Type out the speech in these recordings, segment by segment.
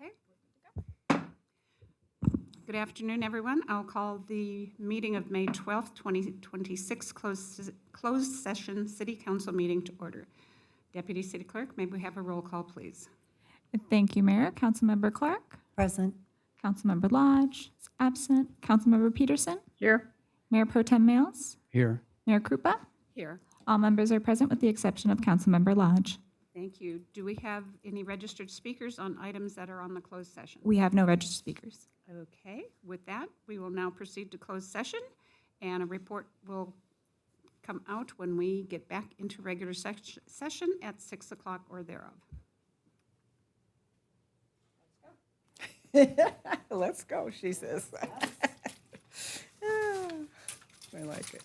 Okay. Good afternoon, everyone. I'll call the meeting of May 12th, 2026 closed session City Council meeting to order. Deputy City Clerk, may we have a roll call, please? Thank you, Mayor. Councilmember Clark? Present. Councilmember Lodge is absent. Councilmember Peterson? Here. Mayor Pro Tem Mills? Here. Mayor Krupa? Here. All members are present with the exception of Councilmember Lodge. Thank you. Do we have any registered speakers on items that are on the closed session? We have no registered speakers. Okay, with that, we will now proceed to closed session, and a report will come out when we get back into regular session at 6 o'clock or thereof. Let's go, she says. I like it.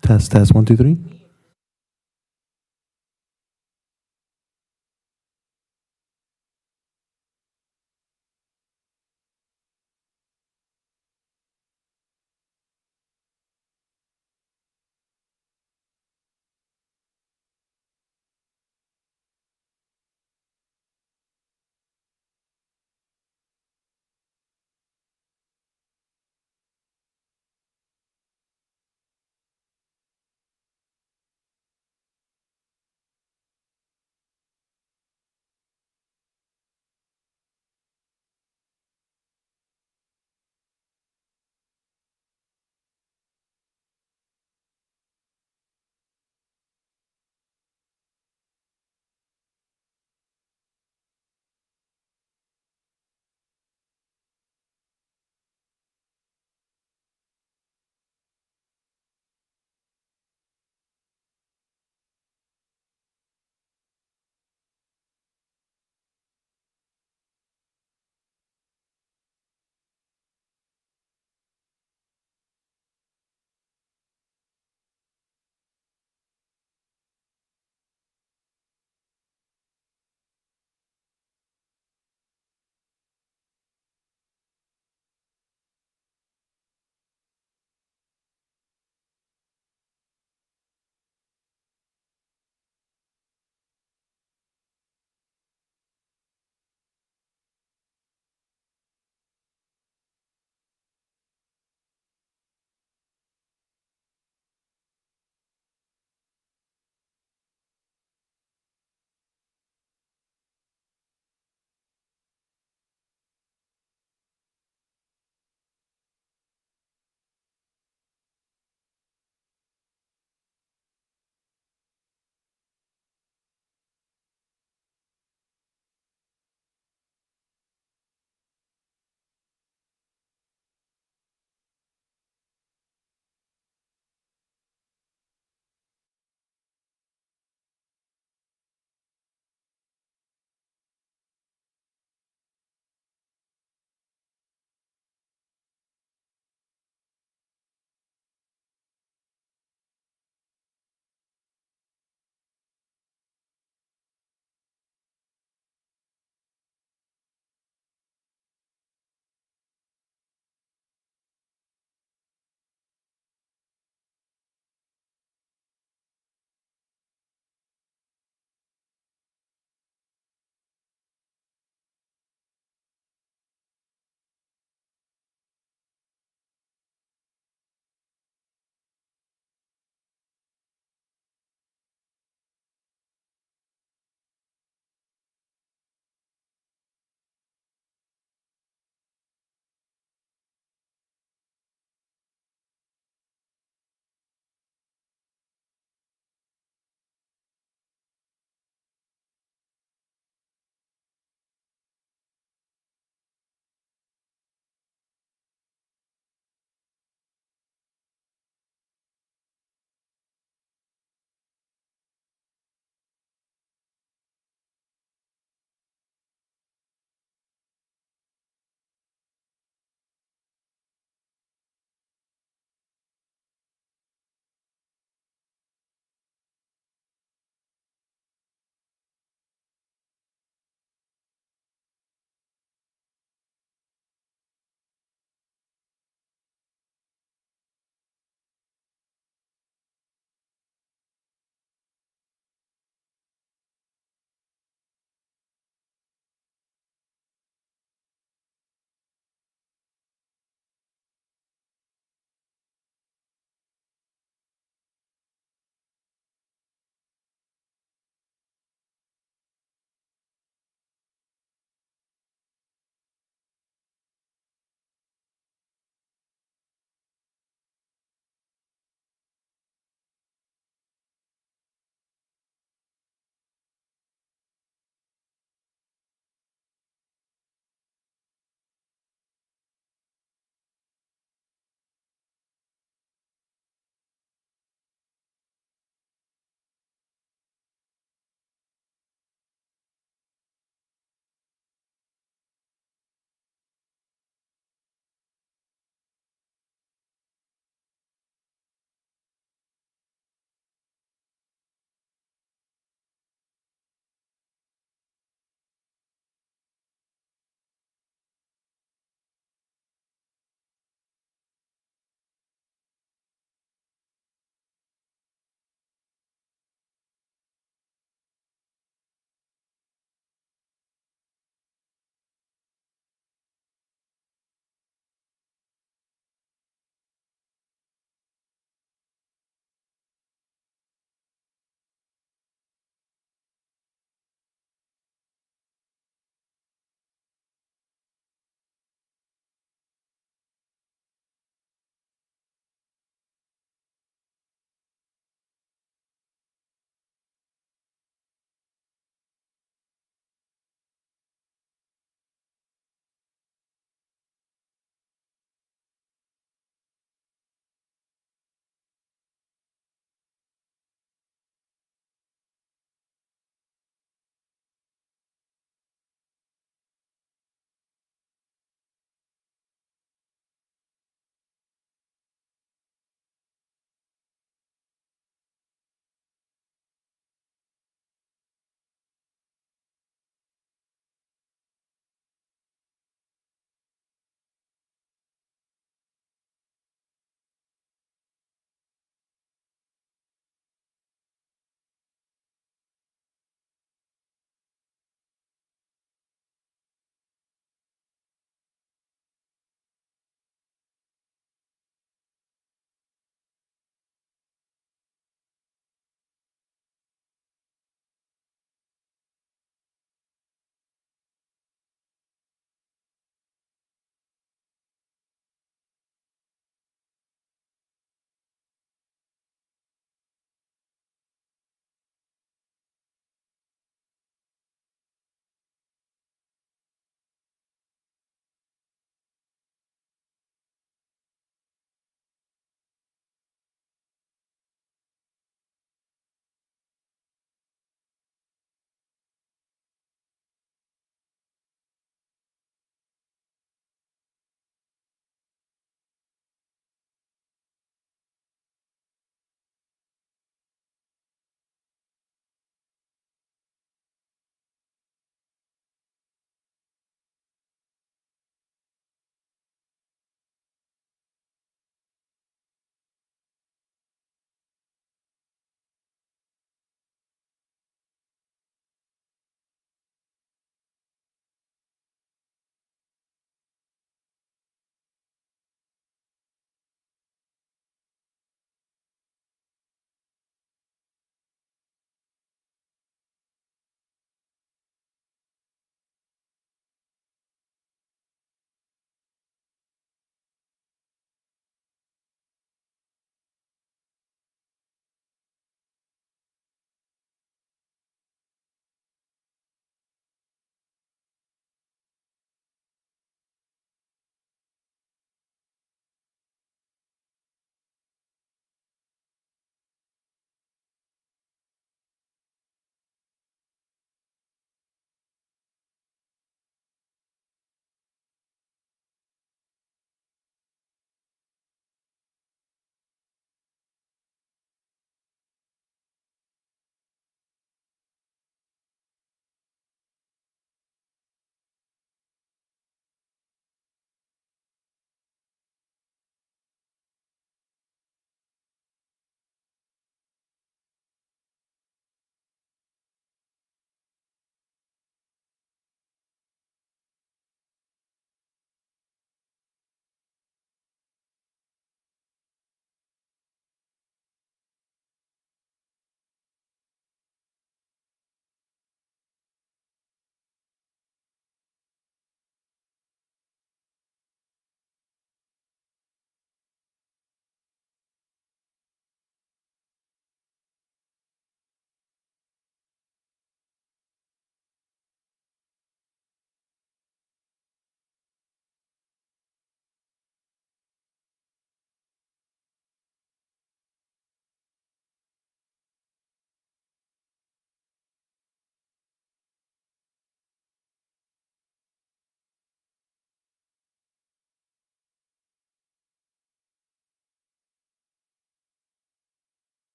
Test, test, 1, 2, 3.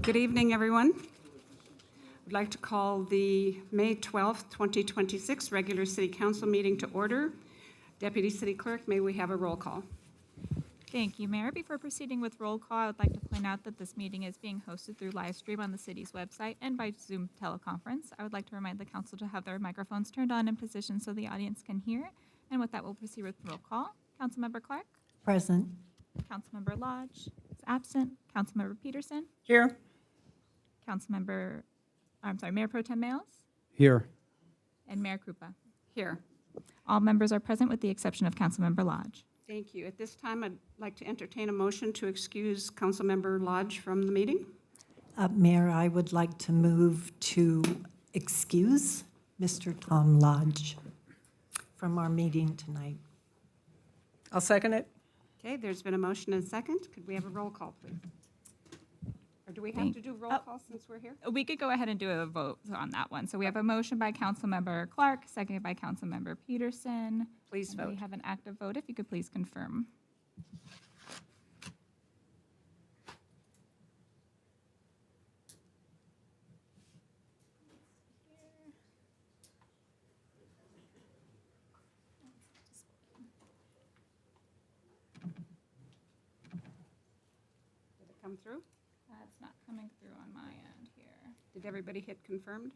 Good evening, everyone. I'd like to call the May 12th, 2026 regular City Council meeting to order. Deputy City Clerk, may we have a roll call? Thank you, Mayor. Before proceeding with roll call, I would like to point out that this meeting is being hosted through live stream on the city's website and by Zoom teleconference. I would like to remind the council to have their microphones turned on in position so the audience can hear. And with that, we'll proceed with roll call. Councilmember Clark, Present. Councilmember Lodge is absent. Councilmember Peterson, Here? Mayor Pro Tem Males, Here. and Mayor Krupa. Here. All members are present with the exception of Councilmember Lodge. Thank you. At this time, I'd like to entertain a motion to excuse Councilmember Lodge from the meeting. Mayor, I would like to move to excuse Mr. Tom Lodge from our meeting tonight. I'll second it. Okay, there's been a motion and a second. Could we have a roll call, please? Or do we have to do roll call since we're here? We could go ahead and do a vote on that one. So we have a motion by Councilmember Clark, seconded by Councilmember Peterson. Please And vote. we have an active vote. If you could please confirm. Did it come through? That's not coming through on my end here. Did everybody hit confirmed?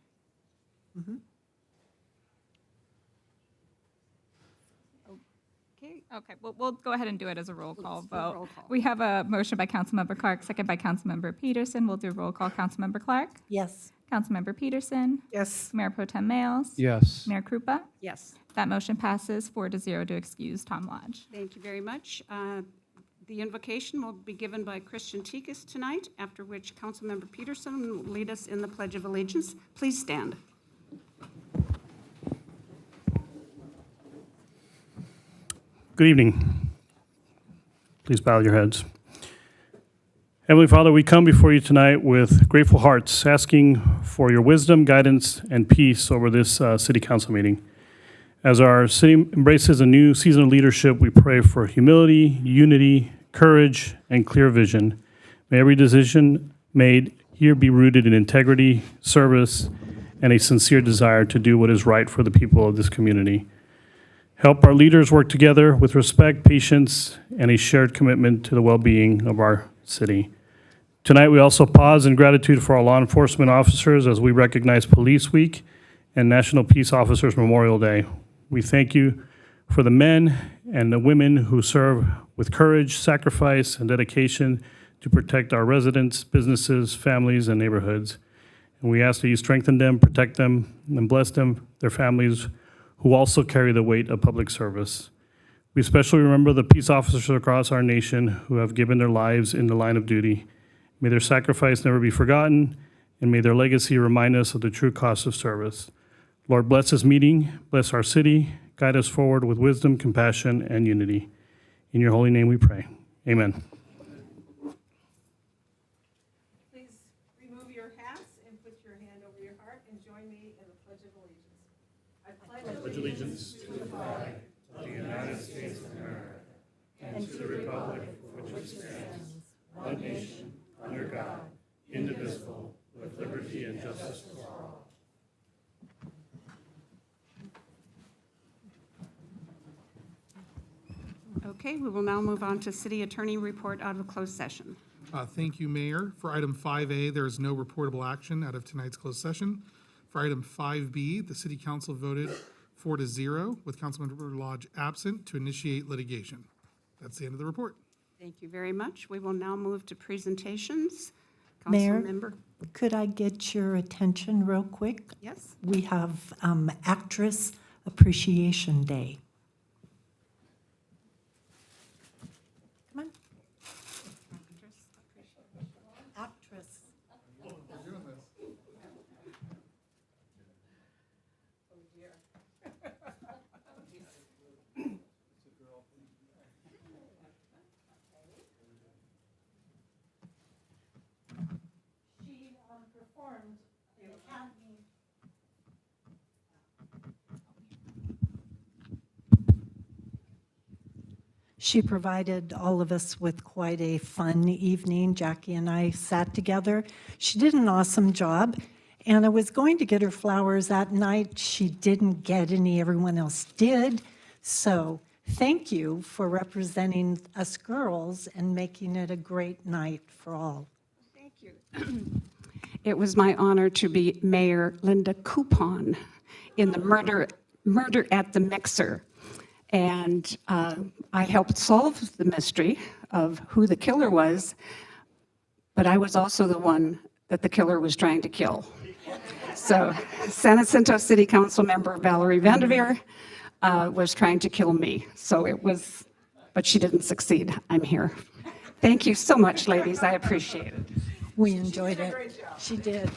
Okay, Okay, well, we'll go ahead and do it as a roll call Let's do a vote. roll call. We have a motion by Councilmember Clark, second by Councilmember Peterson. We'll do a roll call. Councilmember Clark, Yes. Councilmember Peterson, Yes. Mayor Pro Tem Males. Yes. Mayor Krupa. yes. That motion passes 4-0 to excuse Tom Lodge. Thank you very much. The invocation will be given by Christian Tikas tonight, after which Councilmember Peterson will lead us in the Pledge of Allegiance. Please stand. Good evening. Please bow your heads. Heavenly Father, we come before you tonight with grateful hearts, asking for your wisdom, guidance, and peace over this city council meeting. As our city embraces a new season of leadership, we pray for humility, unity, courage, and clear vision. May every decision made here be rooted in integrity, service, and a sincere desire to do what is right for the people of this community. Help our leaders work together with respect, patience, and a shared commitment to the well-being of our city. Tonight, we also pause in gratitude for our law enforcement officers as we recognize Police Week and National Peace Officers Memorial Day. We thank you for the men and the women who serve with courage, sacrifice, and dedication to protect our residents, businesses, families, and neighborhoods. And we ask that you strengthen them, protect them, and bless them, their families, who also carry the weight of public service. We especially remember the peace officers across our nation who have given their lives in the line of duty. May their sacrifice never be forgotten, and may their legacy remind us of the true cost of service. Lord, bless this meeting, bless our city, guide us forward with wisdom, compassion, and unity. In your holy name we pray. Amen. Please remove your hats and put your hand over your heart and join me in the Pledge of Allegiance. I pledge allegiance Okay, we will now move on to City Attorney report out of closed session. Thank you, Mayor. For item 5A, there is no reportable action out of tonight's closed session. For item 5B, the City Council voted 4-0 with Councilmember Lodge absent to initiate litigation. That's the end of the report. Thank you very much. We will now move to presentations. Mayor? Councilmember, Could I get your attention real quick? yes? We have Actress Appreciation Day. Come on. Actress. She provided all of us with quite a fun evening. Jackie and I sat together. She did an awesome job, and I was going to get her flowers that night. She didn't get any, everyone else did. So thank you for representing us girls and making it a great night for all. Thank you. It was my honor to be Mayor Linda Coupon in the Murder at the Mixer. And I helped solve the mystery of who the killer was, but I was also the one that the killer was trying to kill. So San Jacinto City Council member Valerie Vanderveer was trying to kill me. So it was, but she didn't succeed. I'm here. Thank you so much, ladies. I appreciate it. We enjoyed it. She did.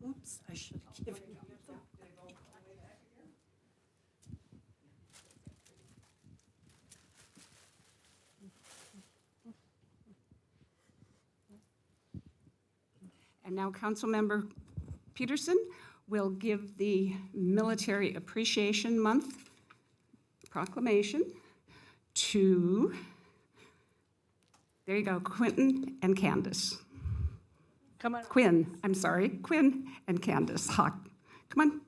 Oops, I should have given you the. And now Councilmember Peterson will give the Military Appreciation Month proclamation to, there you go, Quentin and Candace. Come on. Quinn and Candace Hawk. Come on.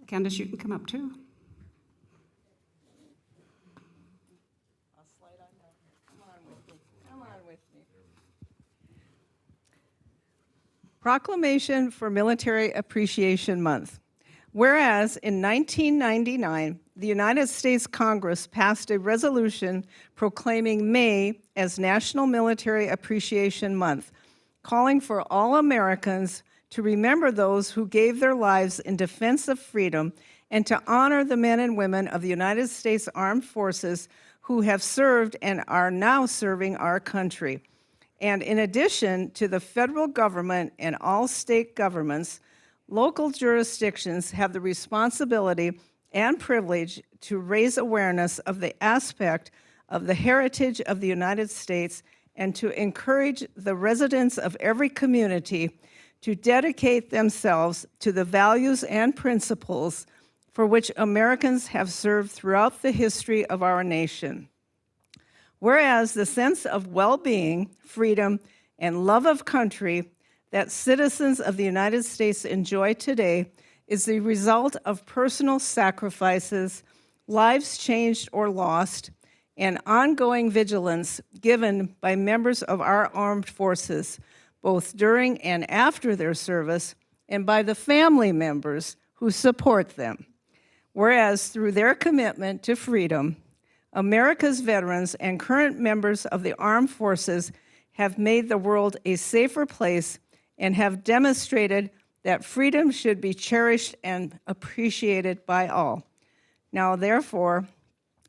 Candace, you can come up too. I'll slide on down here. Come on with me. Come on with me. Proclamation for Military Appreciation Month. Whereas in 1999, the United States Congress passed a resolution proclaiming May as National Military Appreciation Month, calling for all Americans to remember those who gave their lives in defense of freedom and to honor the men and women of the United States Armed Forces who have served and are now serving our country. And in addition to the federal government and all state governments, local jurisdictions have the responsibility and privilege to raise awareness of the aspect of the heritage of the United States and to encourage the residents of every community to dedicate themselves to the values and principles for which Americans have served throughout the history of our nation. Whereas the sense of well-being, freedom, and love of country that citizens of the United States enjoy today is the result of personal sacrifices, lives changed or lost, and ongoing vigilance given by members of our armed forces, both during and after their service, and by the family members who support them. Whereas through their commitment to freedom, America's veterans and current members of the armed forces have made the world a safer place and have demonstrated that freedom should be cherished and appreciated by all. Now, therefore,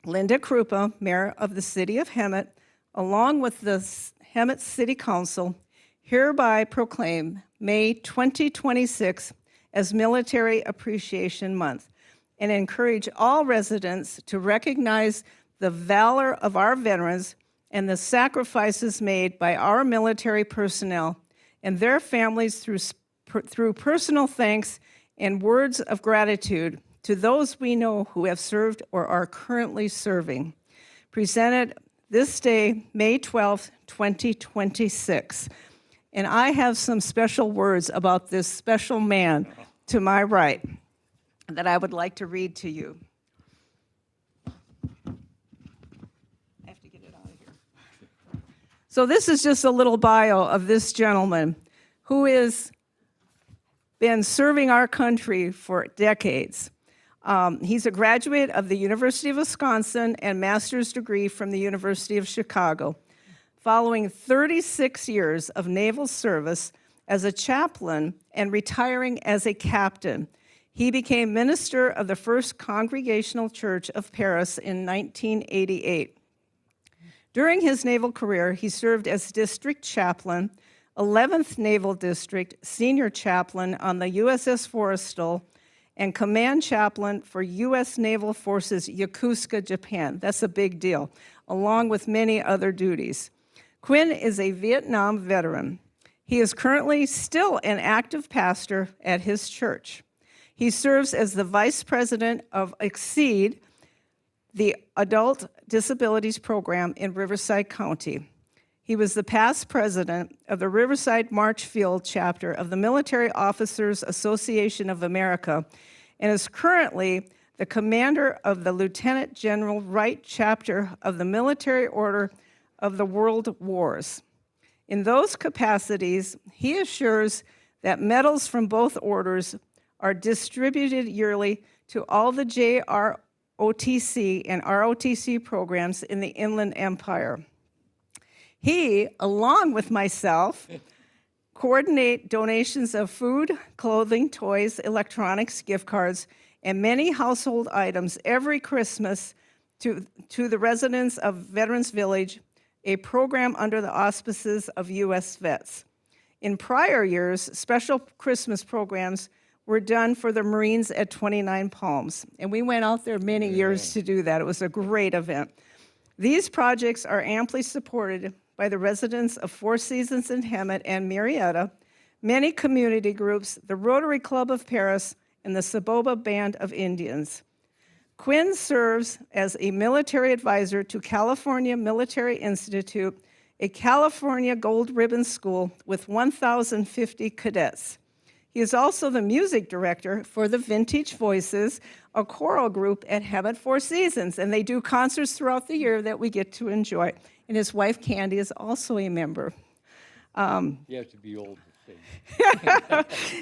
Linda Krupa, Mayor of the City of Hemet, along with the Hemet City Council, hereby proclaim May 2026 as Military Appreciation Month and encourage all residents to recognize the valor of our veterans and the sacrifices made by our military personnel and their families through personal thanks and words of gratitude to those we know who have served or are currently serving. Presented this day, May 12th, 2026. And I have some special words about this special man to my right that I would like to read to you. I have to get it out of here. So this is just a little bio of this gentleman who has been serving our country for decades. He's a graduate of the University of Wisconsin and master's degree from the University of Chicago. Following 36 years of naval service as a chaplain and retiring as a captain, he became minister of the First Congregational Church of Paris in 1988. During his naval career, he served as district chaplain, 11th Naval District, senior chaplain on the USS Forrestal, and command chaplain for U.S. Naval Forces Yokosuka, Japan. That's a big deal, along with many other duties. Quinn is a Vietnam veteran. He is currently still an active pastor at his church. He serves as the vice president of Exceed, the Adult Disabilities Program in Riverside County. He was the past president of the Riverside Marchfield chapter of the Military Officers Association of America and is currently the commander of the Lieutenant General Wright chapter of the Military Order of the World Wars. In those capacities, he assures that medals from both orders are distributed yearly to all the JROTC and ROTC programs in the Inland Empire. He, along with myself, coordinate donations of food, clothing, toys, electronics, gift cards, and many household items every Christmas to the residents of Veterans Village, a program under the auspices of U.S. Vets. In prior years, special Christmas programs were done for the Marines at 29 Palms, and we went out there many years to do that. It was a great event. These projects are amply supported by the residents of Four Seasons in Hemet and Marietta, many community groups, the Rotary Club of Paris, and the Saboba Band of Indians. Quinn serves as a military advisor to California Military Institute, a California Gold Ribbon school with 1,050 cadets. He is also the music director for the Vintage Voices, a choral group at Hemet Four Seasons, and they do concerts throughout the year that we get to enjoy. And his wife, Candy, is also a member. You have to be old to sing.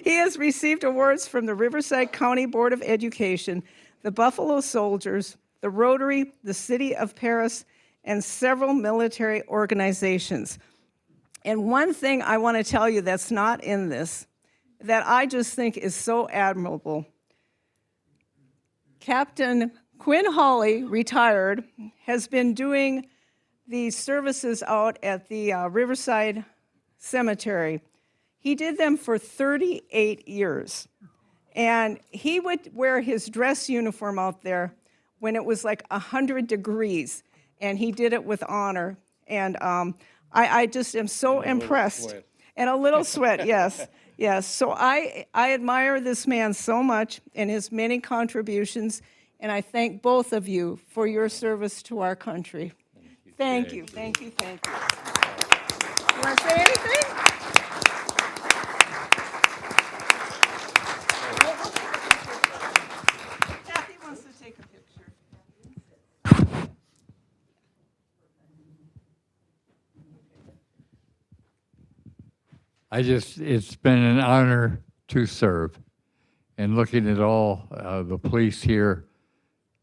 He has received awards from the Riverside County Board of Education, the Buffalo Soldiers, the Rotary, the City of Paris, and several military organizations. And one thing I want to tell you that's not in this, that I just think is so admirable. Captain Quinn Hawley, retired, has been doing the services out at the Riverside Cemetery. He did them for 38 years. And he would wear his dress uniform out there when it was like 100 degrees, and he did it with honor. And I just am so impressed. Sweat. And a little sweat, yes. Yes, so I admire this man so much and his many contributions, and I thank both of you for your service to our country. Thank you, thank you, thank you. You want to say anything? Kathy wants to take a picture. It's been an honor to serve. And looking at all the police here,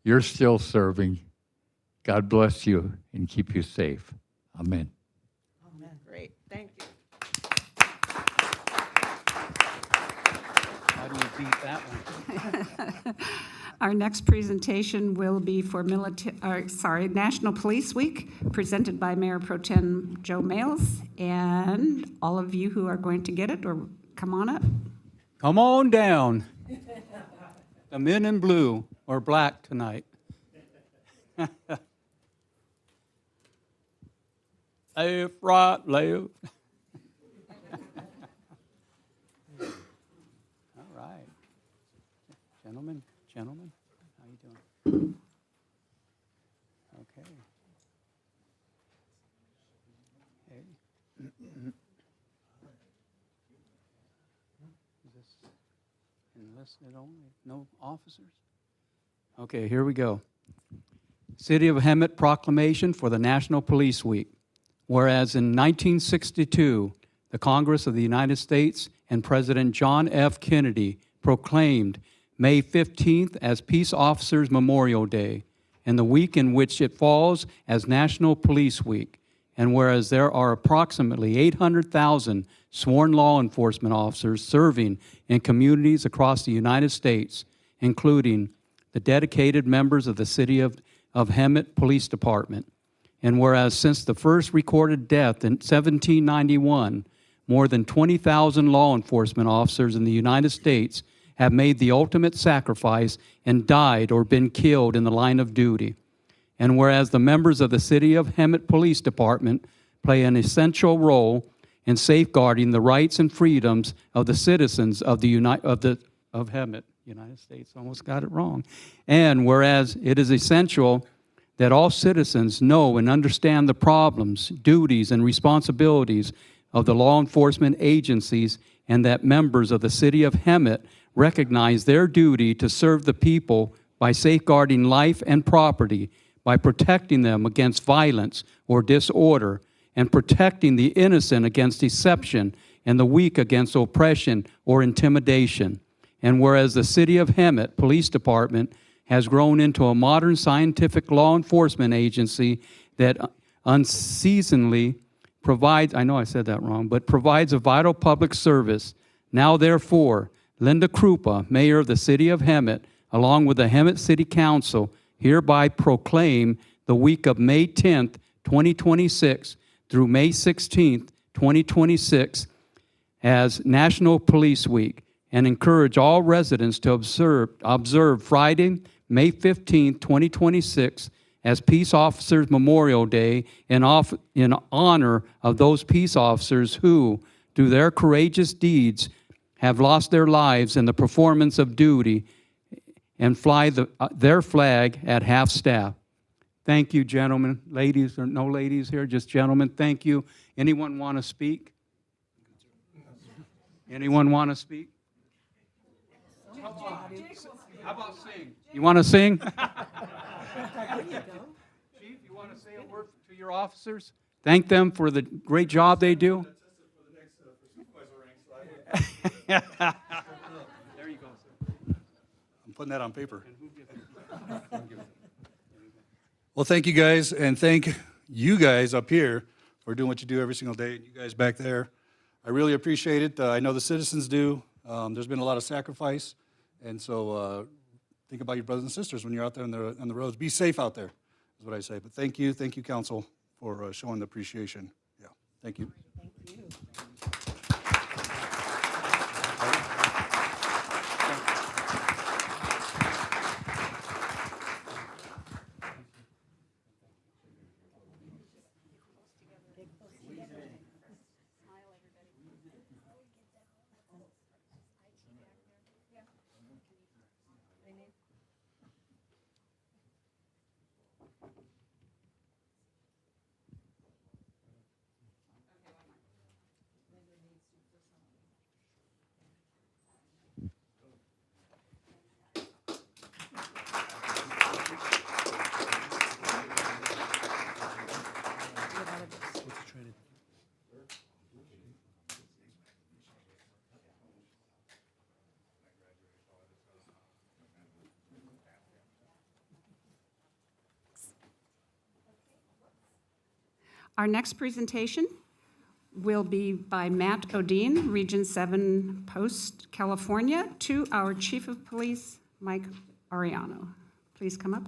you're still serving. God bless you and keep you safe. Amen. Great, thank you. How do you beat that one? Our next presentation will be for National Police Week, presented by Mayor Pro Tem Joe Males, and all of you who are going to get it, or come on up. Come on down. The men in blue or black tonight. Left, right, left. All right. Gentlemen, how you doing? Okay. Hey. Is this enlisted only? No officers? Okay, here we go. City of Hemet proclamation for the National Police Week. Whereas in 1962, the Congress of the United States and President John F. Kennedy proclaimed May 15th as Peace Officers Memorial Day, and the week in which it falls as National Police Week. And whereas there are approximately 800,000 sworn law enforcement officers serving in communities across the United States, including the dedicated members of the City of Hemet Police Department. And whereas since the first recorded death in 1791, more than 20,000 law enforcement officers in the United States have made the ultimate sacrifice and died or been killed in the line of duty. And whereas the members of the City of Hemet Police Department play an essential role in safeguarding the rights and freedoms of the citizens of Hemet, United States. Almost got it wrong. And whereas it is essential that all citizens know and understand the problems, duties, and responsibilities of the law enforcement agencies, and that members of the city of Hemet recognize their duty to serve the people by safeguarding life and property, by protecting them against violence or disorder, and protecting the innocent against deception and the weak against oppression or intimidation. And whereas the City of Hemet Police Department has grown into a modern scientific law enforcement agency that unceasingly provides, I know I said that wrong, but provides a vital public service. Now, therefore, Linda Krupa, Mayor of the City of Hemet, along with the Hemet City Council, hereby proclaim the week of May 10th, 2026 through May 16th, 2026 as National Police Week, and encourage all residents to observe Friday, May 15th, 2026 as Peace Officers Memorial Day in honor of those peace officers who, through their courageous deeds, have lost their lives in the performance of duty and fly their flag at half-staff. Thank you, gentlemen. Ladies, or no ladies here, just gentlemen, thank you. Anyone want to speak? Anyone want to speak? How about sing? You want to sing? Chief, you want to say a word to your officers? Thank them for the great job they do? There you go, sir. I'm putting that on paper. Well, thank you guys, and thank you guys up here for doing what you do every single day, and you guys back there. I really appreciate it. I know the citizens do. There's been a lot of sacrifice, and so think about your brothers and sisters when you're out there on the roads. Be safe out there, is what I say. But thank you, council, for showing the appreciation. Yeah, thank you. Thank you. Our next presentation will be by Matt Odine, Region 7 Post, California, to our Chief of Police, Mike Ariano. Please come up,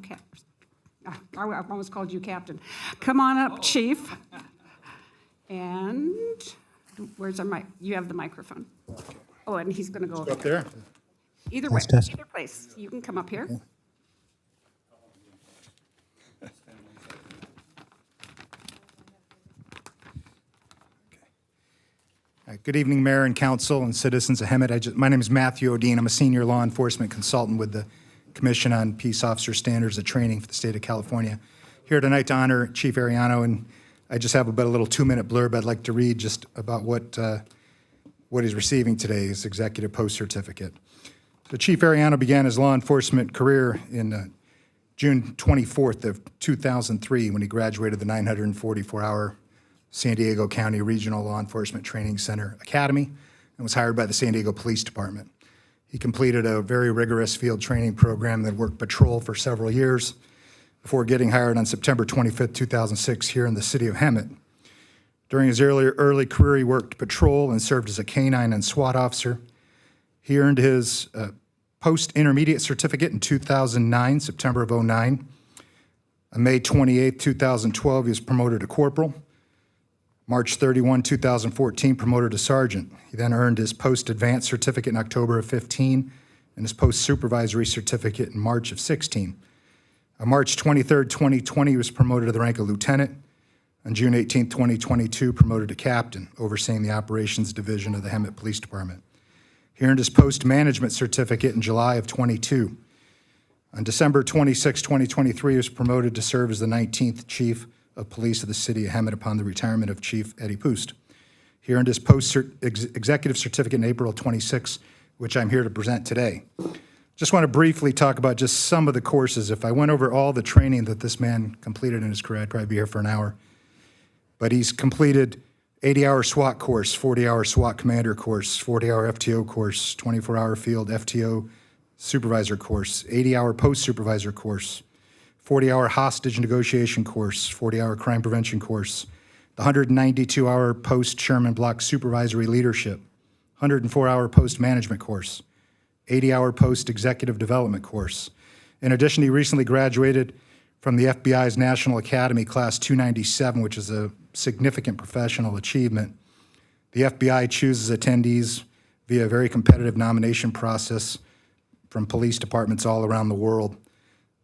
I almost called you Captain. Come on up, Chief. And where's our mic? You have the microphone. Oh, and he's going to go Up there? either way, Test. either place. You can come up here. Good evening, Mayor and Council and citizens of Hemet. My name is Matthew Odine. I'm a senior law enforcement consultant with the Commission on Peace Officer Standards and Training for the state of California. Here tonight to honor Chief Ariano, and I just have about a little 2-minute blurb I'd like to read just about what he's receiving today, his Executive Post Certificate. So Chief Ariano began his law enforcement career in June 24th of 2003 when he graduated the 944-hour San Diego County Regional Law Enforcement Training Center Academy and was hired by the San Diego Police Department. He completed a very rigorous field training program that worked patrol for several years before getting hired on September 25th, 2006 here in the city of Hemet. During his early career, he worked patrol and served as a canine and SWAT officer. He earned his post-intermediate certificate in 2009, September of 2009. On May 28th, 2012, he was promoted to corporal. March 31, 2014, promoted to sergeant. He then earned his post-advanced certificate in October of 15 and his post-supervisory certificate in March of 16. On March 23, 2020, he was promoted to the rank of lieutenant. On June 18, 2022, promoted to captain, overseeing the operations division of the Hemet Police Department. He earned his post-management certificate in July of 22. On December 26, 2023, he was promoted to serve as the 19th Chief of Police of the City of Hemet upon the retirement of Chief Eddie Poost. He earned his post-executive certificate in April 26, which I'm here to present today. Just want to briefly talk about just some of the courses. If I went over all the training that this man completed in his career, I'd probably be here for an hour. But he's completed 80-hour SWAT course, 40-hour SWAT commander course, 40-hour FTO course, 24-hour field FTO supervisor course, 80-hour post-supervisor course, 40-hour hostage negotiation course, 40-hour crime prevention course, the 192-hour post-Sherman Block supervisory leadership, 104-hour post-management course, 80-hour post-executive development course. In addition, he recently graduated from the FBI's National Academy Class 297, which is a significant professional achievement. The FBI chooses attendees via a very competitive nomination process from police departments all around the world.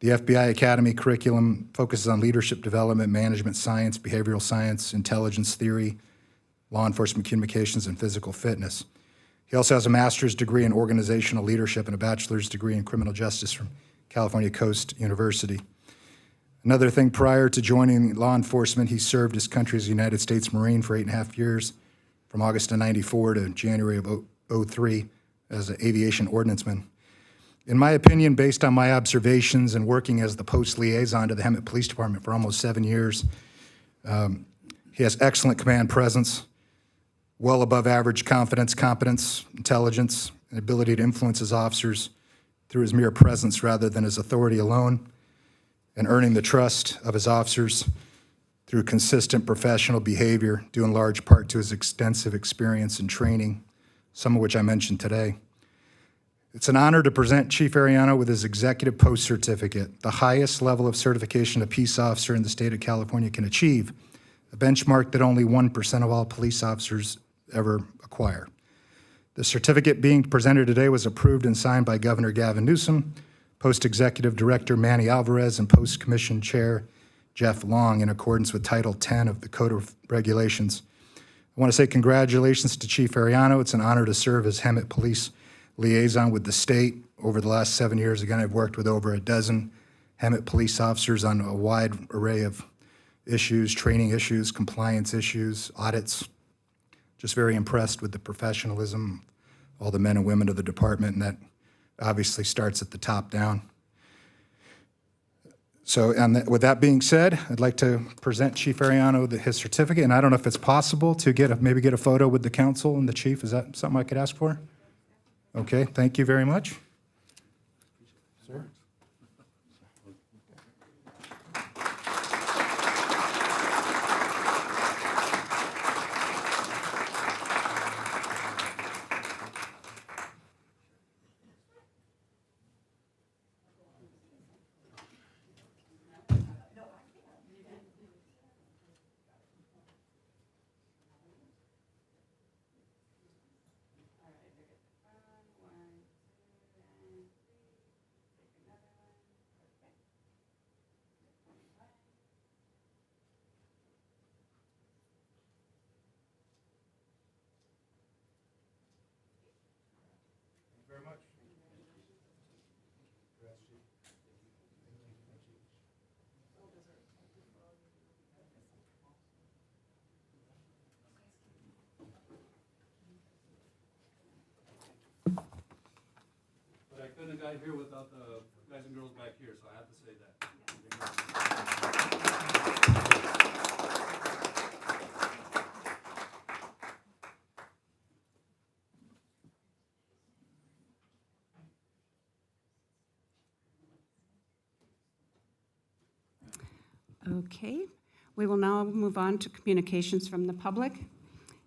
The FBI Academy curriculum focuses on leadership development, management science, behavioral science, intelligence theory, law enforcement communications, and physical fitness. He also has a master's degree in organizational leadership and a bachelor's degree in criminal justice from California Coast University. Another thing, prior to joining law enforcement, he served his country as a United States Marine for 8.5 years, from August of 94 to January of 03 as an aviation ordnanceman. In my opinion, based on my observations and working as the post liaison to the Hemet Police Department for almost 7 years, he has excellent command presence, well above average confidence, competence, intelligence, and ability to influence his officers through his mere presence rather than his authority alone, and earning the trust of his officers through consistent professional behavior, due in large part to his extensive experience and training, some of which I mentioned today. It's an honor to present Chief Arellano with his Executive Post Certificate, the highest level of certification a peace officer in the state of California can achieve, a benchmark that only 1% of all police officers ever acquire. The certificate being presented today was approved and signed by Governor Gavin Newsom, Post-Executive Director Manny Alvarez, and Post-Commission Chair Jeff Long, in accordance with Title 10 of the Code of Regulations. I want to say congratulations to Chief Arellano. It's an honor to serve as Hemet Police Liaison with the state. Over the last 7 years, again, I've worked with over a dozen Hemet police officers on a wide array of issues, training issues, compliance issues, audits. Just very impressed with the professionalism of all the men and women of the department, and that obviously starts at the top down. So, and with that being said, I'd like to present Chief Arellano his certificate, and I don't know if it's possible to maybe get a photo with the council and the chief. Is that something I could ask for? Okay, thank you very much. Sir? But I couldn't have got here without the guys and girls back here, so I have to say that. Okay, we will now move on to communications from the public.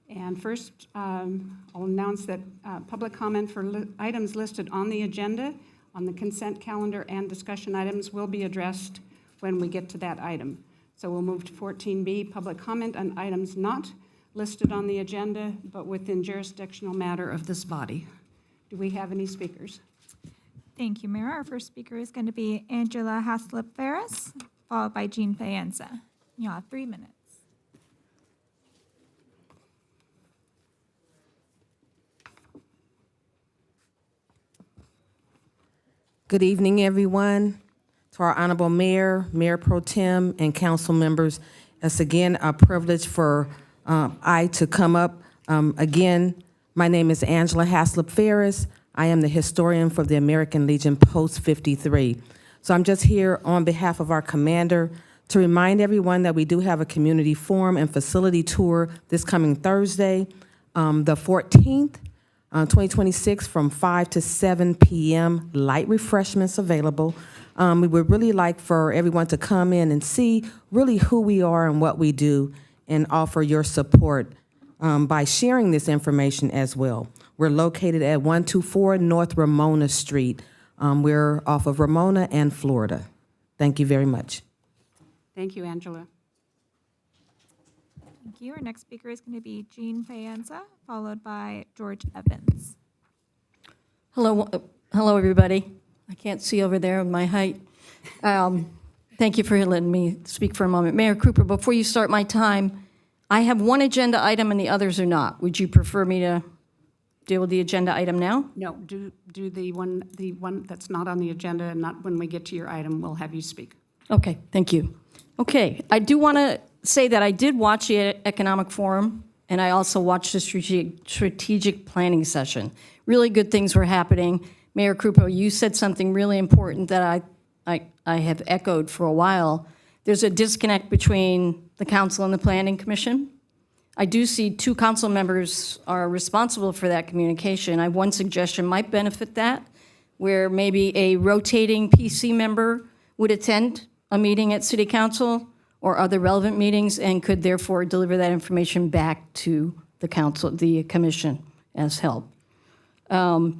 And first, I'll announce that public comment for items listed on the agenda, on the consent calendar, and discussion items will be addressed when we get to that item. So we'll move to 14B, public comment on items not listed on the agenda, but within jurisdictional matter of this body. Do we have any speakers? Thank you, Mayor. Our first speaker is going to be Angela Haslip Ferris, followed by Jean Faenza. You have 3 minutes. Good evening, everyone. To our honorable mayor, mayor pro tem, and council members, it's again a privilege for I to come up. Again, my name is Angela Haslip Ferris. I am the historian for the American Legion Post 53. So I'm just here on behalf of our commander to remind everyone that we do have a community forum and facility tour this coming Thursday, the 14th, 2026, from 5 to 7 p.m. Light refreshments available. We would really like for everyone to come in and see really who we are and what we do, and offer your support by sharing this information as well. We're located at 124 North Ramona Street. We're off of Ramona and Florida. Thank you very much. Thank you, Angela. Thank you. Our next speaker is going to be Jean Faenza, followed by George Evans. Hello, everybody. I can't see over there with my height. Thank you for letting me speak for a moment. Mayor Cooper, before you start my time, I have one agenda item and the others are not. Would you prefer me to deal with the agenda item now? No, do the one that's not on the agenda, and not when we get to your item, we'll have you speak. Okay, thank you. Okay, I do want to say that I did watch the Economic Forum, and I also watched the strategic planning session. Really good things were happening. Mayor Cooper, you said something really important that I have echoed for a while. There's a disconnect between the council and the planning commission. I do see 2 council members are responsible for that communication. I have one suggestion might benefit that, where maybe a rotating PC member would attend a meeting at city council or other relevant meetings and could therefore deliver that information back to the council, the commission as help. The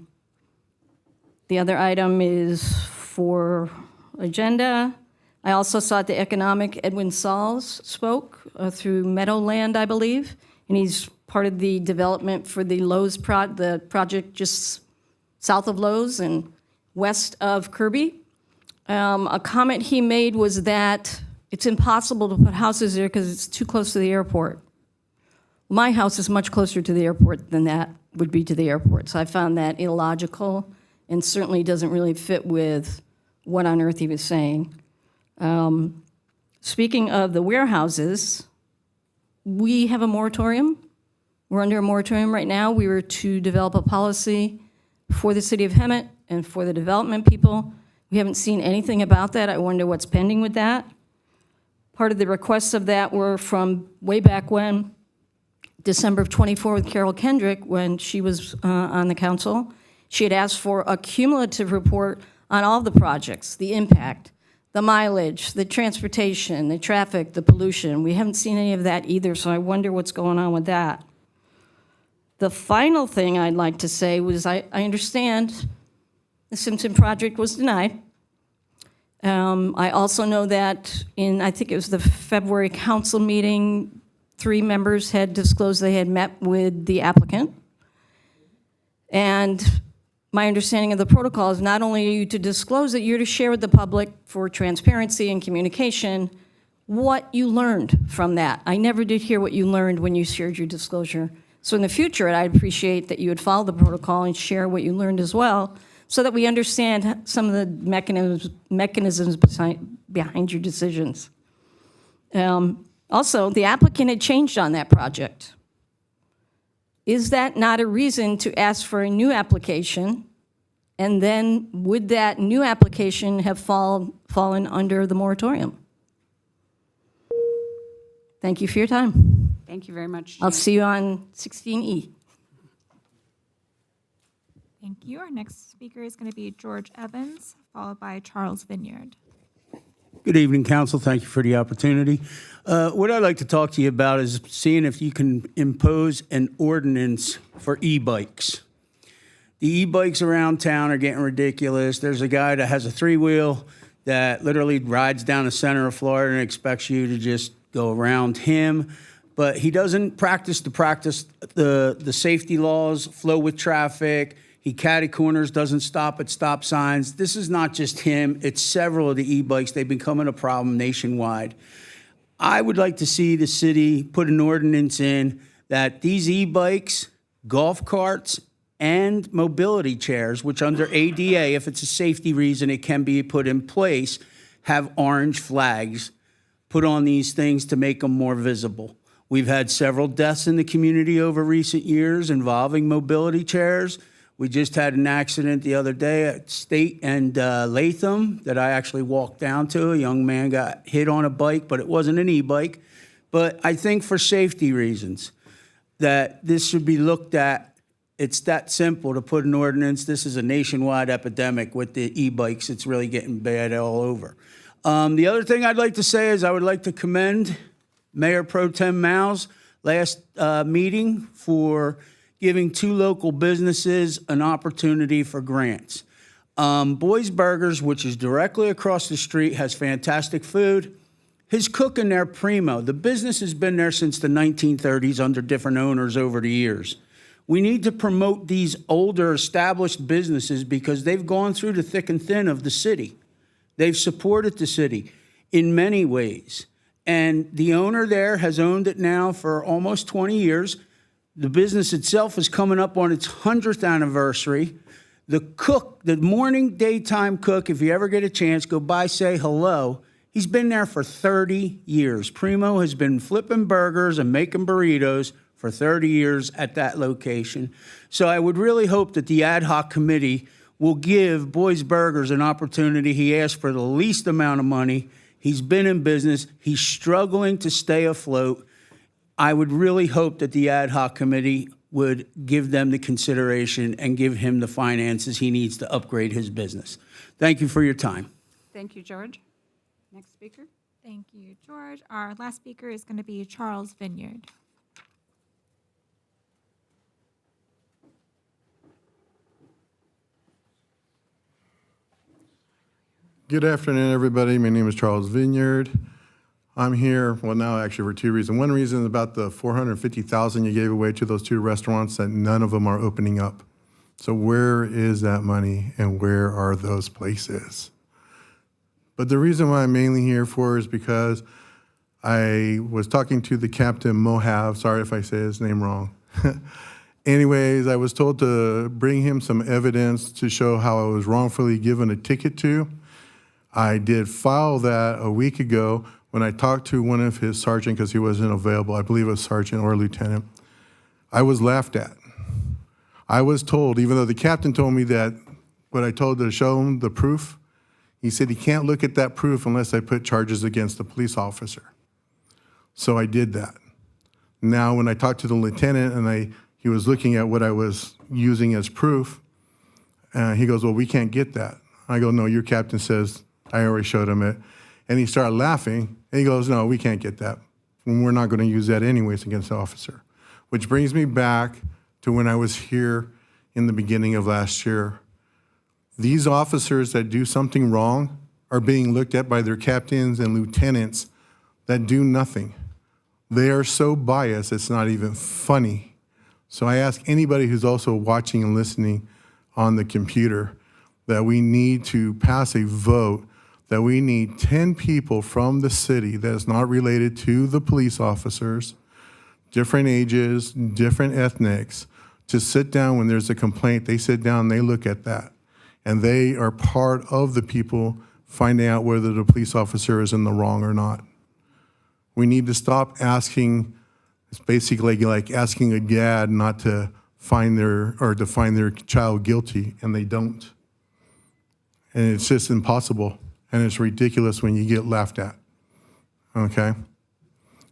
other item is for agenda. I also saw at the economic, Edwin Sauls spoke through Meadowland, I believe, and he's part of the development for the Lowe's the project just south of Lowe's and west of Kirby. A comment he made was that it's impossible to put houses there because it's too close to the airport. My house is much closer to the airport than that would be to the airport, so I found that illogical and certainly doesn't really fit with what on earth he was saying. Speaking of the warehouses, we have a moratorium. We're under a moratorium right now. We were to develop a policy for the city of Hemet and for the development people. We haven't seen anything about that. I wonder what's pending with that. Part of the requests of that were from way back when, December of '24 with Carol Kendrick, when she was on the council. She had asked for a cumulative report on all the projects, the impact, the mileage, the transportation, the traffic, the pollution. We haven't seen any of that either, so I wonder what's going on with that. The final thing I'd like to say was I understand the Simpson project was denied. I also know that in, I think it was the February council meeting, 3 members had disclosed they had met with the applicant. And my understanding of the protocol is not only are you to disclose it, you're to share with the public for transparency and communication what you learned from that. I never did hear what you learned when you shared your disclosure. So in the future, I'd appreciate that you would follow the protocol and share what you learned as well, so that we understand some of the mechanisms behind your decisions. Also, the applicant had changed on that project. Is that not a reason to ask for a new application? And then would that new application have fallen under the moratorium? Thank you for your time. Thank you very much. I'll see you on 16E. Thank you. Our next speaker is going to be George Evans, followed by Charles Vineyard. Good evening, council. Thank you for the opportunity. What I'd like to talk to you about is seeing if you can impose an ordinance for e-bikes. The e-bikes around town are getting ridiculous. There's a guy that has a 3-wheel that literally rides down the center of Florida and expects you to just go around him. But he doesn't practice the safety laws, flow with traffic. He catty corners, doesn't stop at stop signs. This is not just him. It's several of the e-bikes. They've becoming a problem nationwide. I would like to see the city put an ordinance in that these e-bikes, golf carts, and mobility chairs, which under ADA, if it's a safety reason, it can be put in place, have orange flags put on these things to make them more visible. We've had several deaths in the community over recent years involving mobility chairs. We just had an accident the other day at State and Latham that I actually walked down to. A young man got hit on a bike, but it wasn't an e-bike. But I think for safety reasons, that this should be looked at. It's that simple to put an ordinance. This is a nationwide epidemic with the e-bikes. It's really getting bad all over. The other thing I'd like to say is I would like to commend Mayor Pro Tem Miles last meeting for giving 2 local businesses an opportunity for grants. Boys Burgers, which is directly across the street, has fantastic food. His cook in there, Primo, the business has been there since the 1930s under different owners over the years. We need to promote these older established businesses because they've gone through the thick and thin of the city. They've supported the city in many ways. And the owner there has owned it now for almost 20 years. The business itself is coming up on its 100th anniversary. The cook, the morning daytime cook, if you ever get a chance, go by, say hello. He's been there for 30 years. Primo has been flipping burgers and making burritos for 30 years at that location. So I would really hope that the ad hoc committee will give Boys Burgers an opportunity. He asked for the least amount of money. He's been in business. He's struggling to stay afloat. I would really hope that the ad hoc committee would give them the consideration and give him the finances he needs to upgrade his business. Thank you for your time. Thank you, George. Next speaker. Thank you, George. Our last speaker is going to be Charles Vineyard. Good afternoon, everybody. My name is Charles Vineyard. I'm here, well, now actually for 2 reasons. One reason is about the $450,000 you gave away to those 2 restaurants that none of them are opening up. So where is that money and where are those places? But the reason why I'm mainly here for is because I was talking to the Captain Mohav, sorry if I say his name wrong. Anyways, I was told to bring him some evidence to show how I was wrongfully given a ticket to. I did file that a week ago when I talked to one of his sergeant because he wasn't available. I believe it was sergeant or lieutenant. I was laughed at. I was told, even though the captain told me that what I told to show him the proof, he said he can't look at that proof unless I put charges against the police officer. So I did that. Now, when I talked to the lieutenant and he was looking at what I was using as proof, he goes, well, we can't get that. I go, no, your captain says I already showed him it. And he started laughing, and he goes, no, we can't get that. And we're not going to use that anyways against the officer. Which brings me back to when I was here in the beginning of last year. These officers that do something wrong are being looked at by their captains and lieutenants that do nothing. They are so biased, it's not even funny. So I ask anybody who's also watching and listening on the computer that we need to pass a vote that we need 10 people from the city that is not related to the police officers, different ages, different ethnics, to sit down when there's a complaint. They sit down, they look at that. And they are part of the people finding out whether the police officer is in the wrong or not. We need to stop asking, it's basically like asking a dad not to find their child guilty, and they don't. And it's just impossible, and it's ridiculous when you get laughed at, okay?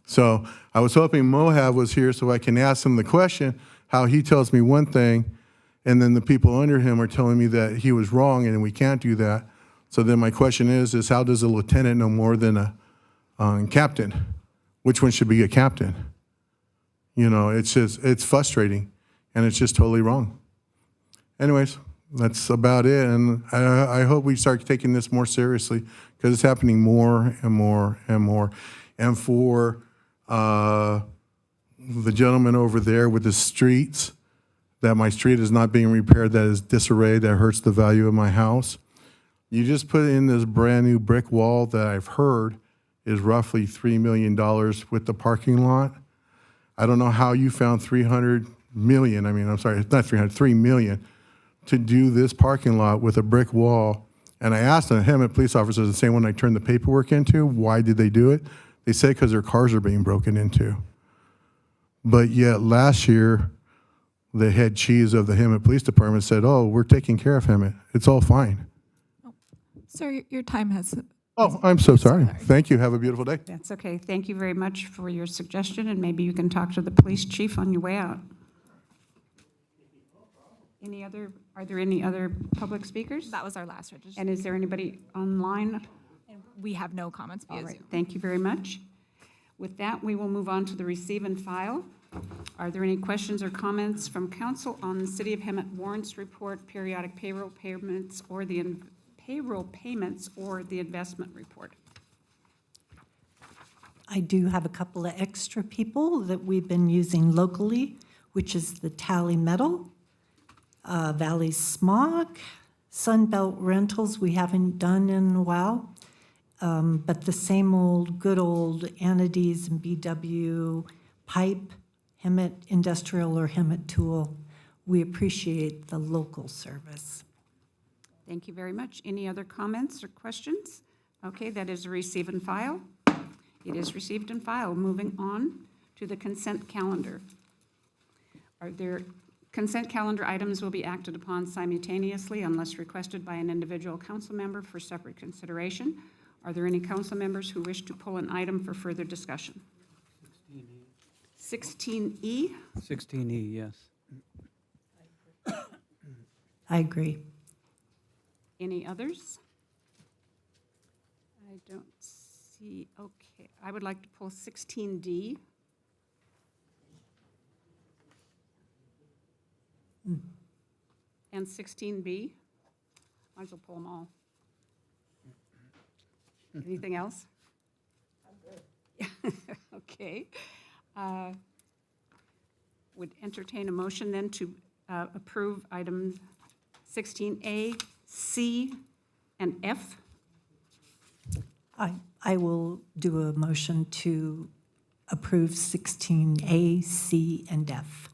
So I was hoping Mohav was here so I can ask him the question, how he tells me one thing, and then the people under him are telling me that he was wrong and we can't do that. So then my question is how does a lieutenant know more than a captain? Which one should be a captain? You know, it's frustrating, and it's just totally wrong. Anyways, that's about it, and I hope we start taking this more seriously because it's happening more and more and more. And for the gentleman over there with the streets, that my street is not being repaired, that is disarray, that hurts the value of my house. You just put in this brand new brick wall that I've heard is roughly $3 million with the parking lot. I don't know how you found $300 million, I mean, I'm sorry, it's not 300, 3 million to do this parking lot with a brick wall. And I asked the Hemet police officers, the same one I turned the paperwork into, why did they do it? They said because their cars are being broken into. But yet last year, the head cheese of the Hemet Police Department said, oh, we're taking care of Hemet. It's all fine. Sir, your time has. Oh, I'm so sorry. Thank you. Have a beautiful day. That's okay. Thank you very much for your suggestion, and maybe you can talk to the police chief on your way out. Are there any other public speakers? That was our last registration. And is there anybody online? And we have no comments All via right, Zoom. thank you very much. With that, we will move on to the receive and file. Are there any questions or comments from council on the City of Hemet warrants report, periodic payroll payments, or the investment report? I do have a couple of extra people that we've been using locally, which is the Tally Metal, Valley Smog, Sunbelt Rentals we haven't done in a while, but the same old, good old Anades and BW, Pipe, Hemet Industrial or Hemet Tool. We appreciate the local service. Thank you very much. Any other comments or questions? Okay, that is a receive and file. It is received and filed. Moving on to the consent calendar. Consent calendar items will be acted upon simultaneously unless requested by an individual council member for separate consideration. Are there any council members who wish to pull an item for further discussion? 16E. 16E, yes. I agree. Any others? I don't see, okay. I would like to pull 16D. And 16B. Might as well pull them all. Anything else? I'm good. Okay. Would entertain a motion then to approve items 16A, C, and F. I will do a motion to approve 16A, C, and F.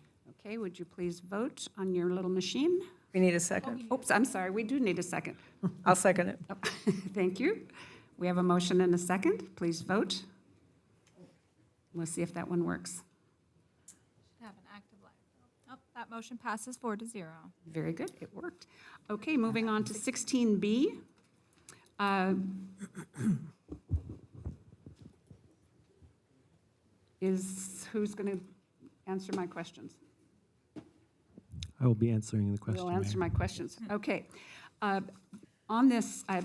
Okay, would you please vote on your little machine? We need a second. Oops, I'm sorry, we do need a second. I'll second it. Oh, thank you. We have a motion and a second. Please vote. We'll see if that one works. Have an active live. Oh, that motion passes 4-0. Very good, it worked. Okay, moving on to 16B. Who's going to answer my questions? I will be answering the question. You'll answer Mayor. my questions. Okay. On this, I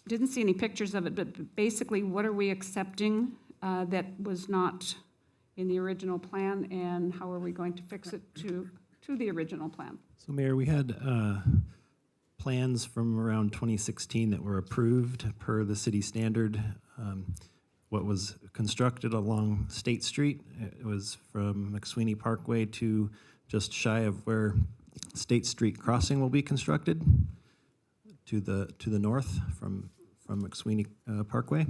didn't see any pictures of it, but basically, what are we accepting that was not in the original plan, and how are we going to fix it to the original plan? So Mayor, we had plans from around 2016 that were approved per the city standard. What was constructed along State Street, it was from McSweeney Parkway to just shy of where State Street crossing will be constructed to the north from McSweeney Parkway.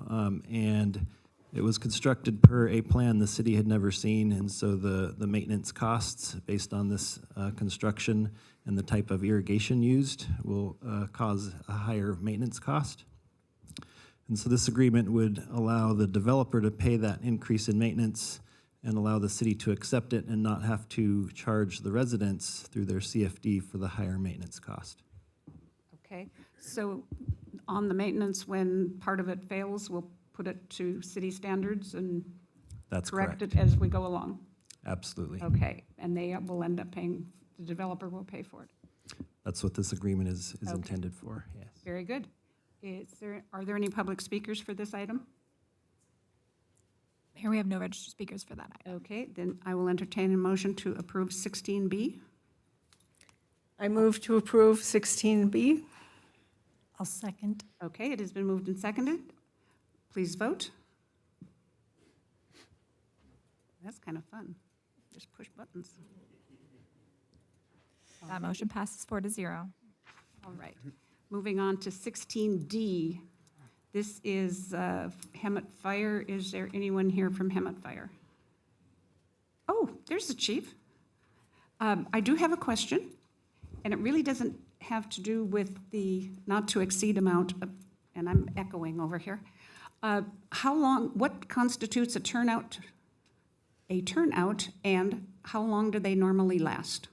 And it was constructed per a plan the city had never seen, and so the maintenance costs based on this construction and the type of irrigation used will cause a higher maintenance cost. And so this agreement would allow the developer to pay that increase in maintenance and allow the city to accept it and not have to charge the residents through their CFD for the higher maintenance cost. Okay, so on the maintenance, when part of it fails, we'll put it to city standards and That's correct correct. it as we go along? Absolutely. Okay, and they will end up paying, the developer will pay for it. That's what this agreement is Okay. intended for, yes. Very good. Are there any public speakers for this item? Mayor, we have no registered speakers for that item. Okay, then I will entertain a motion to approve 16B. I move to approve 16B. I'll second. Okay, it has been moved and seconded. Please vote. That's kind of fun. Just push buttons. That motion passes 4-0. All right. Moving on to 16D. This is Hemet Fire. Is there anyone here from Hemet Fire? Oh, there's the chief. I do have a question, and it really doesn't have to do with the not to exceed amount, and I'm echoing over here. How long, what constitutes a turnout, and how long do they normally last?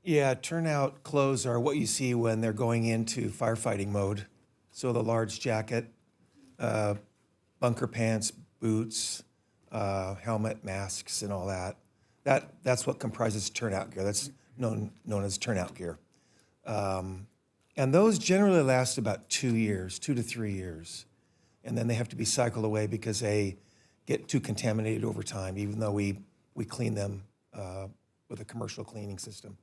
Yeah, turnout clothes are what you see when they're going into firefighting mode. So the large jacket, bunker pants, boots, helmet, masks, and all that. That's what comprises turnout gear. That's known as turnout gear. And those generally last about 2 years, 2 to 3 years. And then they have to be cycled away because they get too contaminated over time, even though we clean them with a commercial cleaning system.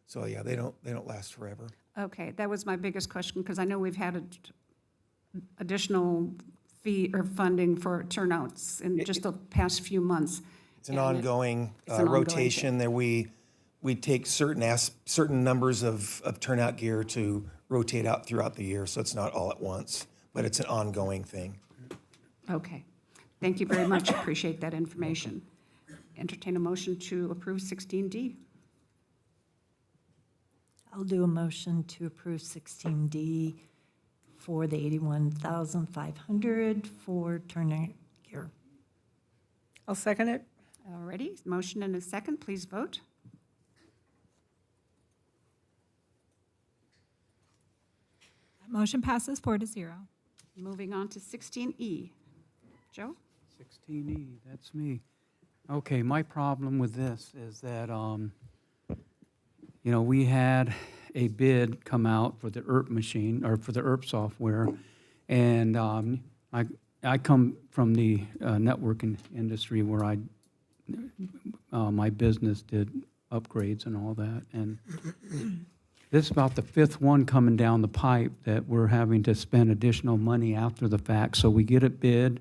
So yeah, they don't last forever. Okay, that was my biggest question, because I know we've had additional fee or funding for turnouts in just the past few months. It's an And ongoing it's an ongoing rotation that we take certain numbers of turnout gear to rotate out throughout the year, so it's not all at once, but it's an ongoing thing. Okay, thank you very much, appreciate that information. Entertain a motion to approve 16D. I'll do a motion to approve 16D for the $81,500 for turnout gear. I'll second it. Alrighty, motion and a second, please vote. That motion passes 4-0. Moving on to 16E. Joe? 16E, that's me. Okay, my problem with this is that, we had a bid come out for the ERP machine, or for the ERP software, and I come from the networking industry where my business did upgrades and all that, and this is about the fifth one coming down the pipe that we're having to spend additional money after the fact. So we get it bid,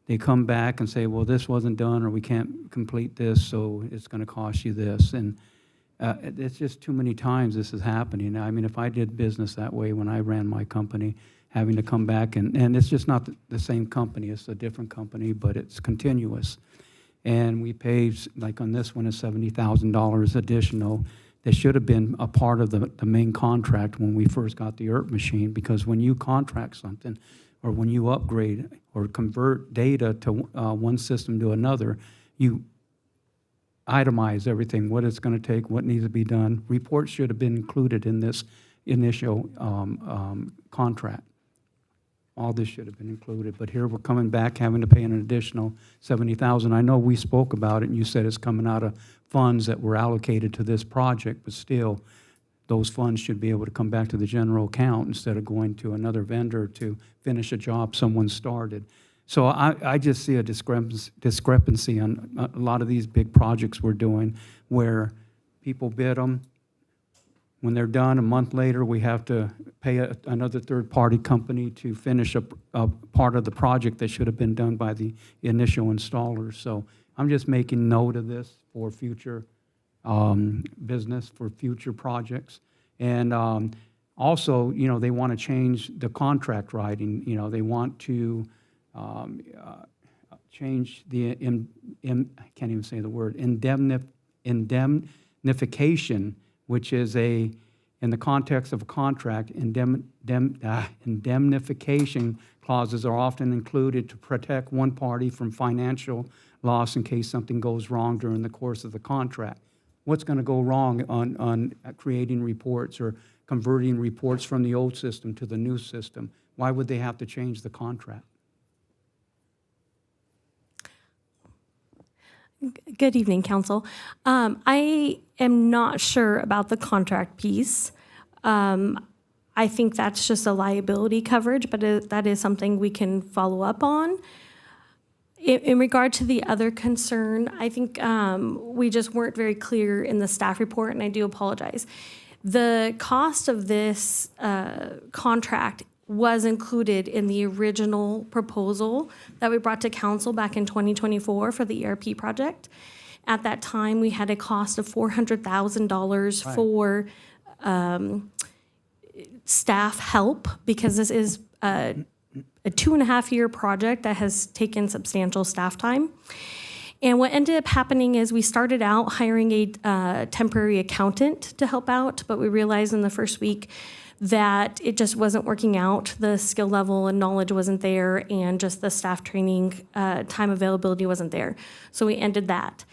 they come back and say, well, this wasn't done, or we can't complete this, so it's going to cost you this. And it's just too many times this is happening. I mean, if I did business that way when I ran my company, having to come back, and it's just not the same company, it's a different company, but it's continuous. And we pay, like on this one, is $70,000 additional. That should have been a part of the main contract when we first got the ERP machine, because when you contract something, or when you upgrade or convert data to one system to another, you itemize everything, what it's going to take, what needs to be done. Reports should have been included in this initial contract. All this should have been included, but here we're coming back having to pay an additional $70,000. I know we spoke about it, and you said it's coming out of funds that were allocated to this project, but still, those funds should be able to come back to the general account instead of going to another vendor to finish a job someone started. So I just see a discrepancy on a lot of these big projects we're doing, where people bid them. When they're done, a month later, we have to pay another third-party company to finish a part of the project that should have been done by the initial installers. So I'm just making note of this for future business, for future projects. And also, they want to change the contract writing. They want to change the, I can't even say the word, indemnification, which is in the context of a contract, indemnification clauses are often included to protect one party from financial loss in case something goes wrong during the course of the contract. What's going to go wrong on creating reports or converting reports from the old system to the new system? Why would they have to change the contract? Good evening, Council. I am not sure about the contract piece. I think that's just a liability coverage, but that is something we can follow up on. In regard to the other concern, I think we just weren't very clear in the staff report, and I do apologize. The cost of this contract was included in the original proposal that we brought to council back in 2024 for the ERP project. At that time, we had a cost of $400,000 for staff help, because this is a 2.5-year project that has taken substantial staff time. And what ended up happening is we started out hiring a temporary accountant to help out, but we realized in the first week that it just wasn't working out. The skill level and knowledge wasn't there, and just the staff training time availability wasn't there. So we ended that.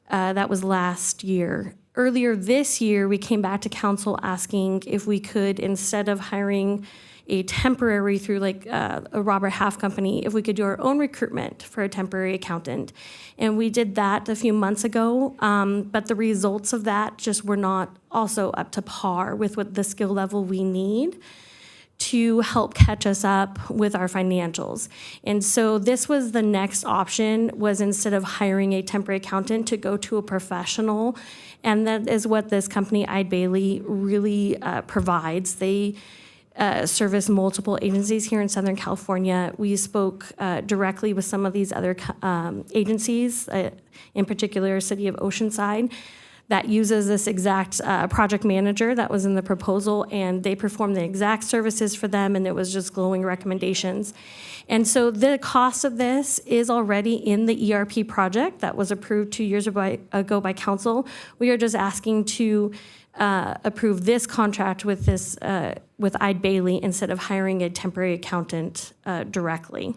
That was last year. Earlier this year, we came back to council asking if we could, instead of hiring a temporary through like a Robert Half company, if we could do our own recruitment for a temporary accountant. And we did that a few months ago, but the results of that just were not also up to par with what the skill level we need to help catch us up with our financials. And so this was the next option, was instead of hiring a temporary accountant, to go to a professional. And that is what this company, Eide Bailly, really provides. They service multiple agencies here in Southern California. We spoke directly with some of these other agencies, in particular City of Oceanside, that uses this exact project manager that was in the proposal, and they perform the exact services for them, and it was just glowing recommendations. And so the cost of this is already in the ERP project that was approved 2 years ago by council. We are just asking to approve this contract with this with Eide Bailly instead of hiring a temporary accountant directly.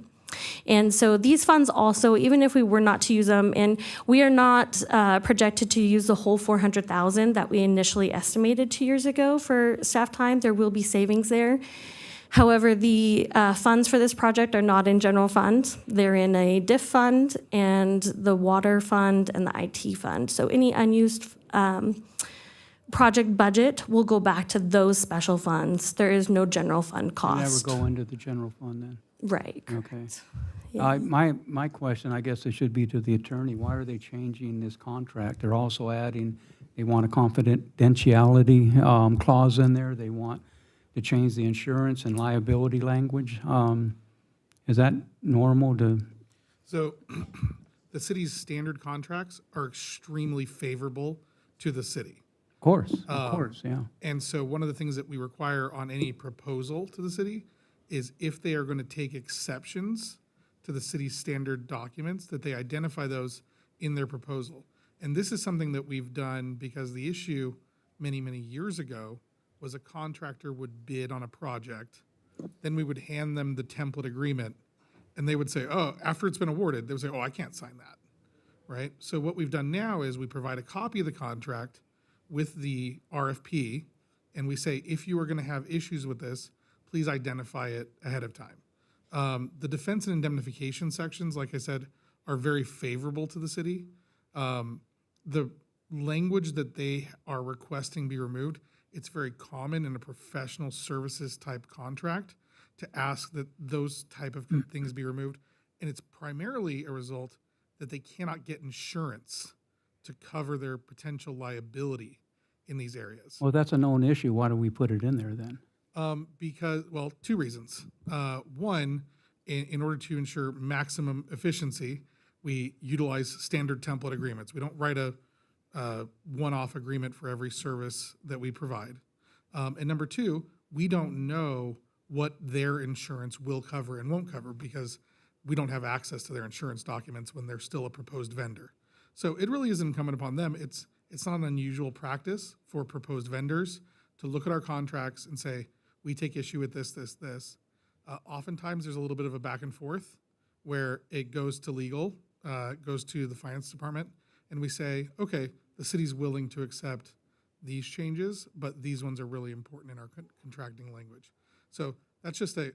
And so these funds also, even if we were not to use them, and we are not projected to use the whole $400,000 that we initially estimated 2 years ago for staff time, there will be savings there. However, the funds for this project are not in general fund. They're in a DIF fund and the water fund and the IT fund. So any unused project budget will go back to those special funds. There is no general fund cost. Never go into the general fund then? Right. Okay. Yeah. My question, I guess it should be to the attorney, why are they changing this contract? They're also adding, they want a confidentiality clause in there. They want to change the insurance and liability language. Is that normal to? So the city's standard contracts are extremely favorable to the city. Of course, yeah. And so one of the things that we require on any proposal to the city is if they are going to take exceptions to the city's standard documents, that they identify those in their proposal. And this is something that we've done because the issue many, many years ago was a contractor would bid on a project, then we would hand them the template agreement, and they would say, oh, after it's been awarded, they would say, oh, I can't sign that, right? So what we've done now is we provide a copy of the contract with the RFP, and we say, if you are going to have issues with this, please identify it ahead of time. The defense and indemnification sections, like I said, are very favorable to the city. The language that they are requesting be removed, it's very common in a professional services type contract to ask that those type of things be removed. And it's primarily a result that they cannot get insurance to cover their potential liability in these areas. Well, that's a known issue. Why do we put it in there then? Because, well, two reasons. One, in order to ensure maximum efficiency, we utilize standard template agreements. We don't write a one-off agreement for every service that we provide. And number two, we don't know what their insurance will cover and won't cover because we don't have access to their insurance documents when they're still a proposed vendor. So it really isn't incumbent upon them. It's not an unusual practice for proposed vendors to look at our contracts and say, we take issue with this, this, this. Oftentimes, there's a little bit of a back and forth where it goes to legal, goes to the finance department, and we say, okay, the city's willing to accept these changes, but these ones are really important in our contracting language. So that's just a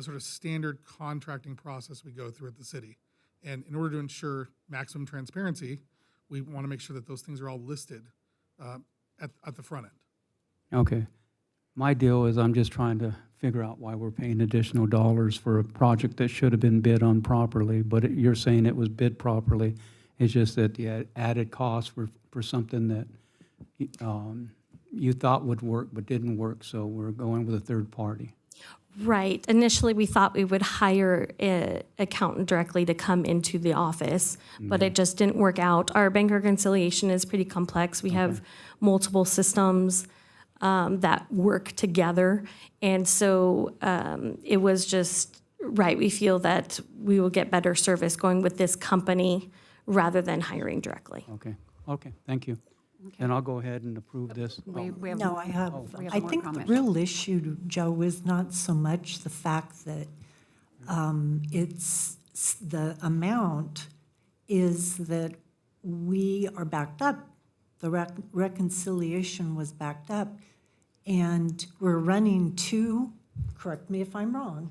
sort of standard contracting process we go through at the city. And in order to ensure maximum transparency, we want to make sure that those things are all listed at the front end. Okay. My deal is I'm just trying to figure out why we're paying additional dollars for a project that should have been bid on properly, but you're saying it was bid properly. It's just that the added costs were for something that you thought would work but didn't work, so we're going with a third party. Right. Initially, we thought we would hire an accountant directly to come into the office, but it just didn't work out. Our bank reconciliation is pretty complex. We have multiple systems that work together. And so it was just, right, we feel that we will get better service going with this company rather than hiring directly. Okay, thank you. And I'll go ahead and approve this. We have, No, I have, we have I more think the comments. real issue, Joe, is not so much the fact that the amount is that we are backed up. The reconciliation was backed up. And we're running two, correct me if I'm wrong,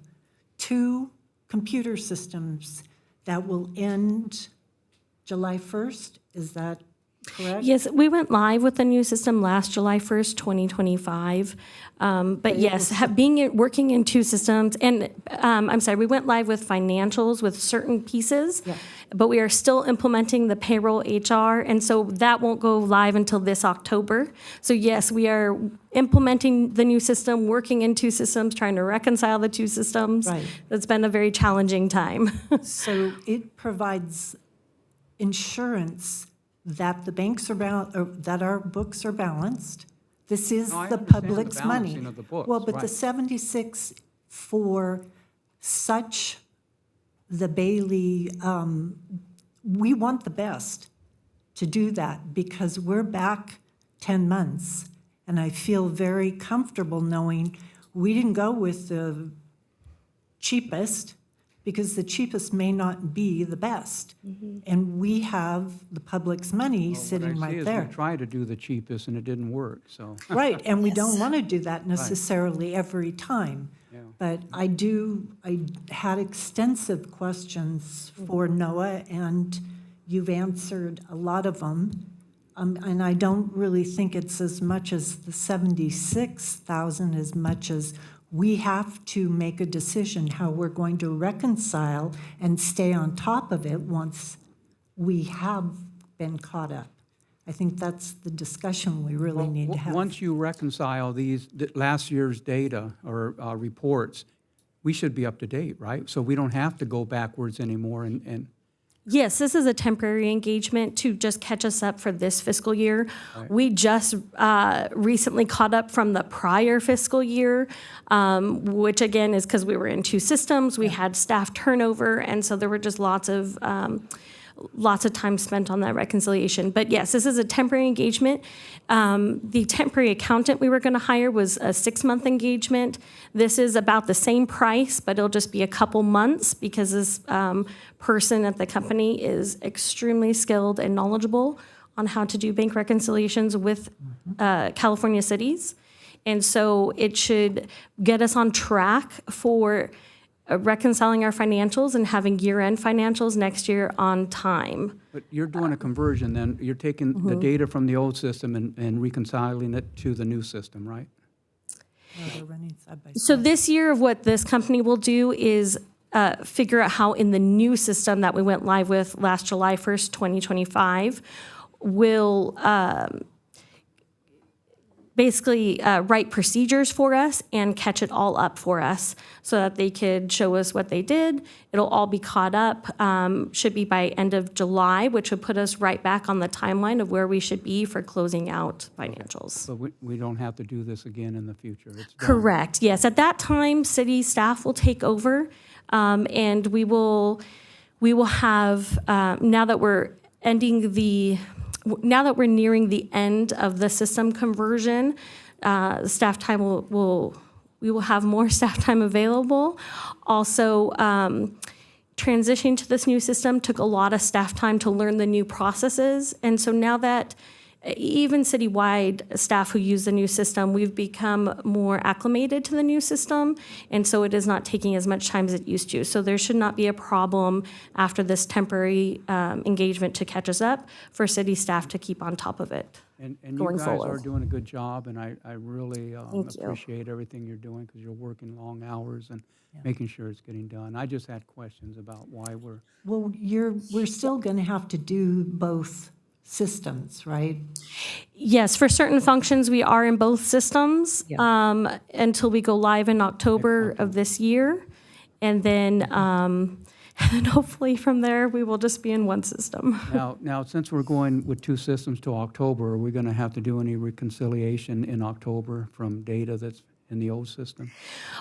two computer systems that will end July 1st. Is that correct? Yes, we went live with the new system last July 1st, 2025. But yes, working in two systems, and I'm sorry, we went live with financials with certain pieces, but we are still implementing the payroll HR, and so that won't go live until this October. So yes, we are implementing the new system, working in two systems, trying to reconcile the two systems. Right. It's been a very challenging time. So it provides insurance that the banks are that our books are balanced. This is No, I the understand the public's money. balancing of the books, Well, but the right. 76 for such the Bailey, we want the best to do that because we're back 10 months. And I feel very comfortable knowing we didn't go with the cheapest because the cheapest may not be the best. And we have the public's money sitting What I see right is there. we tried to do the cheapest and it didn't work, so. Right, and we don't want to do that necessarily every time. Yeah. But I had extensive questions for Noah, and you've answered a lot of them. And I don't really think it's as much as the 76,000 as much as we have to make a decision how we're going to reconcile and stay on top of it once we have been caught up. I think that's the discussion we really Well, need to have. Once you reconcile last year's data or reports, we should be up to date, right? So we don't have to go backwards anymore and Yes, this is a temporary engagement to just catch us up for this fiscal year. We just recently caught up from the prior fiscal year, which again is because we were in two systems. We had staff turnover, and so there were just lots of time spent on that reconciliation. But yes, this is a temporary engagement. The temporary accountant we were going to hire was a 6-month engagement. This is about the same price, but it'll just be a couple months because this person at the company is extremely skilled and knowledgeable on how to do bank reconciliations with California cities. And so it should get us on track for reconciling our financials and having year-end financials next year on time. But you're doing a conversion then, you're taking the data from the old system and reconciling it to the new system, right? No, they're running side by So side. this year, what this company will do is figure out how in the new system that we went live with last July 1st, 2025, will basically write procedures for us and catch it all up for us so that they could show us what they did. It'll all be caught up, should be by end of July, which would put us right back on the timeline of where we should be for closing out financials. So we don't have to do this again in the future. It's done. Correct, yes. At that time, city staff will take over, and we will have, now that we're nearing the end of the system conversion, staff time we will have more staff time available. Also, transitioning to this new system took a lot of staff time to learn the new processes. And so now that even citywide staff who use the new system, we've become more acclimated to the new system, and so it is not taking as much time as it used to. So there should not be a problem after this temporary engagement to catch us up for city staff to keep on top of it. And you going guys are forward. doing a good job, and I really Thank you. appreciate everything you're doing because you're working long hours and making sure it's getting done. I just had questions about why we're, Well, we're still going to have to do both systems, right? Yes, for certain functions, we are in both systems until we go live in October of this year. And then hopefully from there, we will just be in one system. now, since we're going with two systems to October, are we going to have to do any reconciliation in October from data that's in the old system?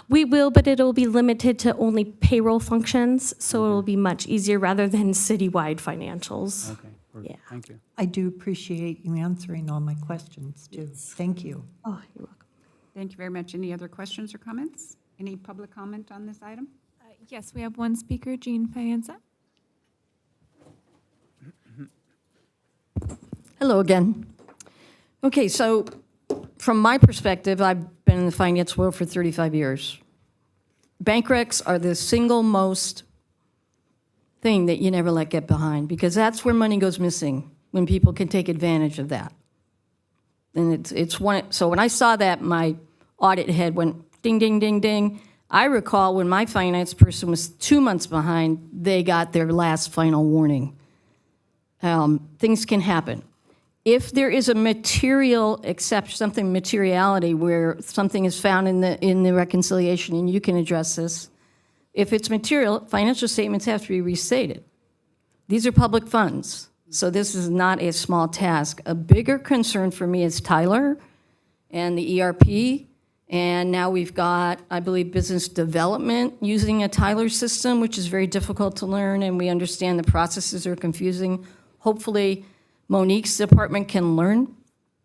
We will, but it'll be limited to only payroll functions, so it'll be much easier rather than citywide financials. Okay, Yeah. thank you. I do appreciate you answering all my questions, too. Thank you. Oh, you're welcome. Thank you very much. Any other questions or comments? Any public comment on this item? Yes, we have one speaker, Jean Faenza. Hello again. Okay, so from my perspective, I've been in the finance world for 35 years. Bank recs are the single most thing that you never let get behind, because that's where money goes missing, when people can take advantage of that. And it's one, so when I saw that, my audit head went ding, ding, ding, ding. I recall when my finance person was 2 months behind, they got their last final warning. Things can happen. If there is a material exception, something materiality where something is found in the reconciliation, and you can address this, if it's material, financial statements have to be restated. These are public funds, so this is not a small task. A bigger concern for me is Tyler and the ERP, and now we've got, I believe, business development using a Tyler system, which is very difficult to learn, and we understand the processes are confusing. Hopefully, Monique's department can learn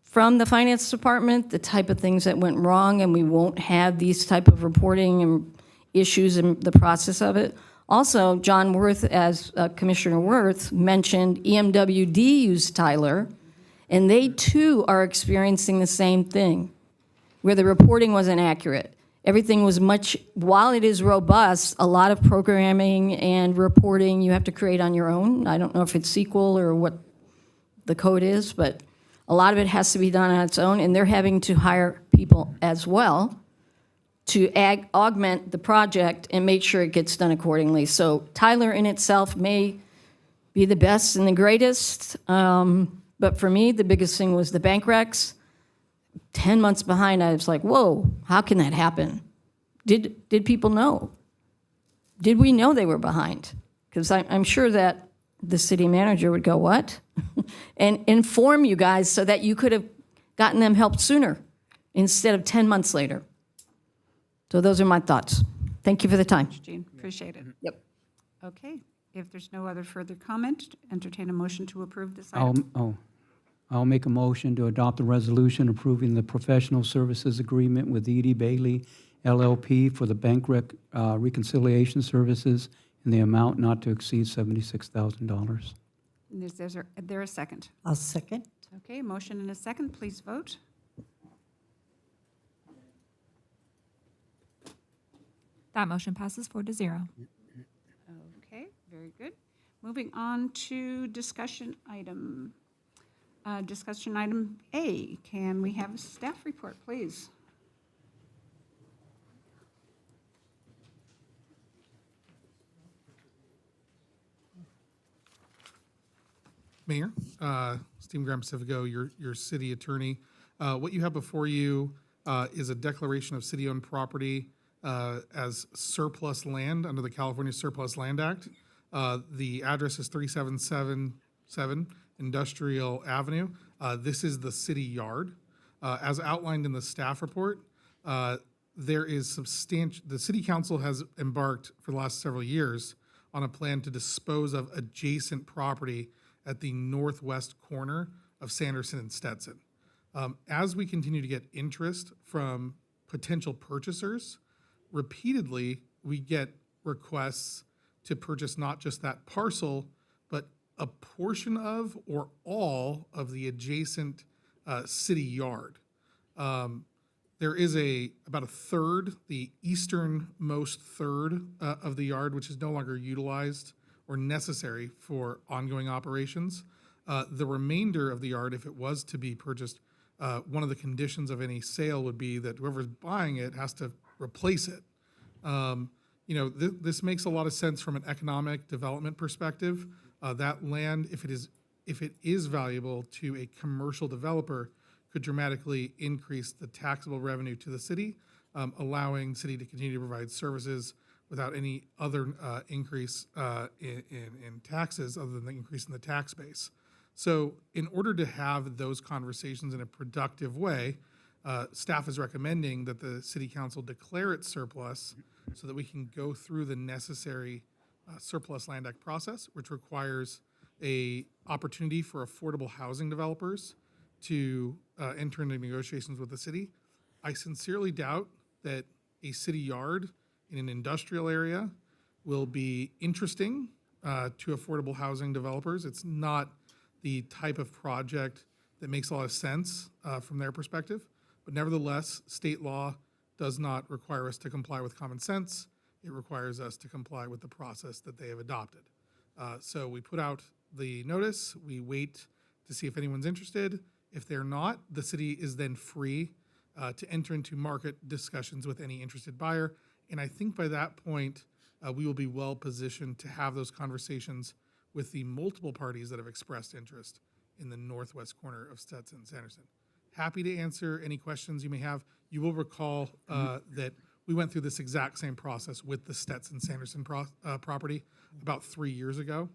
from the finance department the type of things that went wrong, and we won't have these type of reporting and issues in the process of it. Also, John Worth, as Commissioner Worth mentioned, EMWD used Tyler, and they too are experiencing the same thing, where the reporting wasn't accurate. Everything was while it is robust, a lot of programming and reporting you have to create on your own. I don't know if it's SQL or what the code is, but a lot of it has to be done on its own, and they're having to hire people as well to augment the project and make sure it gets done accordingly. So Tyler in itself may be the best and the greatest, but for me, the biggest thing was the bank recs. 10 months behind, I was like, whoa, how can that happen? Did people know? Did we know they were behind? Because I'm sure that the city manager would go, what? And inform you guys so that you could have gotten them help sooner instead of 10 months later. So those are my thoughts. Thank you for the time. Jean, appreciate it. Yep. Okay, if there's no other further comment, entertain a motion to approve this item. I'll make a motion to adopt a resolution approving the professional services agreement with Edie Bailey LLP for the bank reconciliation services in the amount not to exceed $76,000. Is there a second? I'll second. Okay, motion and a second, please vote. That motion passes 4-0. Okay, very good. Moving on to discussion item. Discussion item A. Can we have a staff report, please? Mayor, Stephen Graham Pacifico, your city attorney. What you have before you is a declaration of city-owned property as surplus land under the California Surplus Land Act. The address is 3777 Industrial Avenue. This is the city yard. As outlined in the staff report, there is the city council has embarked for the last several years on a plan to dispose of adjacent property at the northwest corner of Sanderson and Stetson. As we continue to get interest from potential purchasers, repeatedly we get requests to purchase not just that parcel, but a portion of or all of the adjacent city yard. There is about a third, the easternmost third of the yard, which is no longer utilized or necessary for ongoing operations. The remainder of the yard, if it was to be purchased, one of the conditions of any sale would be that whoever's buying it has to replace it. This makes a lot of sense from an economic development perspective. That land, if it is valuable to a commercial developer, could dramatically increase the taxable revenue to the city, allowing the city to continue to provide services without any other increase in taxes other than the increase in the tax base. So in order to have those conversations in a productive way, Staff is recommending that the city council declare it surplus so that we can go through the necessary surplus land act process, which requires a opportunity for affordable housing developers to enter into negotiations with the city. I sincerely doubt that a city yard in an industrial area will be interesting to affordable housing developers. It's not the type of project that makes a lot of sense from their perspective. But nevertheless, state law does not require us to comply with common sense. It requires us to comply with the process that they have adopted. So we put out the notice, we wait to see if anyone's interested. If they're not, the city is then free to enter into market discussions with any interested buyer. And I think by that point, we will be well positioned to have those conversations with the multiple parties that have expressed interest in the northwest corner of Stetson Sanderson. Happy to answer any questions you may have. You will recall that we went through this exact same process with the Stetson Sanderson property about 3 years ago.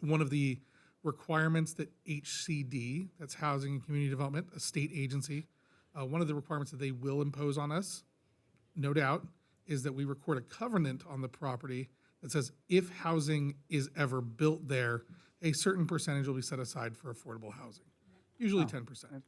One of the requirements that HCD, that's Housing and Community Development, a state agency, one of the requirements that they will impose on us, no doubt, is that we record a covenant on the property that says if housing is ever built there, a certain percentage will be set aside for affordable housing, usually 10%.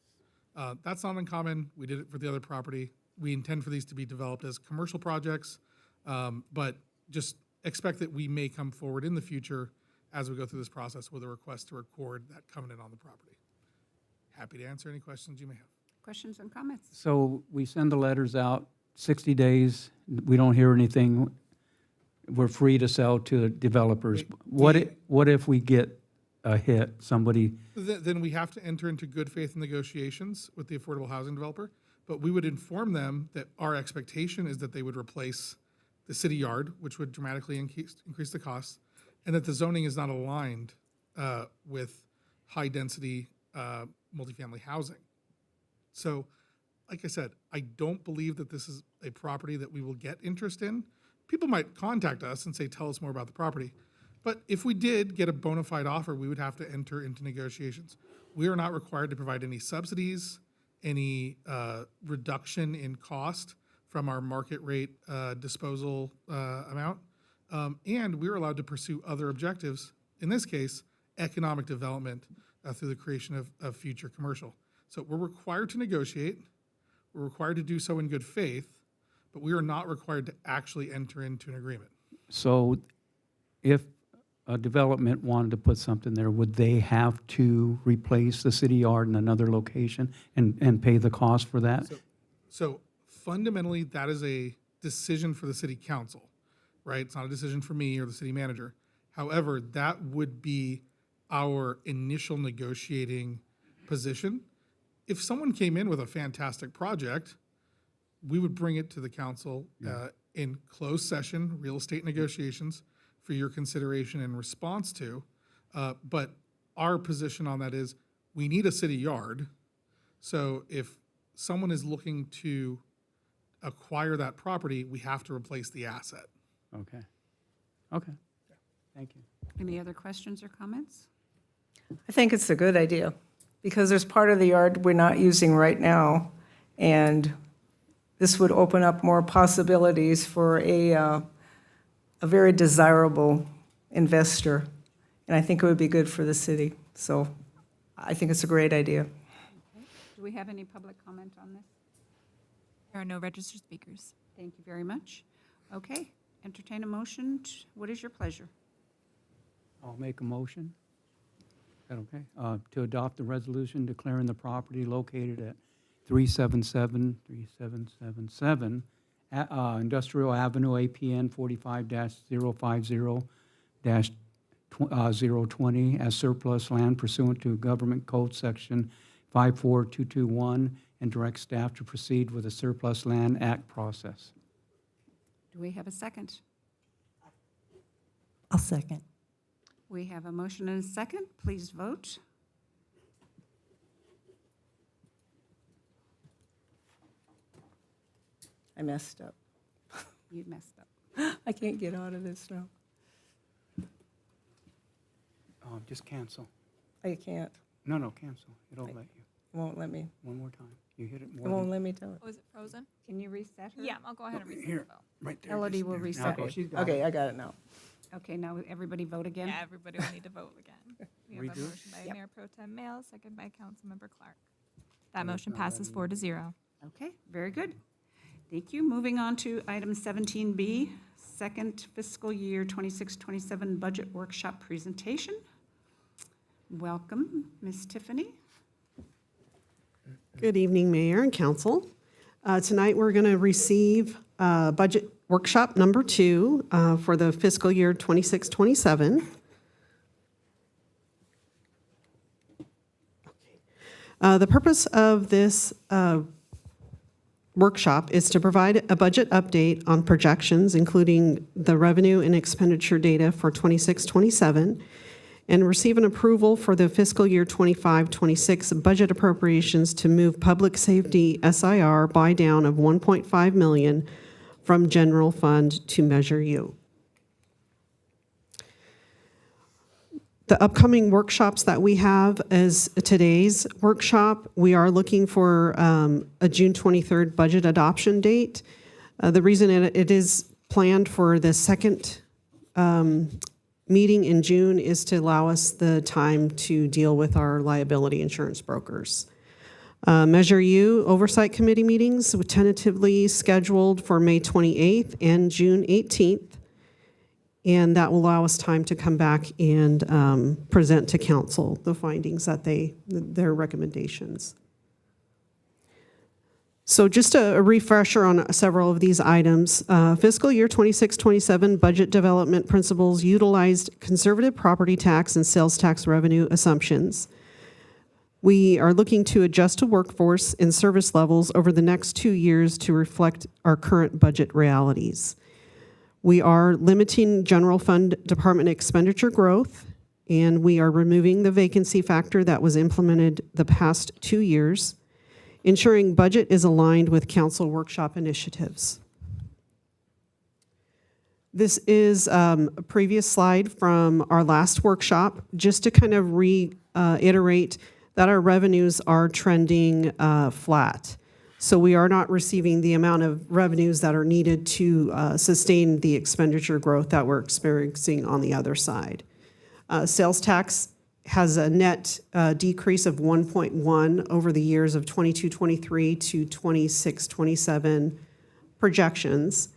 That's not uncommon. We did it for the other property. We intend for these to be developed as commercial projects, but just expect that we may come forward in the future as we go through this process with a request to record that covenant on the property. Happy to answer any questions you may have. Questions and comments? So we send the letters out, 60 days, we don't hear anything, we're free to sell to the developers. What if we get a hit, somebody, Then we have to enter into good faith negotiations with the affordable housing developer, but we would inform them that our expectation is that they would replace the city yard, which would dramatically increase the cost, and that the zoning is not aligned with high-density multifamily housing. So, like I said, I don't believe that this is a property that we will get interest in. People might contact us and say, tell us more about the property. But if we did get a bona fide offer, we would have to enter into negotiations. We are not required to provide any subsidies, any reduction in cost from our market rate disposal amount. And we're allowed to pursue other objectives, in this case, economic development through the creation of future commercial. So we're required to negotiate. We're required to do so in good faith, but we are not required to actually enter into an agreement. so if a development wanted to put something there, would they have to replace the city yard in another location and pay the cost for that? So fundamentally, that is a decision for the city council, right? It's not a decision for me or the city manager. However, that would be our initial negotiating position. If someone came in with a fantastic project, we would bring it to the council in closed session, real estate negotiations, for your consideration and response to. But our position on that is we need a city yard. So if someone is looking to acquire that property, we have to replace the asset. Okay. Thank you. Any other questions or comments? I think it's a good idea because there's part of the yard we're not using right now. And this would open up more possibilities for a very desirable investor. And I think it would be good for the city. So I think it's a great idea. Do we have any public comment on this? There are no registered speakers. Thank you very much. Okay, entertain a motion. What is your pleasure? I'll make a motion. Is that okay? To adopt the resolution declaring the property located at 3777 Industrial Avenue, APN 45-050-020 as surplus land pursuant to Government Code Section 54221 and direct staff to proceed with the Surplus Land Act process. Do we have a second? I'll second. We have a motion and a second. Please vote. I messed up. You messed up. I can't get out of this now. Just cancel. I can't. No, cancel. It'll let you. It won't let me. One more time. You hit it It more won't than... let me tell it. Was it frozen? Can you reset her? Yeah, I'll go ahead and reset the Here, vote. right there. Elodie just will there. reset Okay, it. she's got Okay, I got it now. Okay, now everybody vote again? Yeah, everybody will need to vote again. We have a Redo? motion by Yep. Mayor Pro Tem Mail, second by Councilmember Clark. That motion passes 4-0. Okay, very good. Thank you. Moving on to item 17B, second fiscal year 26-27 budget workshop presentation. Welcome, Ms. Tiffany. Good evening, Mayor and Council. Tonight, we're going to receive budget workshop number 2 for the fiscal year 26-27. The purpose of this workshop is to provide a budget update on projections, including the revenue and expenditure data for 26-27, and receive an approval for the fiscal year 25-26 budget appropriations to move public safety SIR buy down of $1.5 million from general fund to Measure U. The upcoming workshops that we have is today's workshop. We are looking for a June 23rd budget adoption date. The reason it is planned for the second meeting in June is to allow us the time to deal with our liability insurance brokers. Measure U Oversight Committee meetings were tentatively scheduled for May 28th and June 18th. And that will allow us time to come back and present to council the findings that their recommendations. So just a refresher on several of these items. Fiscal year 26-27 budget development principles utilized conservative property tax and sales tax revenue assumptions. We are looking to adjust to workforce and service levels over the next 2 years to reflect our current budget realities. We are limiting general fund department expenditure growth, and we are removing the vacancy factor that was implemented the past 2 years, ensuring budget is aligned with council workshop initiatives. This is a previous slide from our last workshop, just to kind of reiterate that our revenues are trending flat. So we are not receiving the amount of revenues that are needed to sustain the expenditure growth that we're experiencing on the other side. Sales tax has a net decrease of 1.1 over the years of 22-23 to 26-27 projections.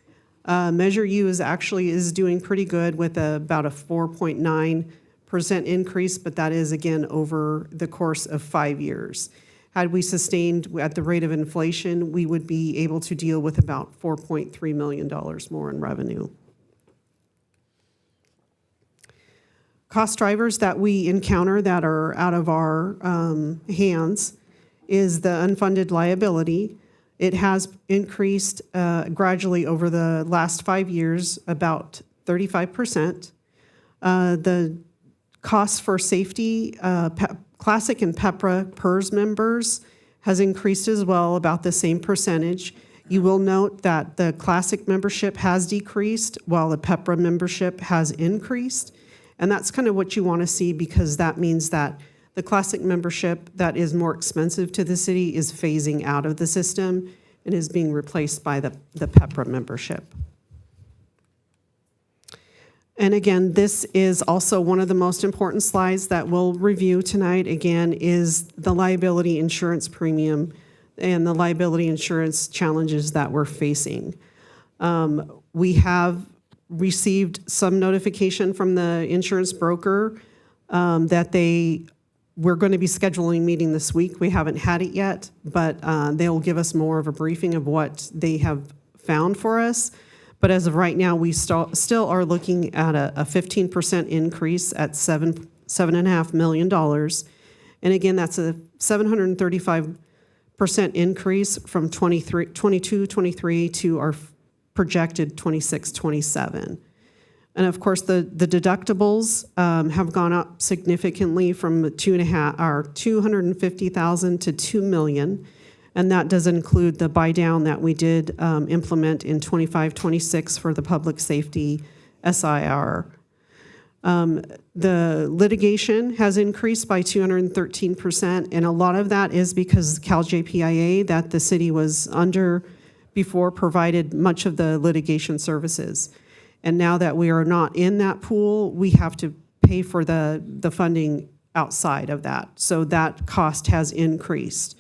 Measure U is doing pretty good with about a 4.9% increase, but that is again over the course of 5 years. Had we sustained at the rate of inflation, we would be able to deal with about $4.3 million more in revenue. Cost drivers that we encounter that are out of our hands is the unfunded liability. It has increased gradually over the last 5 years, about 35%. The costs for safety, Classic and PEPRA PERS members has increased as well, about the same percentage. You will note that the Classic membership has decreased while the PEPRA membership has increased. And that's kind of what you want to see, because that means that the Classic membership that is more expensive to the city is phasing out of the system and is being replaced by the PEPRA membership. And again, this is also one of the most important slides that we'll review tonight. Again, is the liability insurance premium and the liability insurance challenges that we're facing. We have received some notification from the insurance broker that we're going to be scheduling a meeting this week. We haven't had it yet, but they'll give us more of a briefing of what they have found for us. But as of right now, we still are looking at a 15% increase at $7.5 million. And again, that's a 735% increase from 22-23 to our projected 26-27. And of course, the deductibles have gone up significantly from $250,000 to $2 million. And that does include the buy down that we did implement in 25-26 for the public safety SIR. The litigation has increased by 213%, and a lot of that is because Cal JPIA that the city was under before provided much of the litigation services. And now that we are not in that pool, we have to pay for the funding outside of that. So that cost has increased.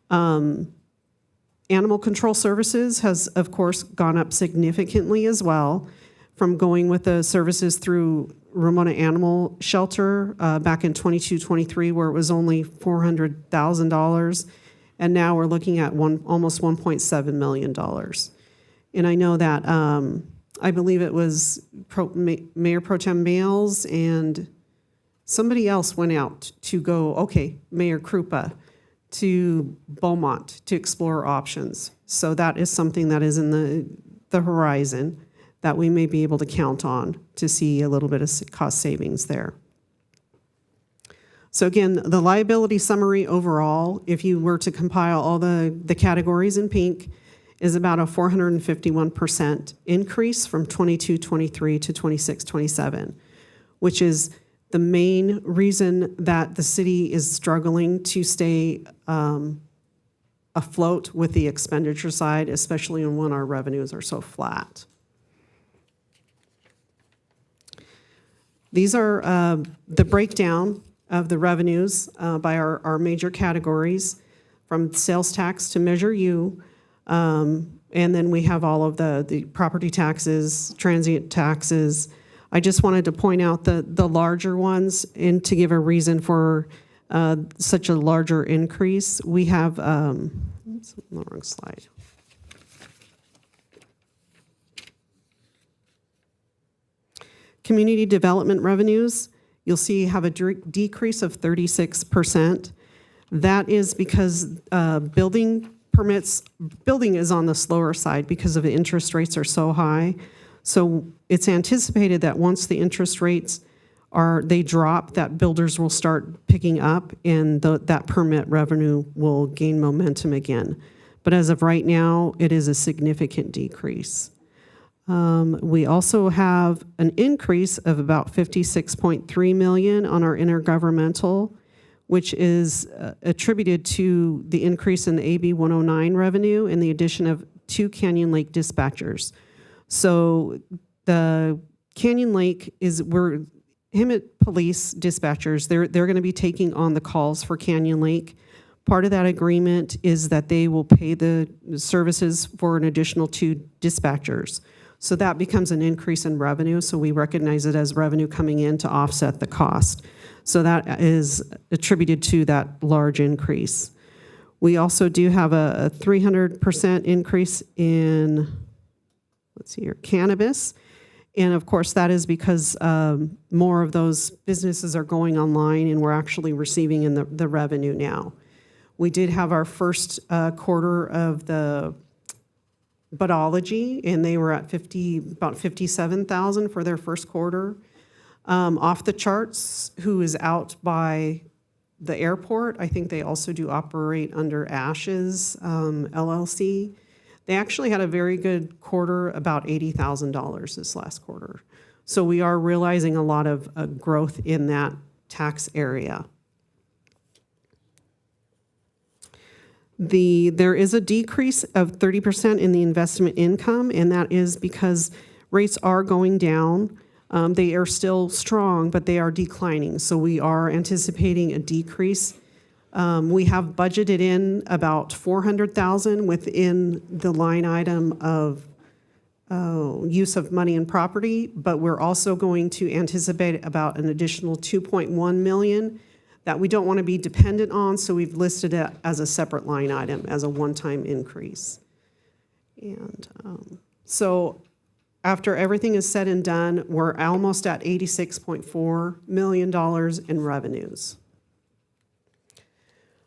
Animal control services has, of course, gone up significantly as well, from going with the services through Ramona Animal Shelter back in 22-23, where it was only $400,000, and now we're looking at almost $1.7 million. And I know that I believe it was Mayor Pro Tem Bales and somebody else went out to go, Mayor Krupa, to Beaumont to explore options. So that is something that is in the horizon that we may be able to count on to see a little bit of cost savings there. So again, the liability summary overall, if you were to compile all the categories in pink, is about a 451% increase from 22-23 to 26-27, which is the main reason that the city is struggling to stay afloat with the expenditure side, especially when our revenues are so flat. These are the breakdown of the revenues by our major categories, from sales tax to Measure U, and then we have all of the property taxes, transient taxes. I just wanted to point out the larger ones and to give a reason for such a larger increase. We have, oops, the wrong slide. Community development revenues, you'll see have a decrease of 36%. That is because building permits, building is on the slower side because of the interest rates are so high. So it's anticipated that once the interest rates they drop, that builders will start picking up and that permit revenue will gain momentum again. But as of right now, it is a significant decrease. We also have an increase of about $56.3 million on our intergovernmental, which is attributed to the increase in the AB 109 revenue and the addition of 2 Canyon Lake dispatchers. So the Canyon Lake we're Hemet Police dispatchers, they're going to be taking on the calls for Canyon Lake. Part of that agreement is that they will pay the services for an additional 2 dispatchers. So that becomes an increase in revenue, so we recognize it as revenue coming in to offset the cost. So that is attributed to that large increase. We also do have a 300% increase in, let's see here, cannabis. And of course, that is because more of those businesses are going online and we're actually receiving in the revenue now. We did have our first quarter of the Budology, and they were at about 57,000 for their first quarter. Off the Charts, who is out by the airport, I think they also do operate under Ashes LLC. They actually had a very good quarter, about $80,000 this last quarter. So we are realizing a lot of growth in that tax area. There is a decrease of 30% in the investment income, and that is because rates are going down. They are still strong, but they are declining. So we are anticipating a decrease. We have budgeted in about $400,000 within the line item of use of money and property, but we're also going to anticipate about an additional $2.1 million that we don't want to be dependent on, so we've listed it as a separate line item, as a one-time increase. And so after everything is said and done, we're almost at $86.4 million in revenues.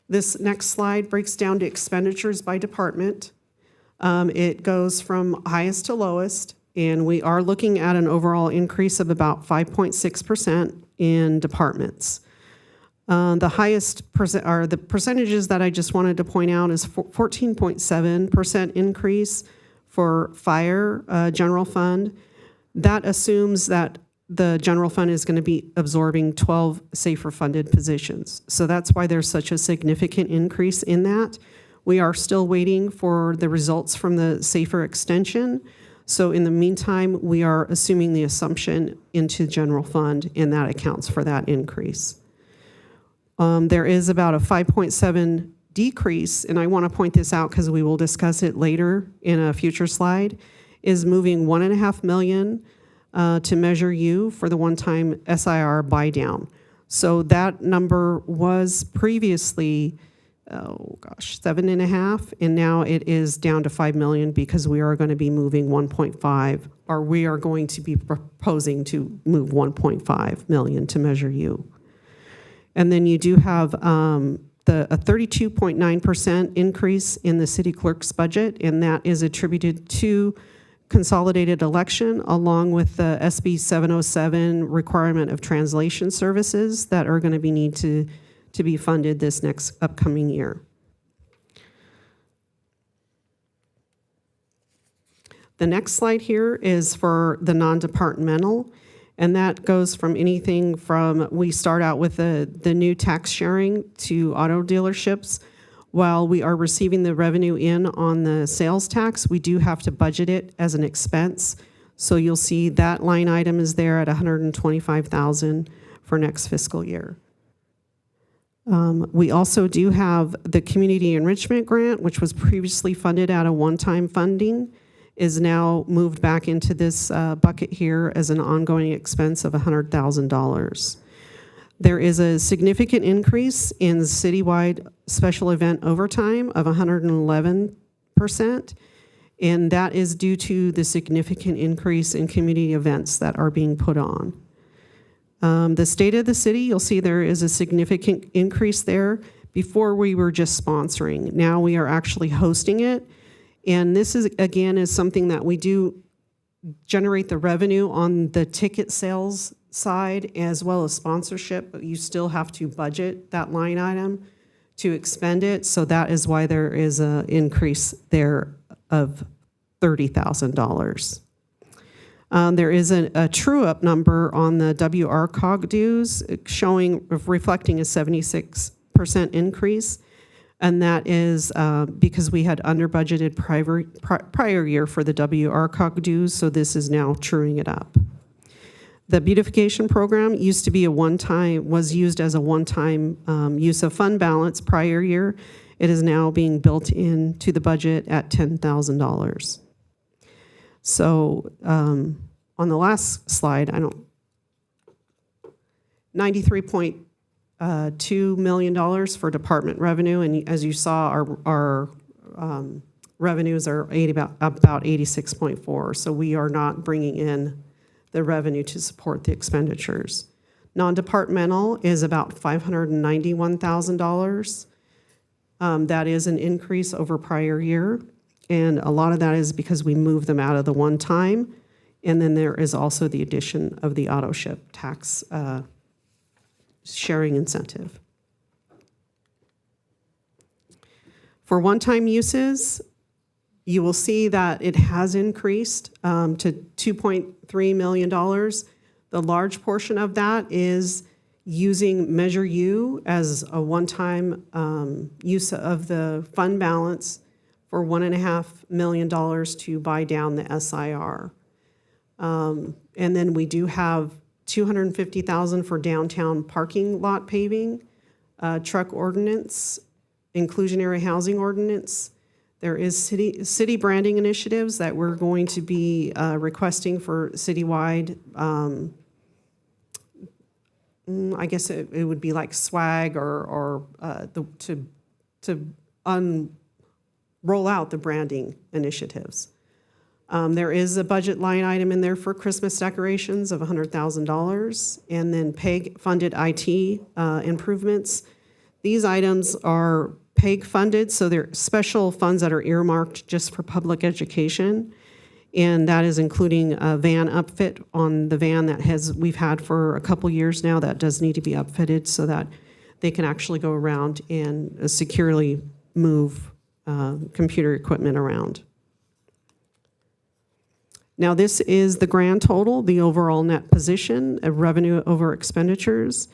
This next slide breaks down to expenditures by department. It goes from highest to lowest, and we are looking at an overall increase of about 5.6% in departments. The highest are the percentages that I just wanted to point out is 14.7% increase for fire general fund. That assumes that the general fund is going to be absorbing 12 SAFER funded positions. So that's why there's such a significant increase in that. We are still waiting for the results from the SAFER extension. So in the meantime, we are assuming the assumption into general fund, and that accounts for that increase. There is about a 5.7 decrease, and I want to point this out because we will discuss it later in a future slide, is moving $1.5 million to Measure U for the one-time SIR buy down. So that number was previously, 7.5, and now it is down to 5 million because we are going to be moving 1.5, or we are going to be proposing to move 1.5 million to Measure U. And then you do have a 32.9% increase in the city clerk's budget, and that is attributed to consolidated election, along with the SB 707 requirement of translation services that are going to need to be funded this next upcoming year. The next slide here is for the non-departmental, and that goes from anything from, we start out with the new tax sharing to auto dealerships. While we are receiving the revenue in on the sales tax, we do have to budget it as an expense. So you'll see that line item is there at $125,000 for next fiscal year. We also do have the community enrichment grant, which was previously funded out of one-time funding, is now moved back into this bucket here as an ongoing expense of $100,000. There is a significant increase in citywide special event overtime of 111%, and that is due to the significant increase in community events that are being put on. The state of the city, you'll see there is a significant increase there. Before we were just sponsoring. Now we are actually hosting it. And this is, again, is something that we do generate the revenue on the ticket sales side as well as sponsorship, but you still have to budget that line item to expend it. So that is why there is an increase there of $30,000. There is a true-up number on the WRCOG dues reflecting a 76% increase, and that is because we had under-budgeted prior year for the WRCOG dues, so this is now truing it up. The beautification program used to be was used as a one-time use of fund balance prior year. It is now being built into the budget at $10,000. So on the last slide, $93.2 million for department revenue, and as you saw, our revenues are about 86.4. So we are not bringing in the revenue to support the expenditures. Non-departmental is about $591,000. That is an increase over prior year. And a lot of that is because we moved them out of the one time. And then there is also the addition of the auto ship tax sharing incentive. For one-time uses, you will see that it has increased to $2.3 million. The large portion of that is using Measure U as a one-time use of the fund balance for $1.5 million to buy down the SIR. And then we do have $250,000 for downtown parking lot paving, truck ordinance, inclusionary housing ordinance. There is city branding initiatives that we're going to be requesting for citywide. I guess it would be like swag or to roll out the branding initiatives. There is a budget line item in there for Christmas decorations of $100,000, and then PEG-funded IT improvements. These items are PEG-funded, so they're special funds that are earmarked just for public education, and that is including a van upfit on the van that we've had for a couple years now that does need to be upfitted so that they can actually go around and securely move computer equipment around. Now, this is the grand total, the overall net position of revenue over expenditures.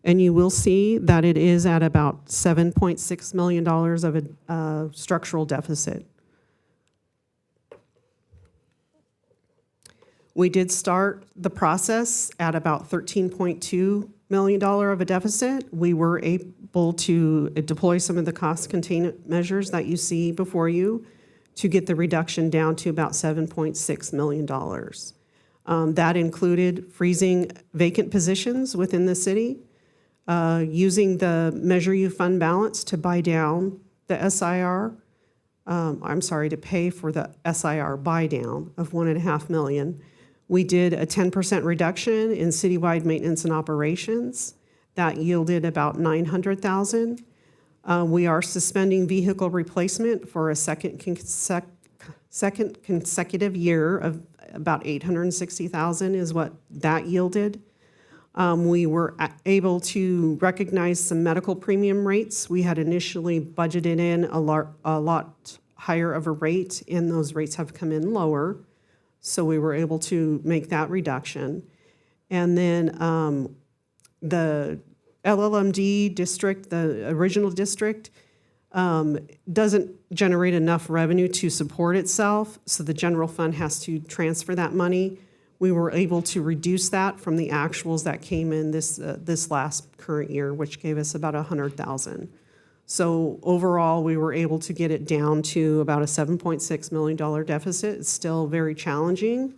And you will see that it is at about $7.6 million of a structural deficit. We did start the process at about $13.2 million of a deficit. We were able to deploy some of the cost containment measures that you see before you to get the reduction down to about $7.6 million. That included freezing vacant positions within the city, using the Measure U fund balance to buy down the SIR, to pay for the SIR buy down of $1.5 million. We did a 10% reduction in citywide maintenance and operations. That yielded about $900,000. We are suspending vehicle replacement for a second consecutive year of about $860,000 is what that yielded. We were able to recognize some medical premium rates. We had initially budgeted in a lot higher of a rate, and those rates have come in lower. So we were able to make that reduction. And then the LLMD district, the original district, doesn't generate enough revenue to support itself, so the general fund has to transfer that money. We were able to reduce that from the actuals that came in this last current year, which gave us about $100,000. So overall, we were able to get it down to about a $7.6 million deficit. It's still very challenging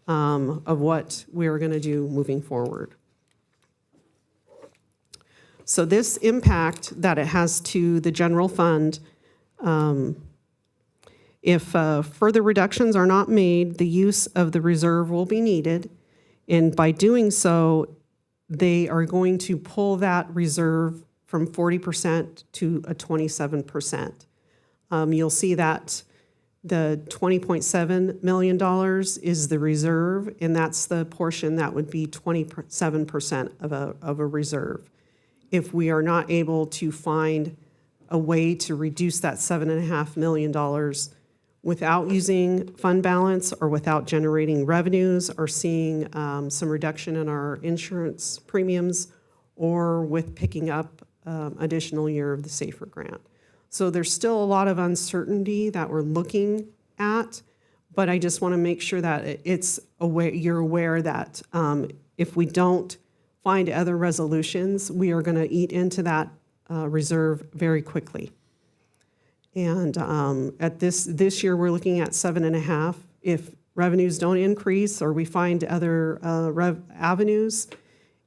of what we're going to do moving forward. So this impact that it has to the general fund, if further reductions are not made, the use of the reserve will be needed. And by doing so, they are going to pull that reserve from 40% to a 27%. You'll see that the $20.7 million is the reserve, and that's the portion that would be 27% of a reserve. If we are not able to find a way to reduce that $7.5 million without using fund balance or without generating revenues or seeing some reduction in our insurance premiums or with picking up additional year of the SAFER grant. So there's still a lot of uncertainty that we're looking at, but I just want to make sure that you're aware that if we don't find other resolutions, we are going to eat into that reserve very quickly. And at this year, we're looking at 7.5. If revenues don't increase or we find other avenues,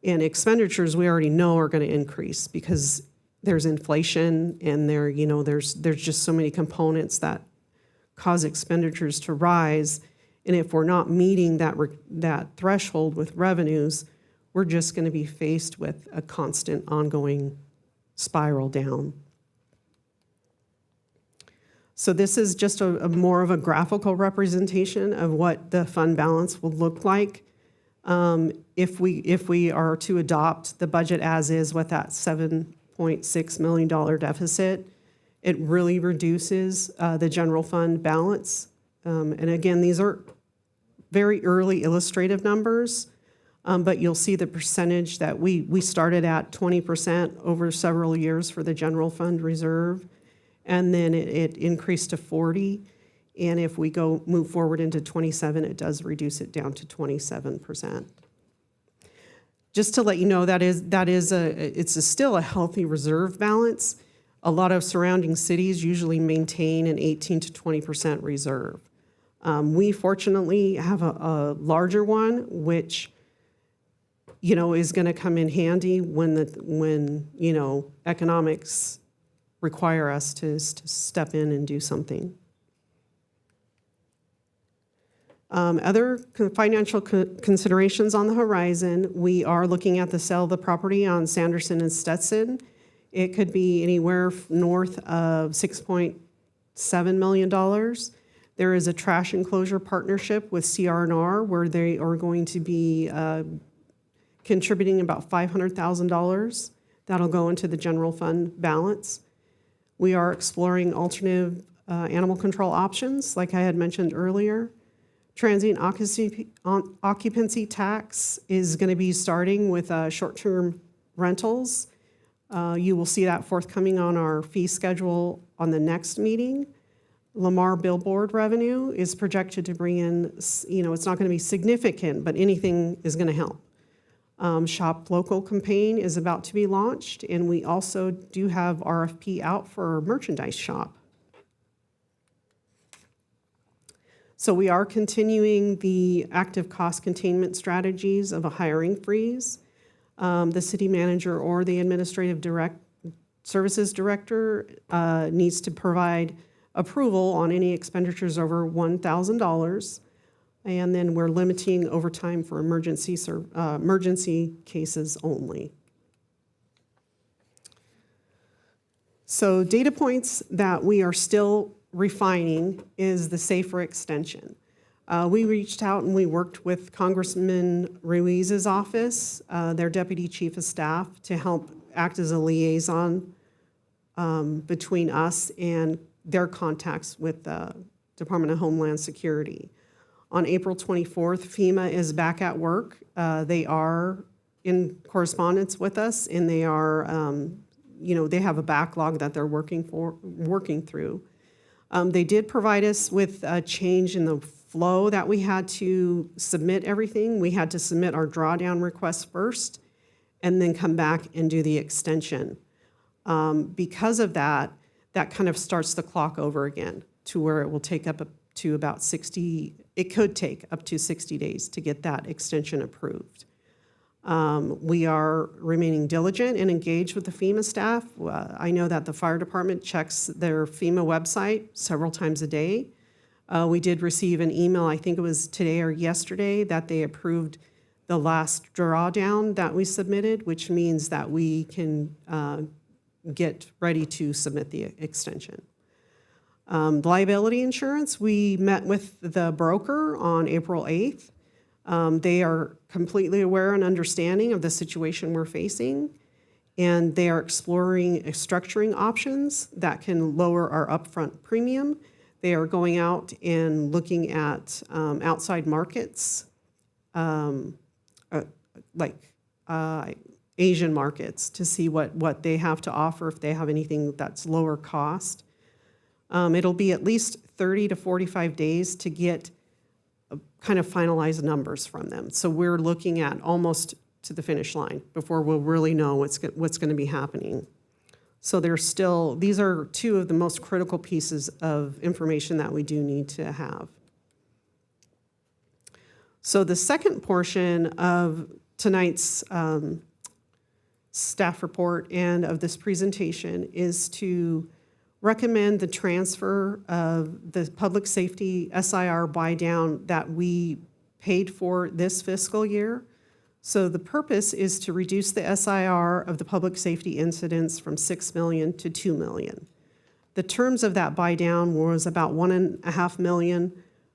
and expenditures we already know are going to increase because there's inflation and there's just so many components that cause expenditures to rise. And if we're not meeting that threshold with revenues, we're just going to be faced with a constant ongoing spiral down. So this is just a more of a graphical representation of what the fund balance will look like if we are to adopt the budget as is with that $7.6 million deficit. It really reduces the general fund balance. And again, these are very early illustrative numbers, but you'll see the percentage that we started at 20% over several years for the general fund reserve, and then it increased to 40%. And if we move forward into 27, it does reduce it down to 27%. Just to let you know, it's still a healthy reserve balance. A lot of surrounding cities usually maintain an 18 to 20% reserve. We fortunately have a larger one, which is going to come in handy when economics require us to step in and do something. Other financial considerations on the horizon, we are looking at the sale of the property on Sanderson and Stetson. It could be anywhere north of $6.7 million. There is a trash enclosure partnership with CR&R where they are going to be contributing about $500,000. That'll go into the general fund balance. We are exploring alternative animal control options, like I had mentioned earlier. Transient occupancy tax is going to be starting with short-term rentals. You will see that forthcoming on our fee schedule on the next meeting. Lamar billboard revenue is projected to bring in, it's not going to be significant, but anything is going to help. Shop Local campaign is about to be launched, and we also do have RFP out for merchandise shop. So we are continuing the active cost containment strategies of a hiring freeze. The city manager or the administrative services director needs to provide approval on any expenditures over $1,000. And then we're limiting overtime for emergency cases only. So data points that we are still refining is the SAFER extension. We reached out and we worked with Congressman Ruiz's office, their deputy chief of staff, to help act as a liaison between us and their contacts with the Department of Homeland Security. On April 24th, FEMA is back at work. They are in correspondence with us, and they are, they have a backlog that they're working through. They did provide us with a change in the flow that we had to submit everything. We had to submit our drawdown request first and then come back and do the extension. Because of that, that kind of starts the clock over again to where it will take up to about 60, it could take up to 60 days to get that extension approved. We are remaining diligent and engaged with the FEMA staff. I know that the fire department checks their FEMA website several times a day. We did receive an email, I think it was today or yesterday, that they approved the last drawdown that we submitted, which means that we can get ready to submit the extension. Liability insurance, we met with the broker on April 8th. They are completely aware and understanding of the situation we're facing, and they are exploring structuring options that can lower our upfront premium. They are going out and looking at outside markets, Asian markets, to see what they have to offer, if they have anything that's lower cost. It'll be at least 30 to 45 days to get kind of finalized numbers from them. So we're looking at almost to the finish line before we'll really know what's going to be happening. So these are two of the most critical pieces of information that we do need to have. So the second portion of tonight's staff report and of this presentation is to recommend the transfer of the public safety SIR buy down that we paid for this fiscal year. So the purpose is to reduce the SIR of the public safety incidents from 6 million to 2 million. The terms of that buy down was about $1.5 million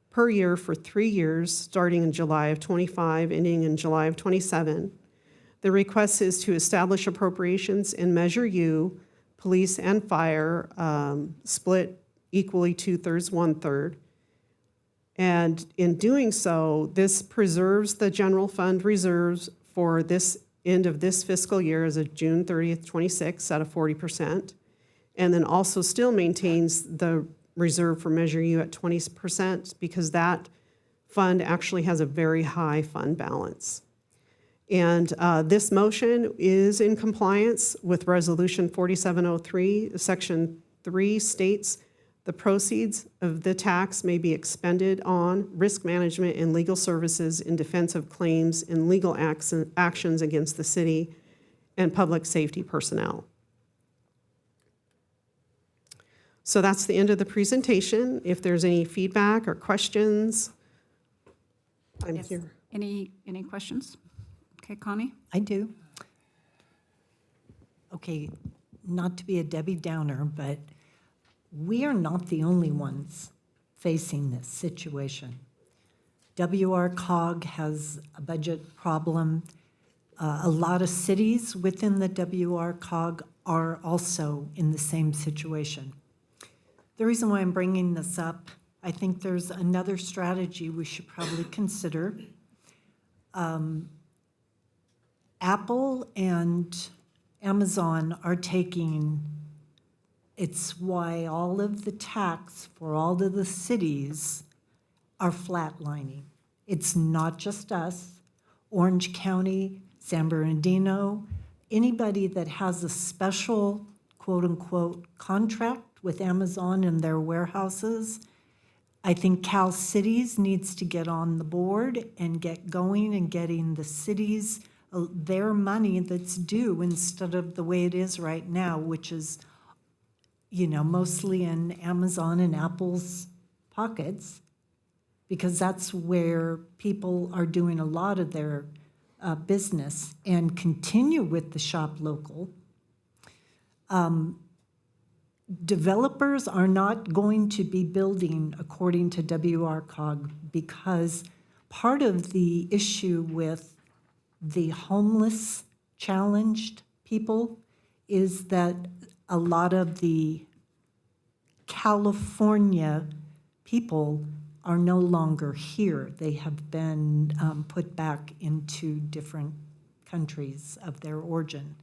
per year for 3 years, starting in July of 25, ending in July of 27. The request is to establish appropriations in Measure U, police and fire, split equally 2/3, 1/3. And in doing so, this preserves the general fund reserves for this end of this fiscal year as of June 30th, 26 at a 40%, and then also still maintains the reserve for Measure U at 20% because that fund actually has a very high fund balance. And this motion is in compliance with Resolution 4703. Section 3 states the proceeds of the tax may be expended on risk management and legal services in defense of claims and legal actions against the city and public safety personnel. So that's the end of the presentation. If there's any feedback or questions, I'm here. Any questions? Okay, Connie? I do. Okay, not to be a Debbie Downer, but we are not the only ones facing this situation. WRCOG has a budget problem. A lot of cities within the WRCOG are also in the same situation. The reason why I'm bringing this up, I think there's another strategy we should probably consider. Apple and Amazon are taking, it's why all of the tax for all of the cities are flatlining. It's not just us, Orange County, San Bernardino, anybody that has a special quote-unquote contract with Amazon and their warehouses. I think Cal Cities needs to get on the board and get going and getting the cities their money that's due instead of the way it is right now, which is, mostly in Amazon and Apple's pockets, because that's where people are doing a lot of their business, and continue with the shop local. Developers are not going to be building according to WRCOG, because part of the issue with the homeless challenged people is that a lot of the California people are no longer here. They have been put back into different countries of their origin.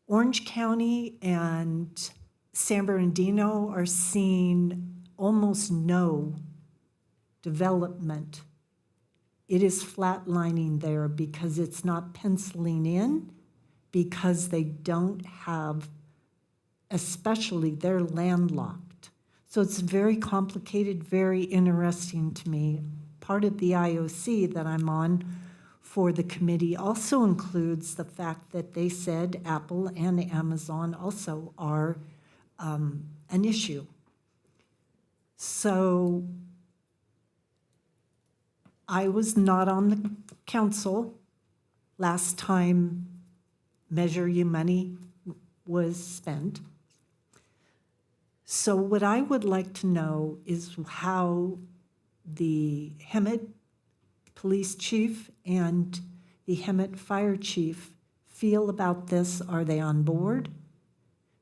Orange County and San Bernardino are seeing almost no development. It is flatlining there because it's not penciling in, because they don't have, especially they're landlocked. So it's very complicated, very interesting to me. Part of the IOC that I'm on for the committee also includes the fact that they said Apple and Amazon also are an issue. So I was not on the council last time Measure U money was spent. So what I would like to know is how the Hemet police chief and the Hemet fire chief feel about this. Are they on board?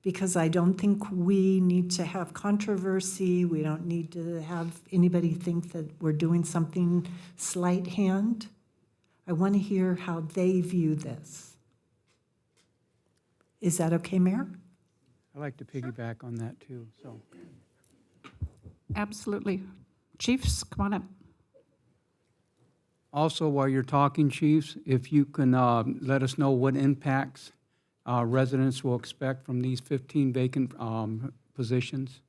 Because I don't think we need to have controversy. We don't need to have anybody think that we're doing something sleight hand. I want to hear how they view this. Is that okay, Mayor? I'd like to piggyback on that too, so. Absolutely. Chiefs, come on up. Also, while you're talking, chiefs, if you can let us know what impacts residents will expect from these 15 vacant positions.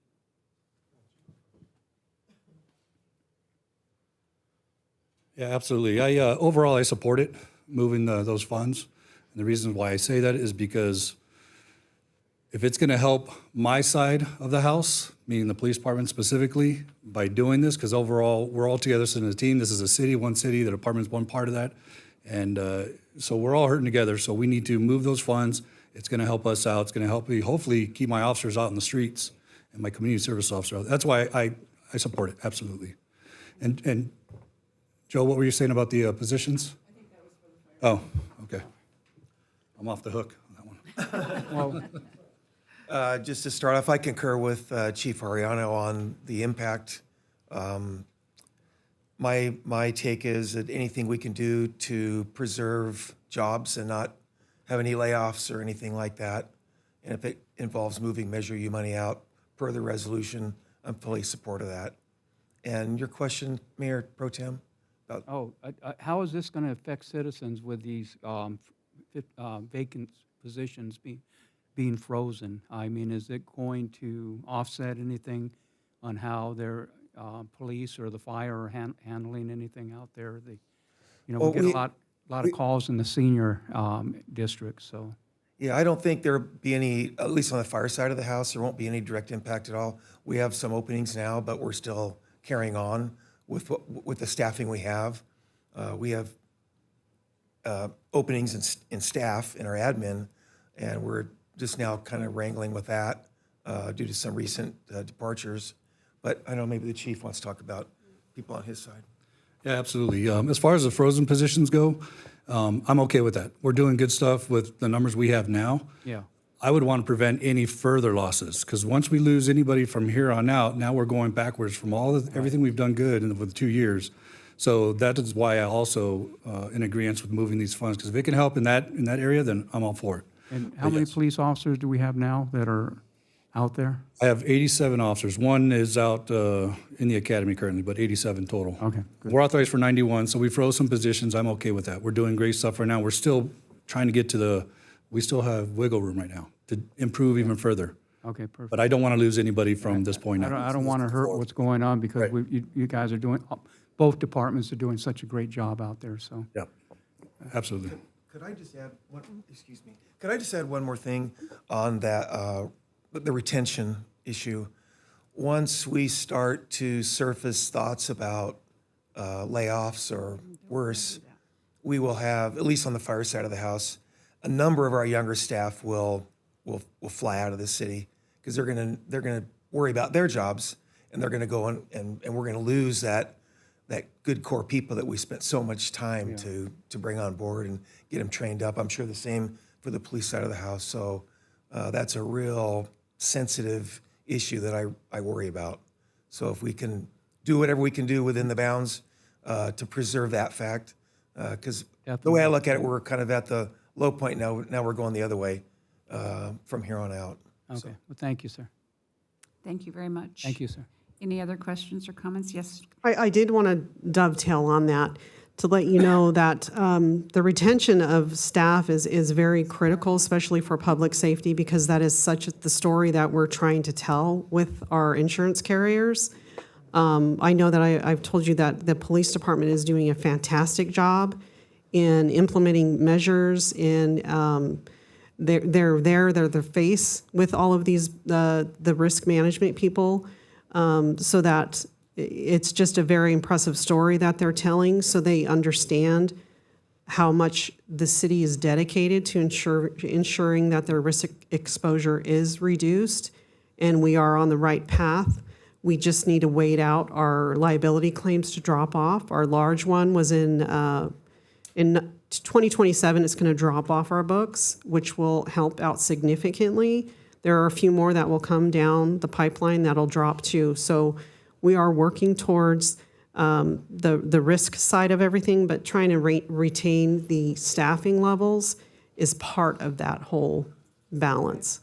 Yeah, absolutely. Overall, I support it, moving those funds. And the reason why I say that is because if it's going to help my side of the house, meaning the police department specifically, by doing this, because overall, we're all together as a team. This is a city, one city, the department's one part of that. And so we're all hurting together, so we need to move those funds. It's going to help us out. It's going to help me, hopefully, keep my officers out in the streets and my community service officer out. That's why I support it, absolutely. And Joe, what were you saying about the positions? I think that was for the fire. Oh, okay. I'm off the hook on that one. Well, just to start off, I concur with Chief Ariano on the impact. My take is that anything we can do to preserve jobs and not have any layoffs or anything like that, and if it involves moving Measure U money out per the resolution, I'm fully supportive of that. And your question, Mayor Pro Tem? About How is this going to affect citizens with these vacant positions being frozen? I mean, is it going to offset anything on how their police or the fire are handling anything out there? We get a lot of calls in the senior district, so. Yeah, I don't think there'll be any, at least on the fire side of the house, there won't be any direct impact at all. We have some openings now, but we're still carrying on with the staffing we have. We have openings in staff in our admin, and we're just now kind of wrangling with that due to some recent departures. But I know maybe the chief wants to talk about people on his side. Yeah, absolutely. As far as the frozen positions go, I'm okay with that. We're doing good stuff with the numbers we have now. Yeah. I would want to prevent any further losses, because once we lose anybody from here on out, now we're going backwards from everything we've done good in the 2 years. So that is why I also in agreement with moving these funds, because if it can help in that area, then I'm all for it. And how many police officers do we have now that are out there? I have 87 officers. One is out in the academy currently, but 87 total. Okay, good. We're authorized for 91, so we froze some positions. I'm okay with that. We're doing great stuff right now. We're still trying to get to we still have wiggle room right now to improve even further. Okay, perfect. But I don't want to lose anybody from this point I out. don't want to hurt what's going on because Right. you guys are doing, both departments are doing such a great job out there, so. Yeah, absolutely. Could I just add one, excuse me, could I just add one more thing on that, the retention issue? Once we start to surface thoughts about layoffs or worse, we will have, at least on the fire side of the house, a number of our younger staff will fly out of the city because they're gonna worry about their jobs, and they're gonna go and we're gonna lose that good core people that we spent so much time to bring on board and get them trained up. I'm sure the same for the police side of the house. So that's a real sensitive issue that I worry about. So if we can do whatever we can do within the bounds to preserve that fact, because the way I look at it, we're kind of at the low point now. Now we're going the other way from here on out. Okay, well, thank you, sir. Thank you very much. Thank you, sir. Any other questions or comments? Yes. I did want to dovetail on that to let you know that the retention of staff is very critical, especially for public safety, because that is such the story that we're trying to tell with our insurance carriers. I know that I've told you that the police department is doing a fantastic job in implementing measures, in they're the face with all of these the risk management people, so that it's just a very impressive story that they're telling, so they understand how much the city is dedicated to ensuring that their risk exposure is reduced, and we are on the right path. We just need to wait out our liability claims to drop off. Our large one was in 2027, it's going to drop off our books, which will help out significantly. There are a few more that will come down the pipeline that'll drop too. So we are working towards the risk side of everything, but trying to retain the staffing levels is part of that whole balance.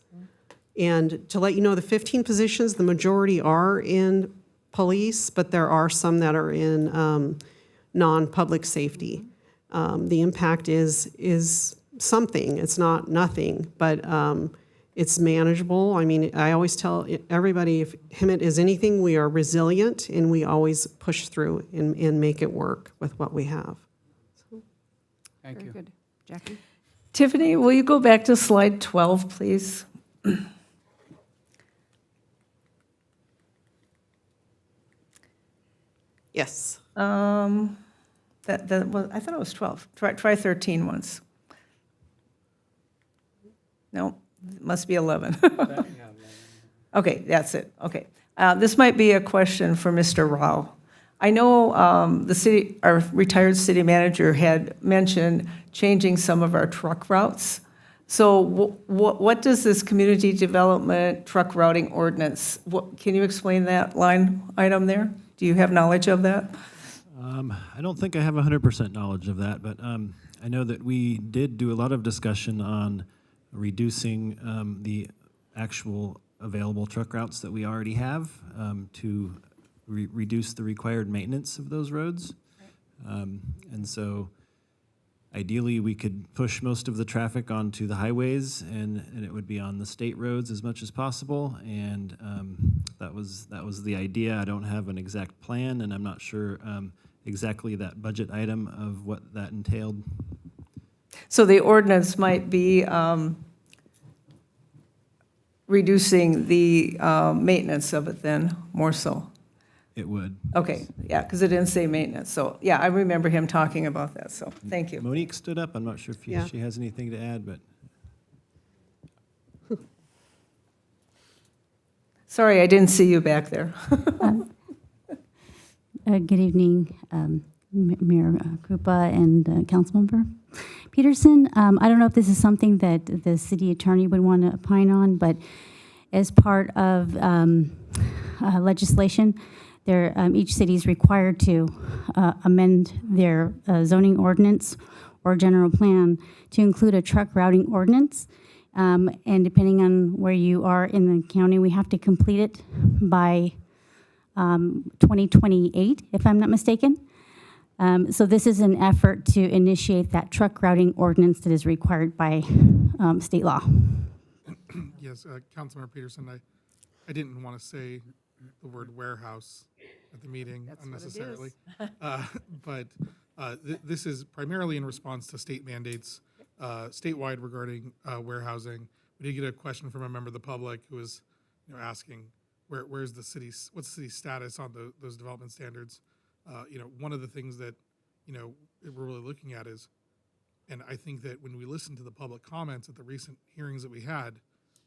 And to let you know, the 15 positions, the majority are in police, but there are some that are in non-public safety. The impact is something. It's not nothing, but it's manageable. I mean, I always tell everybody, if HIMMET is anything, we are resilient, and we always push through and make it work with what we have. Thank you. Very good. Jackie? Tiffany, will you go back to slide 12, please? Yes. That was, I thought it was 12. Try 13 once. No, it must be 11. Okay, that's it. Okay. This might be a question for Mr. Rao. I know our retired city manager had mentioned changing some of our truck routes. So what does this community development truck routing ordinance, can you explain that line item there? Do you have knowledge of that? I don't think I have 100% knowledge of that, but I know that we did do a lot of discussion on reducing the actual available truck routes that we already have to reduce the required maintenance of those roads. And so ideally, we could push most of the traffic onto the highways, and it would be on the state roads as much as possible. And that was the idea. I don't have an exact plan, and I'm not sure exactly that budget item of what that entailed. So the ordinance might be reducing the maintenance of it then, more so? It would. Okay, yeah, because it didn't say maintenance. So, yeah, I remember him talking about that, so thank you. Monique stood up. I'm not sure if Yeah. she has anything to add, but Sorry, I didn't see you back there. Good evening, Mayor Krupa and Councilmember Peterson. I don't know if this is something that the city attorney would want to opine on, but as part of legislation, each city is required to amend their zoning ordinance or general plan to include a truck routing ordinance. And depending on where you are in the county, we have to complete it by 2028, if I'm not mistaken. So this is an effort to initiate that truck routing ordinance that is required by state law. Yes, Councilmember Peterson, I didn't want to say the word warehouse at the meeting unnecessarily. But this is primarily in response to state mandates statewide regarding warehousing. We did get a question from a member of the public who was asking where's the city's, what's the city's status on those development standards. One of the things that we're really looking at is, and I think that when we listened to the public comments at the recent hearings that we had,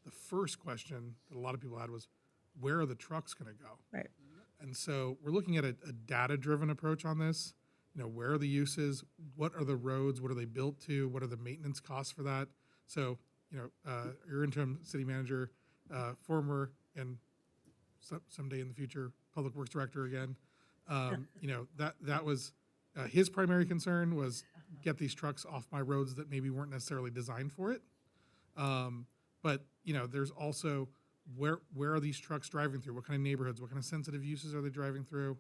the first question that a lot of people had was, where are the trucks going to go? Right. And so we're looking at a data-driven approach on this. Where are the uses? What are the roads? What are they built to? What are the maintenance costs for that? So, your interim city manager, former and someday in the future public works director again, that was his primary concern was get these trucks off my roads that maybe weren't necessarily designed for it. But there's also where are these trucks driving through? What kind of neighborhoods? What kind of sensitive uses are they driving through?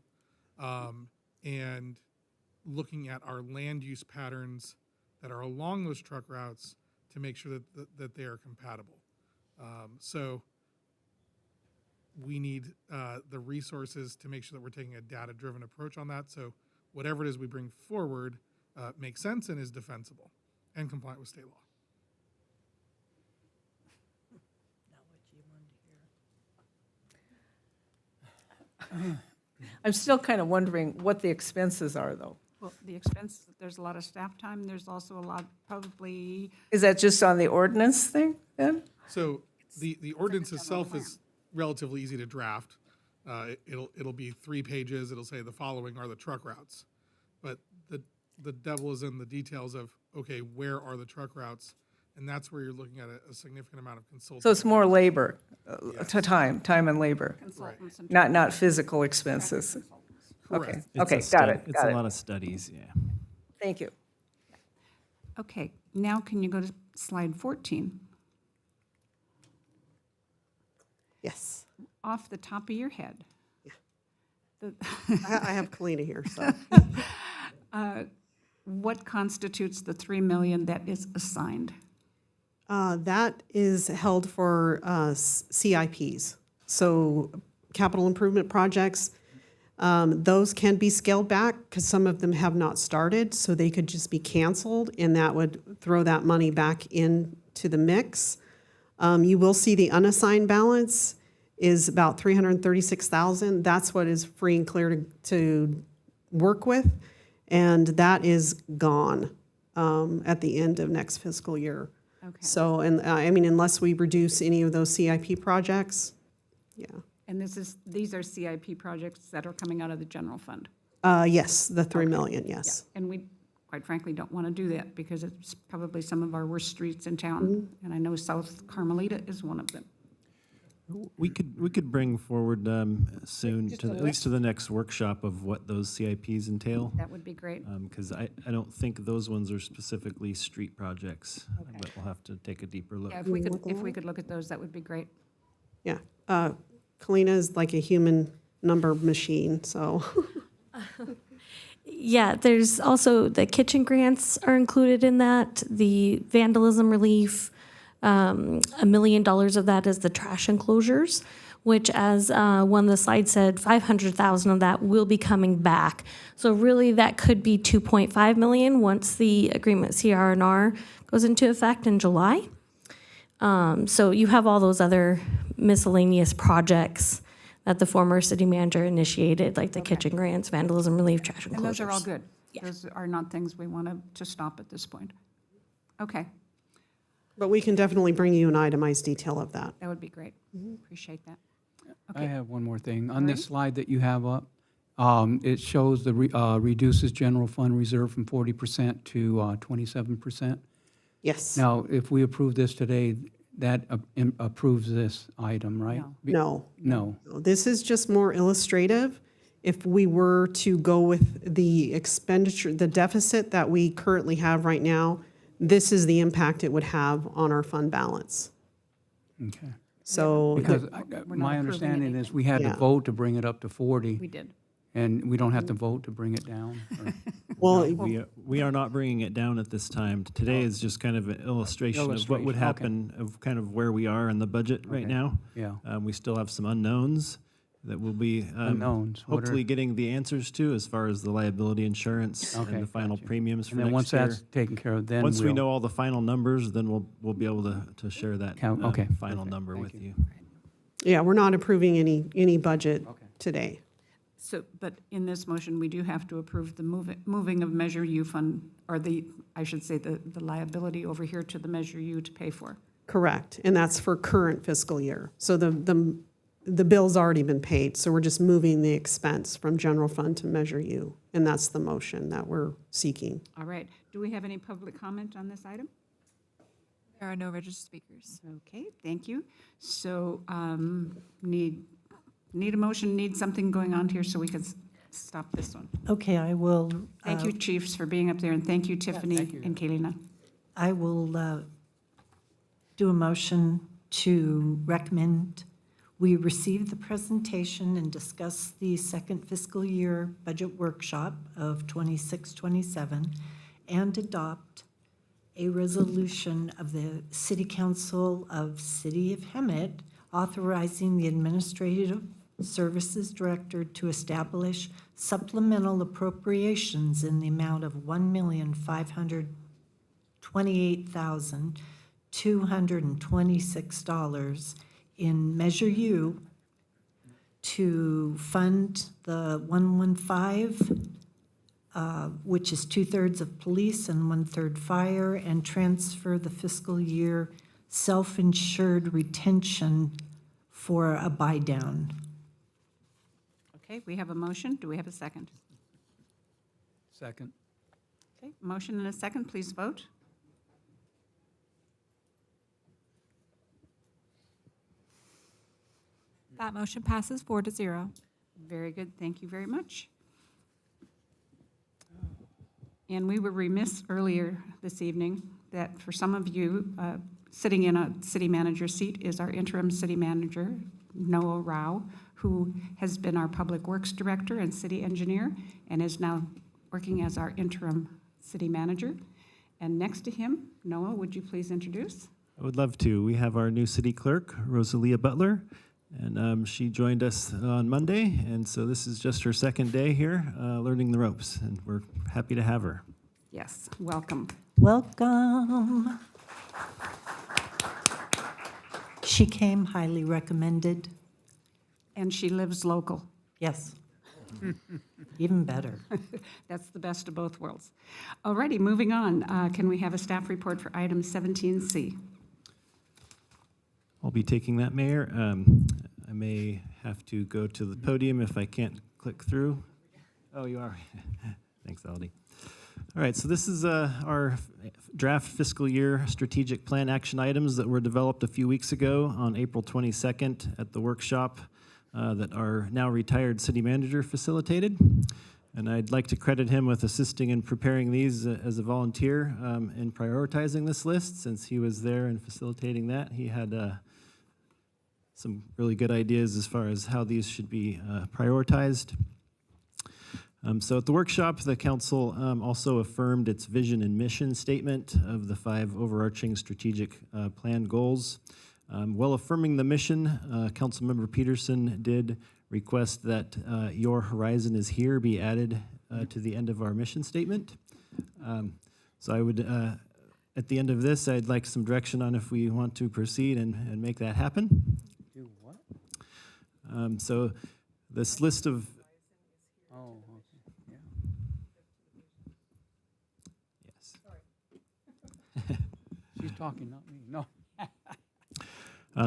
And looking at our land use patterns that are along those truck routes to make sure that they are compatible. So we need the resources to make sure that we're taking a data-driven approach on that. So whatever it is we bring forward makes sense and is defensible and compliant with state law. I'm still kind of wondering what the expenses are, though. Well, the expense, there's a lot of staff time. There's also a lot, probably. Is that just on the ordinance thing, then? So the ordinance itself is relatively easy to draft. It'll be 3 pages. It'll say the following are the truck routes. But the devil is in the details of, okay, where are the truck routes? And that's where you're looking at a significant amount of consulting. So it's more labor, to time and labor, Consultants and not physical expenses. Correct. Okay, got it. It's a lot of studies, yeah. Thank you. Okay, now can you go to slide 14? Yes. Off the top of your head. I have Kalina here, so. What constitutes the $3 million that is assigned? That is held for CIPs, so capital improvement projects. Those can be scaled back because some of them have not started, so they could just be canceled, and that would throw that money back into the mix. You will see the unassigned balance is about $336,000. That's what is free and clear to work with, and that is gone at the end of next fiscal year. Okay. So, and I mean, unless we reduce any of those CIP projects, yeah. And these are CIP projects that are coming out of the general fund? Yes, the $3 million, yes. Yeah. And we, quite frankly, don't want to do that because it's probably some of our worst streets in town. And I know South Carmelita is one of them. We could bring forward soon, at least to the next workshop, of what those CIPs entail. That would be great. Because I don't think those ones are specifically street projects, but we'll have to take a deeper look. Yeah, if we could look at those, that would be great. Yeah. Kalina is like a human number machine, so. Yeah, there's also the kitchen grants are included in that, the vandalism relief. $1 million of that is the trash enclosures, which, as one of the slides said, $500,000 of that will be coming back. So really, that could be $2.5 million once the agreement CR&R goes into effect in July. So you have all those other miscellaneous projects that the former city manager initiated, like the kitchen grants, vandalism relief, trash enclosures. And those are all good. Yeah. Those are not things we want to stop at this point. Okay, But we can definitely bring you an itemized detail of that. that would be great. Appreciate that. I Okay. have one more thing. On this slide that you have up, It shows reduces general fund reserve from 40% to 27%. Yes. Now, if we approve this today, that approves this item, right? No. No. This is just more illustrative. If we were to go with the expenditure, the deficit that we currently have right now, this is the impact it would have on our fund balance. Okay. So, Because the- my understanding is we had to Yeah. vote to bring it up to 40. We did. And we don't have to vote to bring it down? or- well, We are not bringing it down at this time. Today is just kind of an illustration of what Illustration, would okay. happen, of kind of where we are in the budget right Okay. now. Yeah. We still have some unknowns that we'll be Unknowns. What are- hopefully getting the answers to as far as the liability insurance Okay, and the final gotcha. premiums for And then next once year. that's taken care of, then Once we we'll- know all the final numbers, then we'll be able to share that Count- okay, final perfect. number Thank with you. yeah, we're not approving any budget today. So, but in this motion, we do have to approve the moving of Measure U fund, or I should say, the liability over here to the Measure U to pay for. Correct, and that's for current fiscal year. So the bill's already been paid, so we're just moving the expense from general fund to Measure U, and that's the motion that we're seeking. All right. Do we have any public comment on this item? There are no registered speakers. Okay, thank you. So, need a motion, need something going on here so we can stop this one. Okay, I will. Thank you, chiefs, for being up there, and thank you, Tiffany and Kalina. I will do a motion to recommend we receive the presentation and discuss the second fiscal year budget workshop of 26-27 and adopt a resolution of the City Council of City of Hemet authorizing the Administrative Services Director to establish supplemental appropriations in the amount of $1,528,226 in Measure U to fund the 115, which is 2/3 of police and 1/3 fire, and transfer the fiscal year self-insured retention for a buy-down. Okay, we have a motion. Do we have a second? Second. Okay, motion and a second. Please vote. That motion passes 4-0. Very good. Thank you very much. And we were remiss earlier this evening that for some of you, sitting in a city manager seat is our interim city manager, Noah Rao, who has been our public works director and city engineer and is now working as our interim city manager. And next to him, Noah, would you please introduce? I would love to. We have our new city clerk, Rosalia Butler, and she joined us on Monday, and so this is just her second day here, learning the ropes, and we're happy to have her. Yes, welcome. Welcome. She came highly recommended. And she lives local. Yes. Even better. That's the best of both worlds. Alrighty, moving on. Can we have a staff report for item 17C? I'll be taking that, Mayor. I may have to go to the podium if I can't click through. Oh, you are. Thanks, Aldi. All right, so this is our draft fiscal year strategic plan action items that were developed a few weeks ago on April 22nd at the workshop that our now retired city manager facilitated. And I'd like to credit him with assisting in preparing these as a volunteer in prioritizing this list, since he was there and facilitating that. He had some really good ideas as far as how these should be prioritized. So at the workshop, the council also affirmed its vision and mission statement of the 5 overarching strategic plan goals. While affirming the mission, Councilmember Peterson did request that Your Horizon is Here be added to the end of our mission statement. So I would, at the end of this, I'd like some direction on if we want to proceed and make that happen. Do what? So this list of Oh, okay, yeah. Yes. She's talking, not me, no.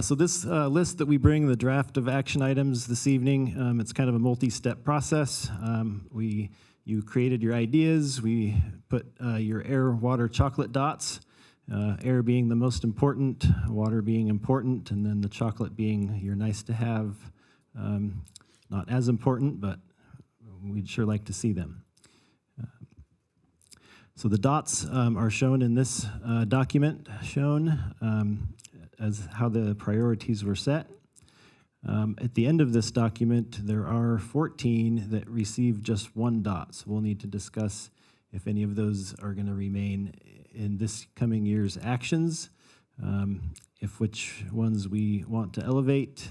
So this list that we bring, the draft of action items this evening, it's kind of a multi-step process. You created your ideas. We put your air, water, chocolate dots. Air being the most important, water being important, and then the chocolate being your nice to have. Not as important, but we'd sure like to see them. So the dots are shown in this document, shown as how the priorities were set. At the end of this document, there are 14 that receive just one dot. So we'll need to discuss if any of those are going to remain in this coming year's actions, if which ones we want to elevate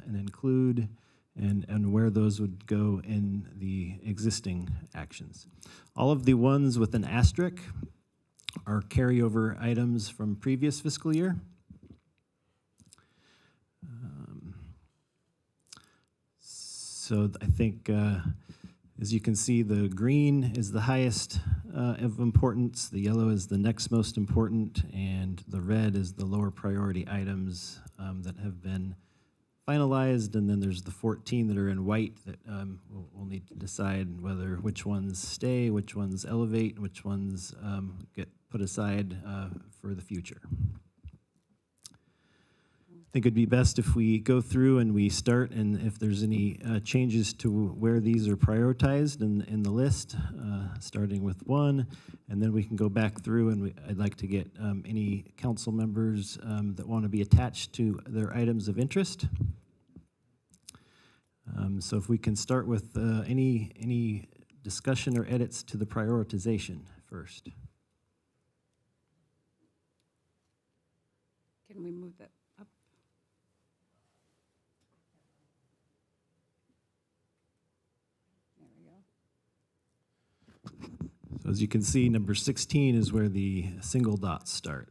and include, and where those would go in the existing actions. All of the ones with an asterisk are carryover items from previous fiscal year. So I think, as you can see, the green is the highest of importance, the yellow is the next most important, and the red is the lower priority items that have been finalized, and then there's the 14 that are in white that we'll need to decide which ones stay, which ones elevate, and which ones get put aside for the future. I think it'd be best if we go through and we start, and if there's any changes to where these are prioritized in the list, starting with 1, and then we can go back through, and I'd like to get any council members that want to be attached to their items of interest. So if we can start with any discussion or edits to the prioritization first. Can we move that up? There we go. So as you can see, number 16 is where the single dots start.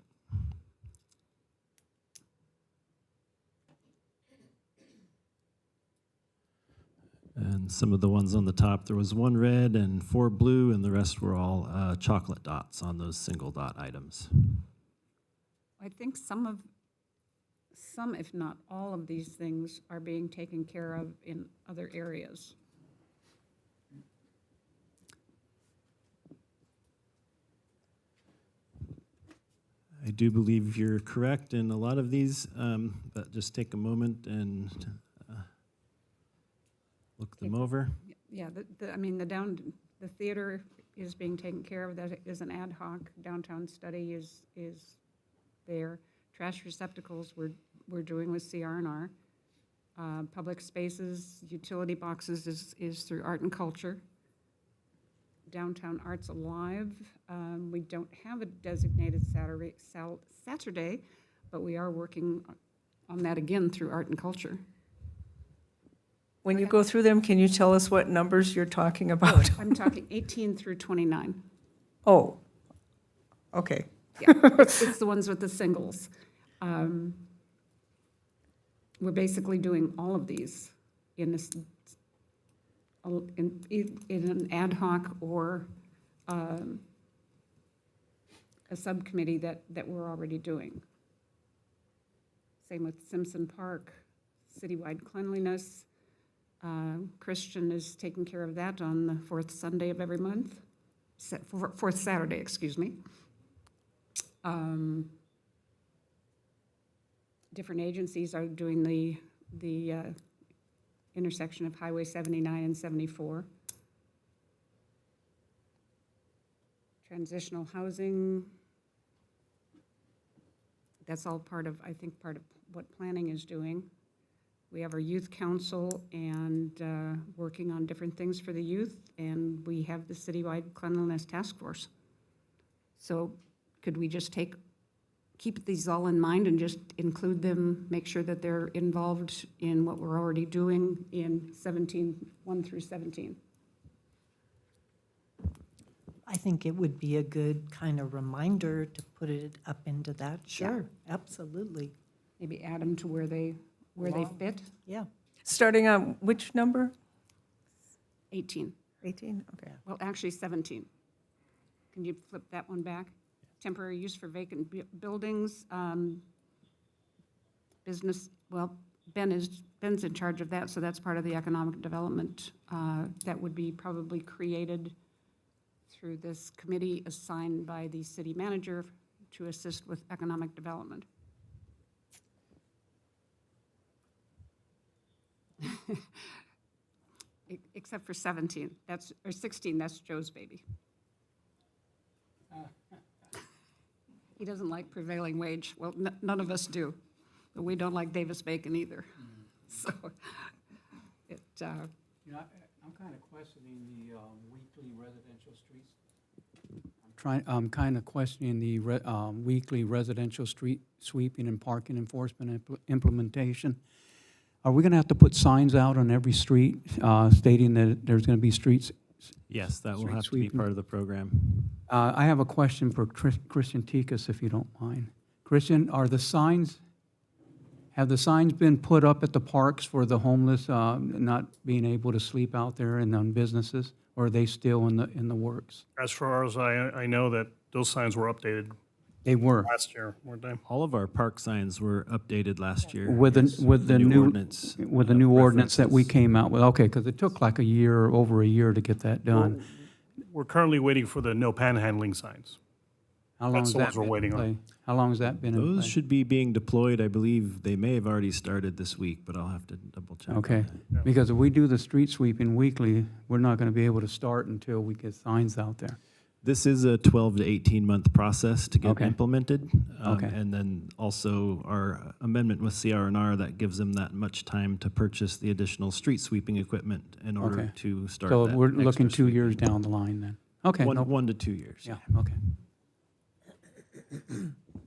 And some of the ones on the top, there was 1 red and 4 blue, and the rest were all chocolate dots on those single dot items. I think some, if not all of these things are being taken care of in other areas. I do believe you're correct in a lot of these, but just take a moment and look them over. Yeah, the theater is being taken care of. That is an ad hoc. Downtown study is there. Trash receptacles we're doing with CR&R. Public spaces, utility boxes is through Art and Culture. Downtown Arts Alive. We don't have a designated Saturday, but we are working on that again through Art and Culture. When you go through them, can you tell us what numbers you're talking about? I'm talking 18 through 29. Oh, okay. Yeah, it's the ones with the singles. We're basically doing all of these in this, in an ad hoc or a subcommittee that we're already doing. Same with Simpson Park, citywide cleanliness. Christian is taking care of that on the 4th Sunday of every month, 4th Saturday, excuse me. Different agencies are doing the intersection of Highway 79 and 74. Transitional housing, that's all part of what planning is doing. We have our youth council and working on different things for the youth, and we have the citywide cleanliness task force. So could we just keep these all in mind and just include them, make sure that they're involved in what we're already doing in 1 through 17? I think it would be a good kind of reminder to put it up into that. Sure, absolutely. Maybe add them to where they fit. Yeah. Starting on which number? 18. 18, okay. Well, actually 17. Can you flip that one back? Temporary use for vacant buildings. business, well, Ben's in charge of that, so that's part of the economic development that would be probably created through this committee assigned by the city manager to assist with economic development. Except for 17, or 16, that's Joe's baby. He doesn't like prevailing wage. Well, none of us do, but we don't like Davis-Bacon either. So, I'm kind of questioning the weekly residential streets. I'm kind of questioning the weekly residential street sweeping and parking enforcement implementation. Are we going to have to put signs out on every street stating that there's going to be streets? Yes, that will Street have to be sweeping. part of the program. I have a question for Christian Tikas, if you don't mind. Christian, have the signs been put up at the parks for the homeless not being able to sleep out there and on businesses, or are they still in the works? As far as I know that those signs were updated They were. last year, weren't they? All of our park signs were updated last year. With the, yes, with the new, ordinance. with the new ordinance that we references. came out with, okay, because it took like over a year to get that done. We're currently waiting for the no panhandling signs. How long That's has the that ones we're been in waiting on. play? How long has that been in Those play? should be being deployed, I believe. They may have already started this week, but I'll have to double check. Okay, because if we do the street sweeping weekly, we're not going to be able to start until we get signs out there. This is a 12 to 18 month process to get Okay. implemented. Okay. And then also our amendment with CR&R that gives them that much time to purchase the additional street sweeping equipment in order Okay. to start So that we're extra looking 2 sweeping. years down the line then. Okay. no- 1 to 2 years. Yeah, okay.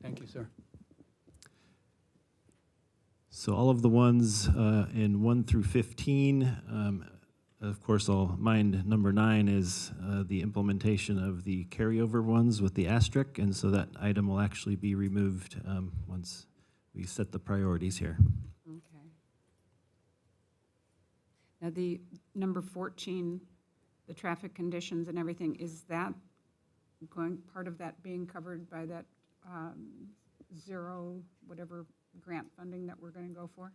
Thank you, sir. So all of the ones in 1 through 15, of course, I'll mind number 9 is the implementation of the carryover ones with the asterisk, and so that item will actually be removed once we set the priorities here. Okay. Now, the number 14, the traffic conditions and everything, is that part of that being covered by that zero, whatever grant funding that we're going to go for?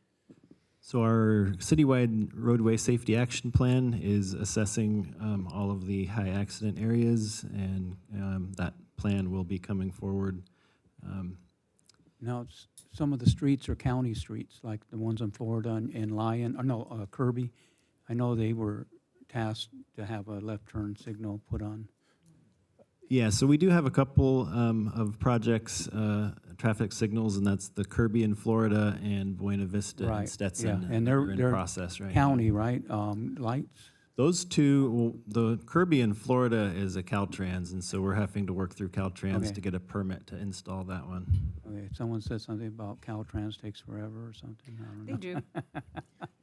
So our citywide roadway safety action plan is assessing all of the high accident areas, and that plan will be coming forward. Now, some of the streets are county streets, like the ones in Florida and Lyon, or no, Kirby. I know they were tasked to have a left turn signal put on. Yeah, so we do have a couple of projects, traffic signals, and that's the Kirby in Florida and Buena Vista and Right, Stetson. yeah, and that are they're in process right now. county, right? Lights? Those two, well, the Kirby in Florida is a Caltrans, and so we're having to work through Caltrans Okay. to get a permit to install that one. Okay, someone said something about Caltrans takes forever or something, I don't know.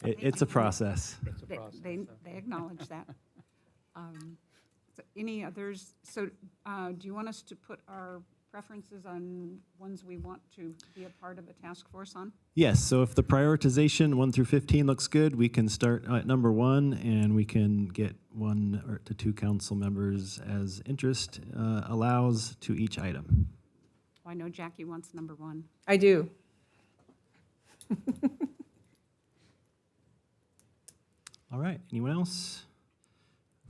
They do. It's a process. They acknowledge that. So any others? So do you want us to put our preferences on ones we want to be a part of a task force on? Yes, so if the prioritization 1 through 15 looks good, we can start at number 1, and we can get 1 or to 2 council members as interest allows to each item. Oh, I know Jackie wants number 1. I do. All right, anyone else?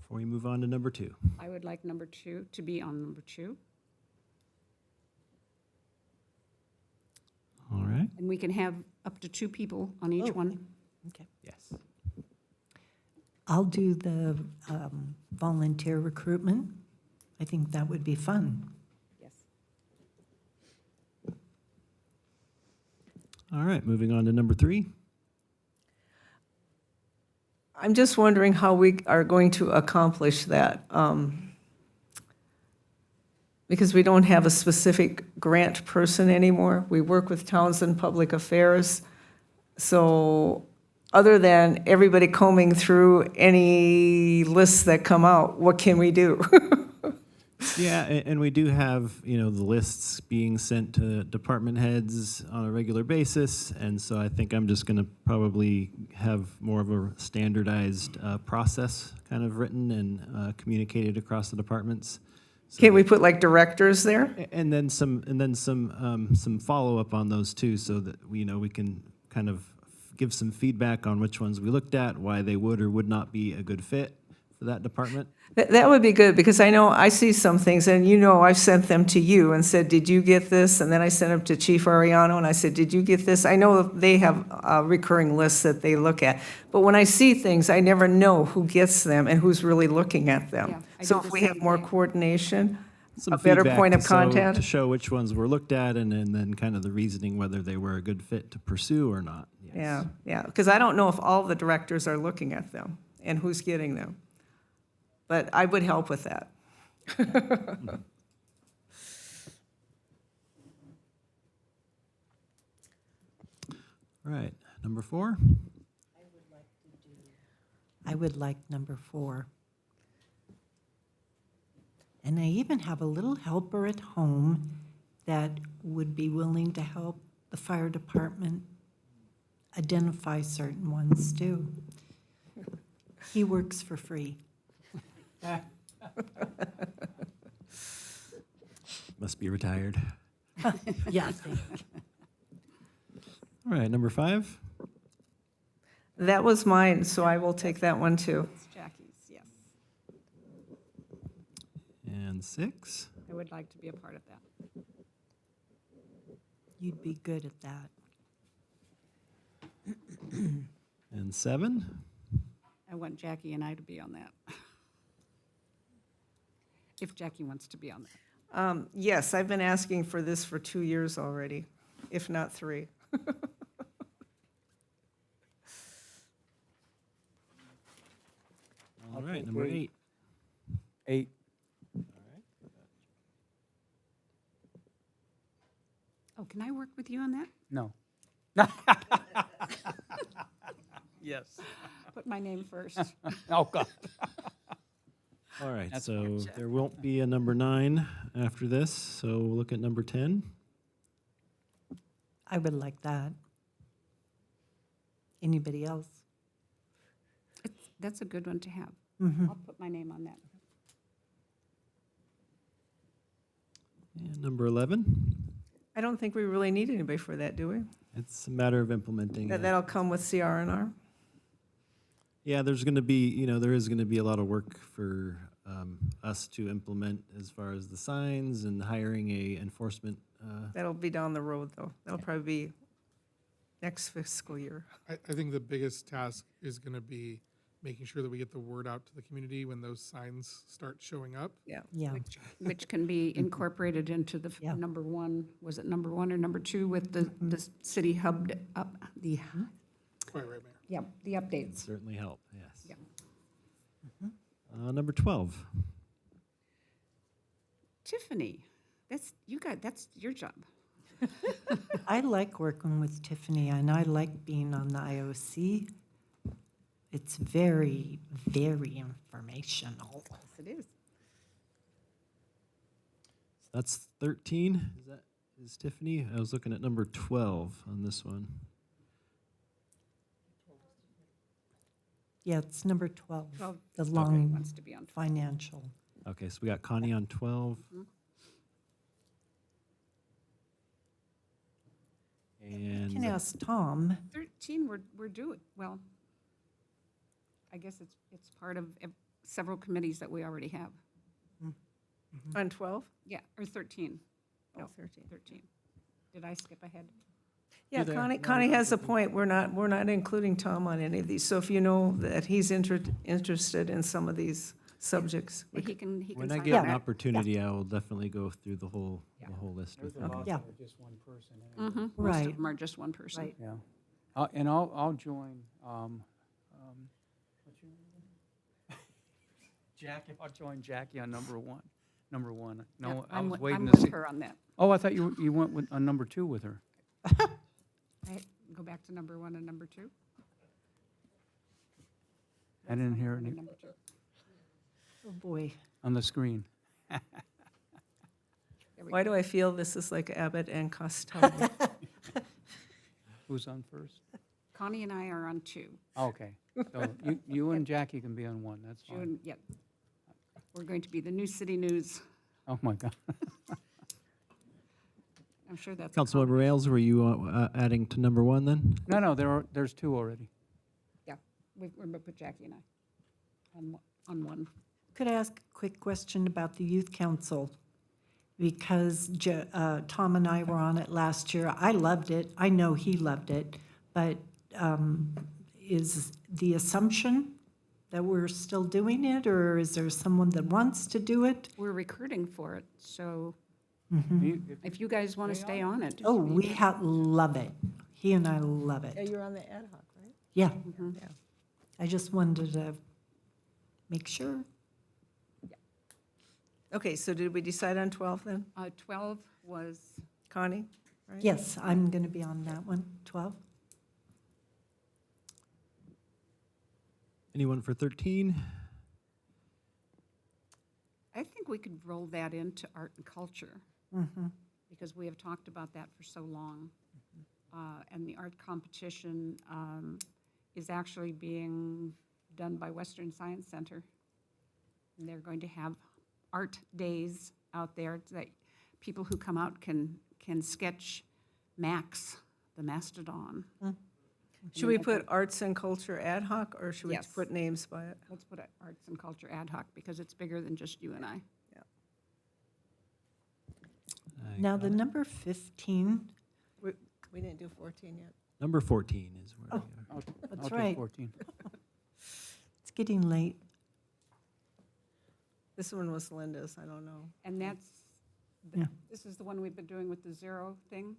Before we move on to number 2. I would like number 2 to be on number 2. All right. And we can have up to 2 people on each one. Okay. Yes. I'll do the volunteer recruitment. I think that would be fun. Yes. All right, moving on to number 3. I'm just wondering how we are going to accomplish that. Because we don't have a specific grant person anymore. We work with Townsend Public Affairs. So other than everybody combing through any lists that come out, what can we do? Yeah, and we do have, the lists being sent to department heads on a regular basis, and so I think I'm just going to probably have more of a standardized process kind of written and communicated across the departments. Can we put like directors there? And then some follow-up on those too, so that we can kind of give some feedback on which ones we looked at, why they would or would not be a good fit for that department. That would be good, because I know I see some things, and I've sent them to you and said, did you get this? And then I sent them to Chief Ariano, and I said, did you get this? I know they have recurring lists that they look at, but when I see things, I never know who gets them and who's really looking at them. Yeah, I So do if the we have same more thing. coordination, Some a better feedback point of to contact. show which ones were looked at, and then kind of the reasoning whether they were a good fit to pursue or not. Yes. Yeah, because I don't know if all the directors are looking at them and who's getting them. But I would help with that. All right, number 4. I would like number 4. And I even have a little helper at home that would be willing to help the fire department identify certain ones too. He works for free. Must be retired. Yeah, I think. All right, number 5. That was mine, so I will take that one too. It's Jackie's, yes. And 6. I would like to be a part of that. You'd be good at that. And 7. I want Jackie and I to be on that. If Jackie wants to be on that. Yes, I've been asking for this for 2 years already, if not 3. All right, number 8. 8. Oh, can I work with you on that? No. Yes. Put my name first. Oh, God. All right, That's so fine. there won't be a number 9 after this, so we'll look at number 10. I would like that. Anybody else? That's a good one to have. Mhm. I'll put my name on that. And number 11. I don't think we really need anybody for that, do we? It's a matter of implementing. That'll come with CR&R? Yeah, there is going to be a lot of work for us to implement as far as the signs and hiring a enforcement. That'll be down the road, though. That'll probably be next fiscal year. I think the biggest task is going to be making sure that we get the word out to the community when those signs start showing up. Yeah. Yeah. Which can be incorporated into the Yeah. number 1, was it number 1 or number 2 with the city hub, the, Quite right, Mayor. yeah, the updates. Certainly help, yes. Yeah. Number 12. Tiffany, that's your job. I like working with Tiffany, and I like being on the IOC. It's very, very informational. Yes, it is. That's 13. Is Tiffany? I was looking at number 12 on this one. Yeah, it's number 12, 12, the okay, long wants to be on 12. financial. Okay, so we got Connie on 12. And Can ask Tom. 13, we're doing, well, I guess it's part of several committees that we already have. On 12? Yeah, or 13. Oh, No, 13. 13. Did I skip ahead? Yeah, Connie has a point. We're not including Tom on any of these. So if you know that he's interested in some of these subjects. He can when I sign get on an that. opportunity, I will definitely go through the whole list with them. Yeah. Just one person. Most of Right. them are just one person. Right. Yeah. And I'll join, what's your name? Jackie. I'll join Jackie on number 1. Number 1. No, Yep, I I'm was wi- waiting I'm to see. with her on that. Oh, I thought you went with, on number 2 with her. I go back to number 1 and number 2. I didn't hear And any number 2. Oh, boy. on the screen. There we Why go. do I feel this is like Abbott and Costello? Who's on first? Connie and I are on 2. Okay. So you and Jackie can be on 1, that's fine. June, yep. We're going to be the New City News Oh, my God. I'm sure that's. Councilmember Ailes, were you adding to number 1 then? No, there's two already. Yeah, we're going to put Jackie and I on one. Could I ask a quick question about the youth council? Because Tom and I were on it last year. I loved it. I know he loved it. But is the assumption that we're still doing it, or is there someone that wants to do it? We're recruiting for it, so You- if you guys want to stay on it. Oh, we love it. He and I love it. You're on the ad hoc, right? Yeah. I just wanted to make sure. Okay, so did we decide on 12 then? 12 was, Connie? Right? Yes, I'm going to be on that one, 12. Anyone for 13? I think we could roll that into art and culture, because we have talked about that for so long. And the art competition is actually being done by Western Science Center. And they're going to have art days out there that people who come out can sketch Max, the mastodon. Should we put arts and culture ad hoc, or should we Yes. put names by it? Let's put it arts and culture ad hoc, because it's bigger than just you and I. Now, the number 15, We didn't do 14 yet. Number 14 is where we are. that's I'll take right. 14. It's getting late. This one was Linda's, I don't know. And this is the one we've been doing with the zero thing?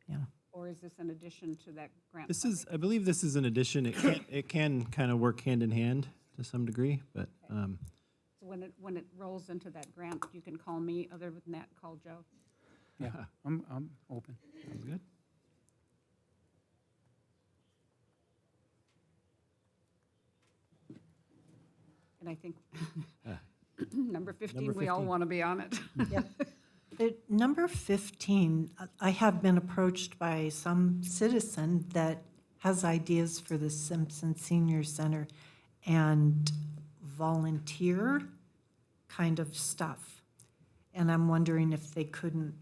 Yeah. Or is this in addition to that grant? This is, I believe this is an addition. It can kind of work hand in hand to some degree, but So when it rolls into that grant, you can call me, other than that, call Joe. Yeah, I'm open. sounds good. And I think number 15, Number we all 15. want to be on it. At number 15, I have been approached by some citizen that has ideas for the Simpson Senior Center and volunteer kind of stuff. And I'm wondering if they couldn't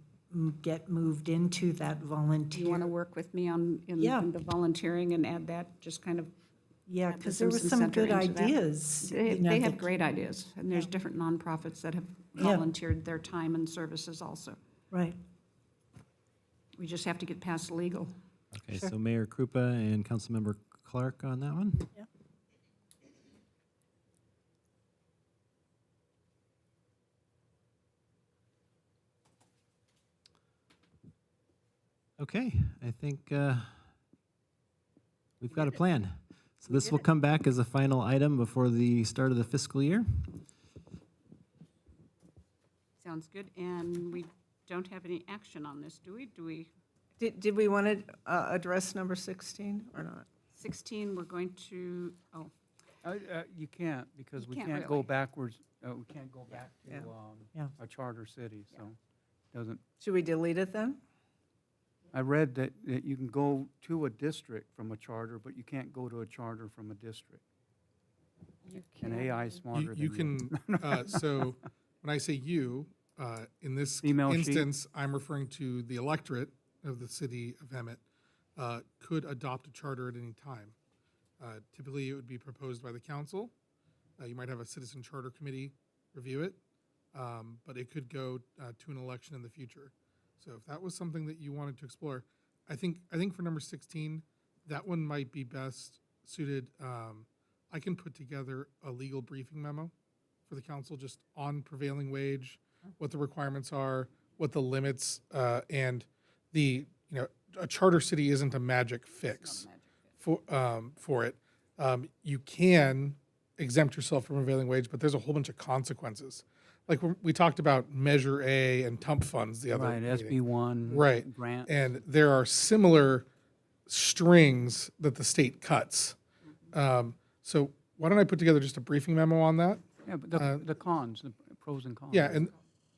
get moved into that Do volunteer. you want to work with me on, in Yeah. the volunteering and add that, just kind of? Yeah, add the because there were Simpson some Center good into that? ideas. They you know, they have that- great ideas, and there's different nonprofits that have Yeah. volunteered their time and services also. Right. We just have to get past legal. Okay, Sure. so Mayor Krupa and Councilmember Clark on that one? Yeah. Okay, I think we've got a plan. So this will come back as a final item before the start of the fiscal year. Sounds good, and we don't have any action on this, do we? Do we? Did we want to address number 16 or not? 16, we're going to, You can't, because we can't can't really. go backwards, we can't go back to Yeah. Yeah. a charter city, so doesn't, Should we delete it then? I read that you can go to a district from a charter, but you can't go to a charter from a district. you And can. AI is smarter You than can, so when I say you, in this Female sheep. instance, I'm referring to the electorate of the city of Hemet, could adopt a charter at any time. Typically, it would be proposed by the council. You might have a citizen charter committee review it, but it could go to an election in the future. So if that was something that you wanted to explore, I think for number 16, that one might be best suited. I can put together a legal briefing memo for the council just on prevailing wage, what the requirements are, what the limits, and a charter city isn't a magic fix for it. You can exempt yourself from prevailing wage, but there's a whole bunch of consequences. Like we talked about Measure A and TUMP funds the other Right, meeting. SB1. Right. Grants. And there are similar strings that the state cuts. So why don't I put together just a briefing memo on that? Yeah, but the cons, the pros and cons. Yeah, and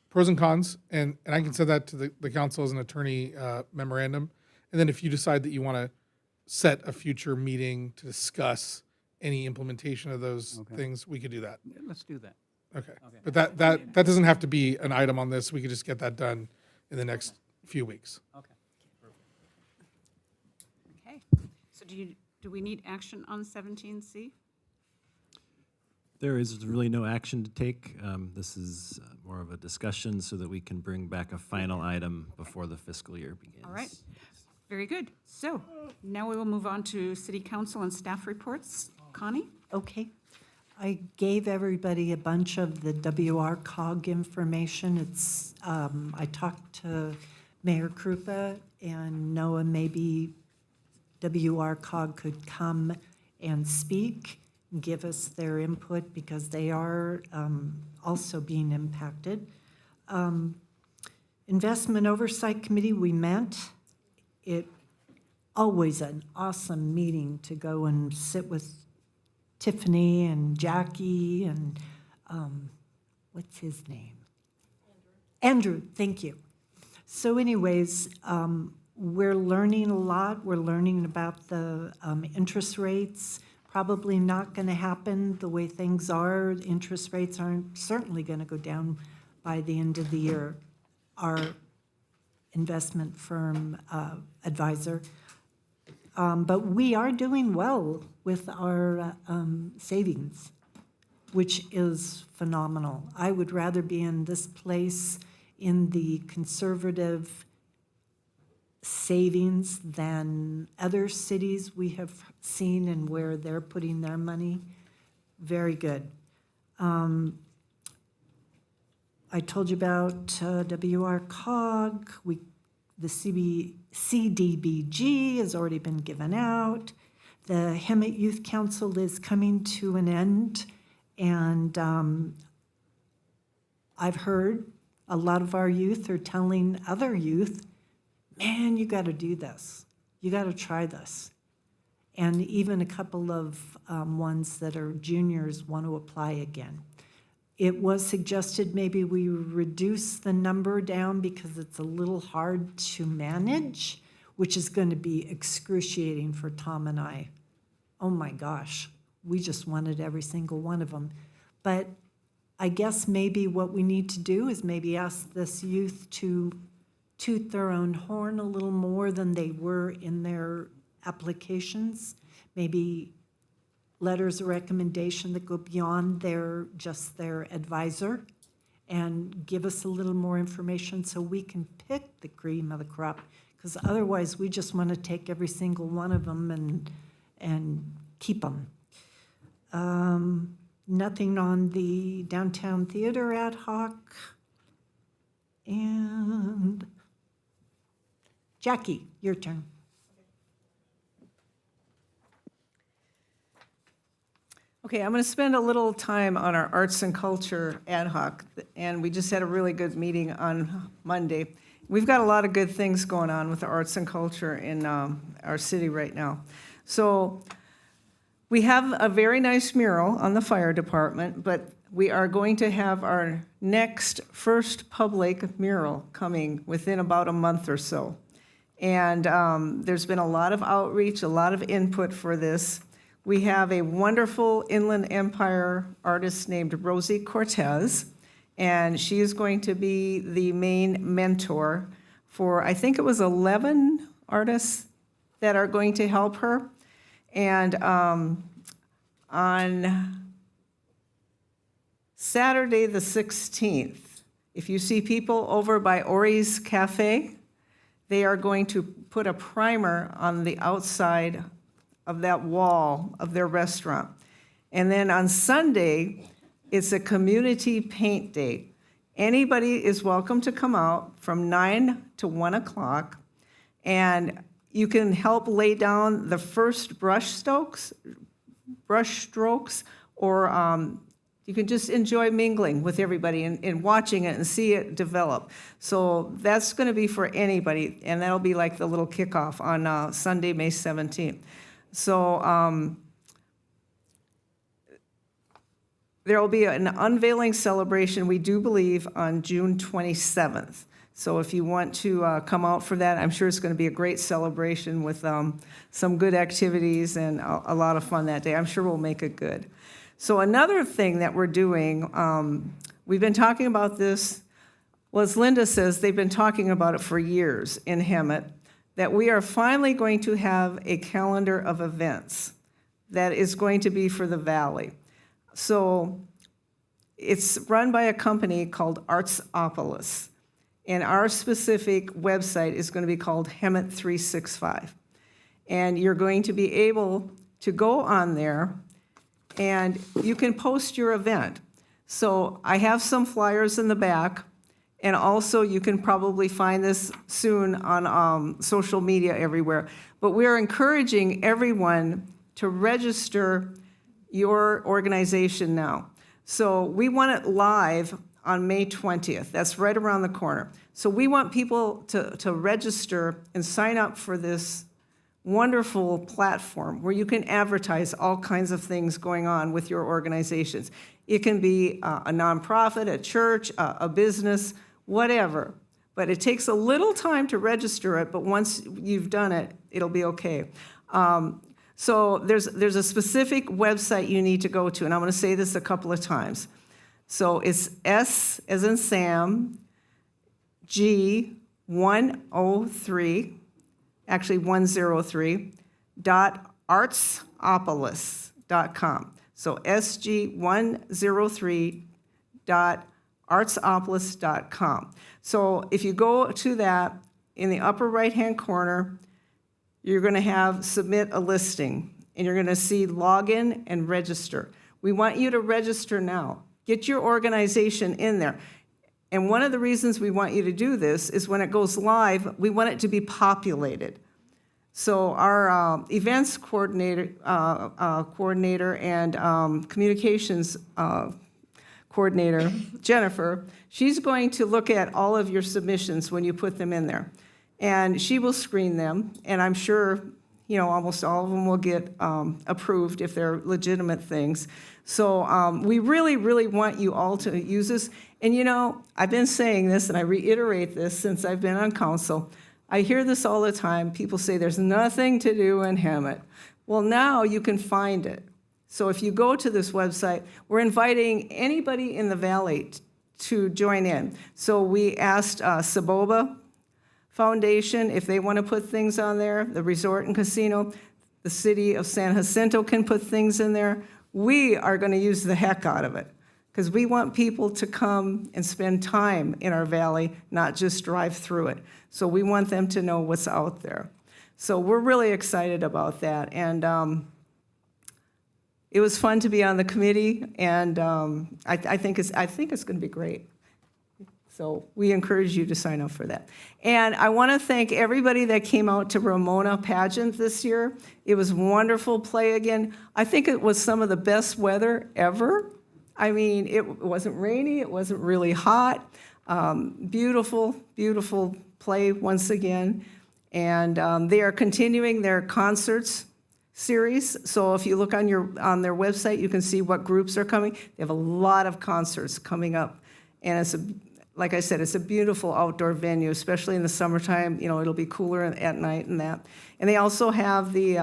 pros and cons, and I can send that to the council as an attorney memorandum. And then if you decide that you want to set a future meeting to discuss any implementation of those Okay. things, we could do that. Let's do that. Okay. But that doesn't have to be an item on this. We could just get that done in the next few weeks. Okay. Okay. So do we need action on 17C? There is really no action to take. This is more of a discussion so that we can bring back a final item before the fiscal year begins. All right. Very good. So now we will move on to city council and staff reports. Connie? Okay. I gave everybody a bunch of the WRCOG information. I talked to Mayor Krupa and Noah, maybe WRCOG could come and speak, and give us their input because they are also being impacted. Investment Oversight Committee, we met. It always an awesome meeting to go and sit with Tiffany and Jackie and what's his name? Andrew, thank you. So anyways, we're learning a lot. We're learning about the interest rates. Probably not going to happen the way things are. Interest rates aren't certainly going to go down by the end of the year. Our investment firm advisor. But we are doing well with our savings, which is phenomenal. I would rather be in this place in the conservative savings than other cities we have seen and where they're putting their money. Very good. I told you about WRCOG. The CDBG has already been given out. The Hemet Youth Council is coming to an end, and I've heard a lot of our youth are telling other youth, man, you got to do this. You got to try this. And even a couple of ones that are juniors want to apply again. It was suggested maybe we reduce the number down because it's a little hard to manage, which is going to be excruciating for Tom and I. Oh my gosh, we just wanted every single one of them. But I guess maybe what we need to do is maybe ask this youth to toot their own horn a little more than they were in their applications. Maybe letters of recommendation that go beyond just their advisor and give us a little more information so we can pick the cream of the crop. Because otherwise, we just want to take every single one of them and keep them. Nothing on the downtown theater ad hoc. And Jackie, your turn. Okay, I'm going to spend a little time on our arts and culture ad hoc, and we just had a really good meeting on Monday. We've got a lot of good things going on with the arts and culture in our city right now. So we have a very nice mural on the fire department, but we are going to have our next first public mural coming within about a month or so. And there's been a lot of outreach, a lot of input for this. We have a wonderful Inland Empire artist named Rosie Cortez, and she is going to be the main mentor for, I think it was 11 artists that are going to help her. And on Saturday the 16th, if you see people over by Ori's Cafe, they are going to put a primer on the outside of that wall of their restaurant. And then on Sunday, it's a community paint day. Anybody is welcome to come out from 9 to 1 o'clock, and you can help lay down the first brush strokes, or you can just enjoy mingling with everybody and watching it and see it develop. So that's going to be for anybody, and that'll be like the little kickoff on Sunday, May 17th. So there will be an unveiling celebration, we do believe, on June 27th. So if you want to come out for that, I'm sure it's going to be a great celebration with some good activities and a lot of fun that day. I'm sure we'll make it good. So another thing that we're doing, we've been talking about this, well, as Linda says, they've been talking about it for years in Hemet, that we are finally going to have a calendar of events that is going to be for the Valley. So it's run by a company called Artsopolis, and our specific website is going to be called Hemet 365. And you're going to be able to go on there, and you can post your event. So I have some flyers in the back, and also you can probably find this soon on social media everywhere. But we're encouraging everyone to register your organization now. So we want it live on May 20th. That's right around the corner. So we want people to register and sign up for this wonderful platform where you can advertise all kinds of things going on with your organizations. It can be a nonprofit, a church, a business, whatever. But it takes a little time to register it, but once you've done it, it'll be okay. So there's a specific website you need to go to, and I'm going to say this a couple of times. So it's S as in Sam, G 103, actually 103, .artsopolis.com. So SG103.artsopolis.com. So if you go to that, in the upper right-hand corner, you're going to have submit a listing, and you're going to see login and register. We want you to register now. Get your organization in there. And one of the reasons we want you to do this is when it goes live, we want it to be populated. So our events coordinator and communications coordinator, Jennifer, she's going to look at all of your submissions when you put them in there. And she will screen them, and I'm sure, almost all of them will get approved if they're legitimate things. So we really, really want you all to use this. And I've been saying this, and I reiterate this since I've been on council. I hear this all the time. People say there's nothing to do in Hemet. Well, now you can find it. So if you go to this website, we're inviting anybody in the Valley to join in. So we asked Saboba Foundation if they want to put things on there, the resort and casino. The city of San Jacinto can put things in there. We are going to use the heck out of it because we want people to come and spend time in our valley, not just drive through it. So we want them to know what's out there. So we're really excited about that. And it was fun to be on the committee, and I think it's going to be great. So we encourage you to sign up for that. And I want to thank everybody that came out to Ramona pageant this year. It was wonderful play again. I think it was some of the best weather ever. I mean, it wasn't rainy, it wasn't really hot. Beautiful, beautiful play once again. And they are continuing their concerts series. So if you look on their website, you can see what groups are coming. They have a lot of concerts coming up. And like I said, it's a beautiful outdoor venue, especially in the summertime. It'll be cooler at night and that. And they also have the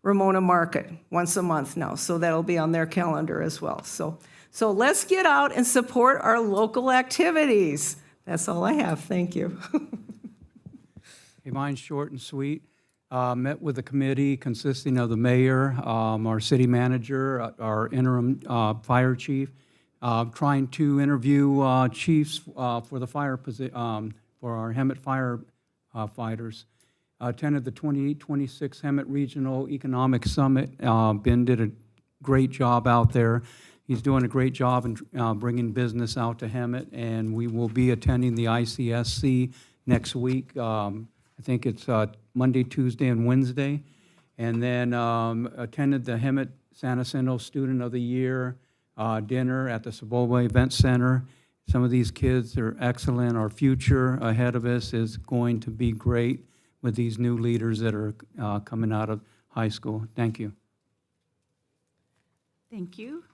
Ramona Market once a month now, so that'll be on their calendar as well. So let's get out and support our local activities. That's all I have. Thank you. Okay, mine's short and sweet. Met with the committee consisting of the mayor, our city manager, our interim fire chief, trying to interview chiefs for the fire for our Hemet firefighters. Attended the 2026 Hemet Regional Economic Summit. Ben did a great job out there. He's doing a great job in bringing business out to Hemet, and we will be attending the ICSC next week. I think it's Monday, Tuesday, and Wednesday. And then attended the Hemet San Jacinto Student of the Year dinner at the Saboba Event Center. Some of these kids are excellent. Our future ahead of us is going to be great with these new leaders that are coming out of high school. Thank you. Thank you.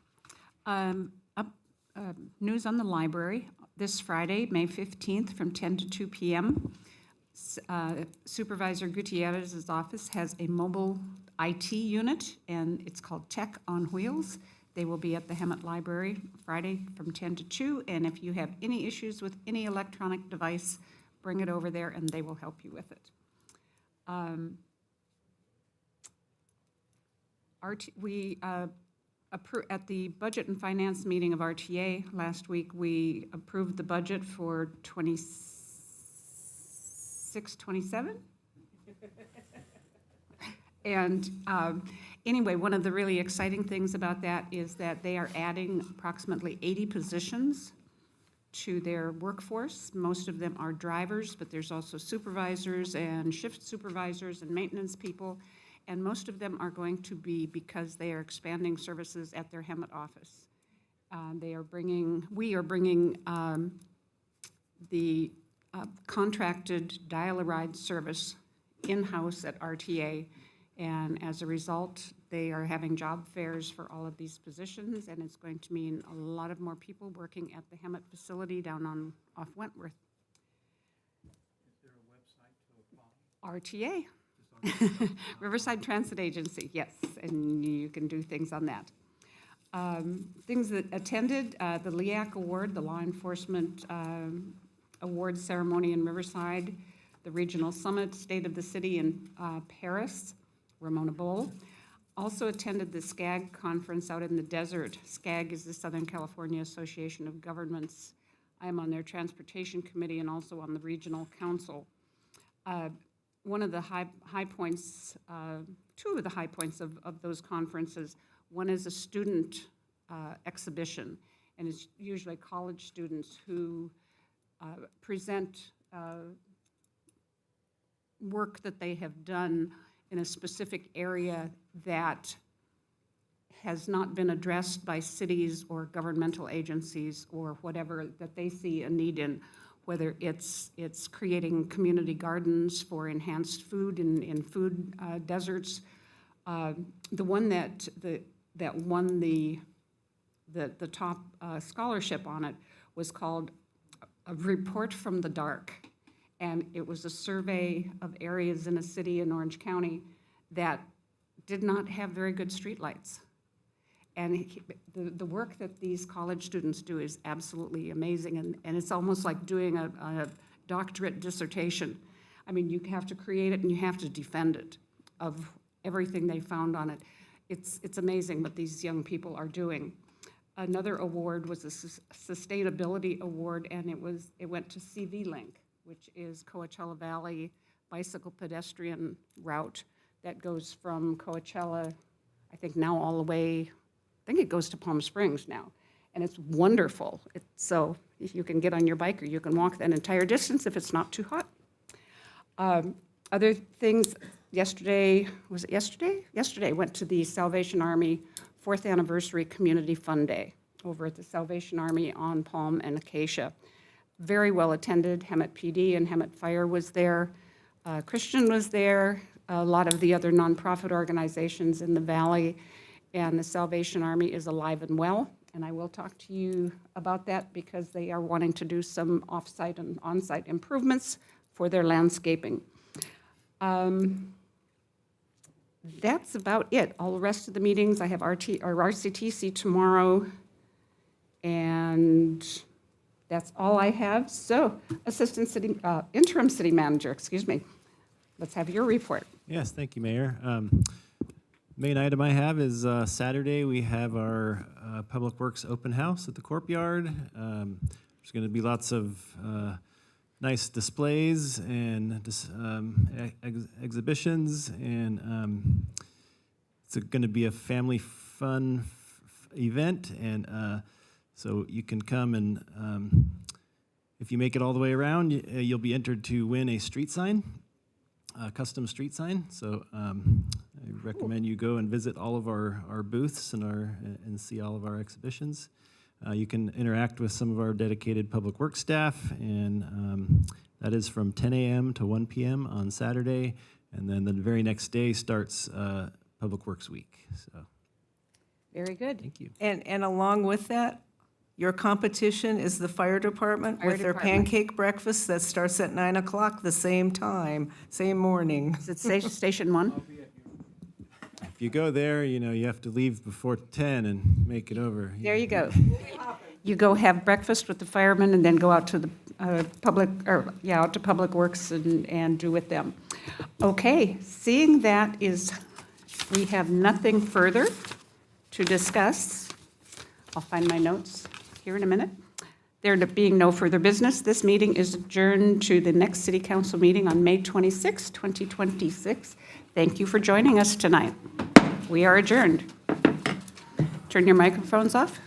News on the library. This Friday, May 15th, from 10 to 2 p.m., Supervisor Gutierrez's office has a mobile IT unit, and it's called Tech on Wheels. They will be at the Hemet Library Friday from 10 to 2, and if you have any issues with any electronic device, bring it over there and they will help you with it. At the Budget and Finance meeting of RTA last week, we approved the budget for 26-27. And anyway, one of the really exciting things about that is that they are adding approximately 80 positions to their workforce. Most of them are drivers, but there's also supervisors and shift supervisors and maintenance people. And most of them are going to be because they are expanding services at their Hemet office. We are bringing the contracted dial-a-ride service in-house at RTA. And as a result, they are having job fairs for all of these positions, and it's going to mean a lot of more people working at the Hemet facility down off Wentworth. Is there a website to apply? RTA, Riverside Transit Agency, yes, and you can do things on that. Things that attended, the LEAC Award, the Law Enforcement Award Ceremony in Riverside, the Regional Summit, State of the City in Paris, Ramona Bowl. Also attended the SCAG conference out in the desert. SCAG is the Southern California Association of Governments. I am on their transportation committee and also on the regional council. One of the high points, two of the high points of those conferences, one is a student exhibition, and it's usually college students who present work that they have done in a specific area that has not been addressed by cities or governmental agencies or whatever that they see a need in, whether it's creating community gardens for enhanced food in food deserts. The one that won the top scholarship on it was called A Report from the Dark. And it was a survey of areas in a city in Orange County that did not have very good streetlights. And the work that these college students do is absolutely amazing, and it's almost like doing a doctorate dissertation. I mean, you have to create it and you have to defend it of everything they found on it. It's amazing what these young people are doing. Another award was a Sustainability Award, and it went to CV Link, which is Coachella Valley bicycle pedestrian route that goes from Coachella, I think now all the way, I think it goes to Palm Springs now. And it's wonderful. So if you can get on your bike or you can walk that entire distance if it's not too hot. Other things, yesterday, was it yesterday? Yesterday, went to the Salvation Army 4th Anniversary Community Fun Day over at the Salvation Army on Palm and Acacia. Very well attended. Hemet PD and Hemet Fire was there. Christian was there. A lot of the other nonprofit organizations in the valley, and the Salvation Army is alive and well. And I will talk to you about that because they are wanting to do some off-site and on-site improvements for their landscaping. That's about it. All the rest of the meetings, I have RCTC tomorrow, and that's all I have. So, Interim City Manager, excuse me. Let's have your report. Yes, thank you, Mayor. Main item I have is Saturday, we have our Public Works open house at the Courtyard. There's going to be lots of nice displays and exhibitions, and it's going to be a family fun event, and so you can come and if you make it all the way around, you'll be entered to win a street sign. A custom street sign. So I recommend you go and visit all of our booths and see all of our exhibitions. You can interact with some of our dedicated public works staff, and that is from 10 a.m. to 1 p.m. on Saturday, and then the very next day starts Public Works Week. So very good. Thank you. And along with that, your competition is the fire department with their pancake breakfast that starts at 9 o'clock the same time, same morning. Is it Station 1? if you go there, you have to leave before 10 and make it over. There you go. You go have breakfast with the firemen and then go out to the out to Public Works and do with them. Okay, seeing that we have nothing further to discuss. I'll find my notes here in a minute. There being no further business, this meeting is adjourned to the next City Council meeting on May 26, 2026. Thank you for joining us tonight. We are adjourned. Turn your microphones off.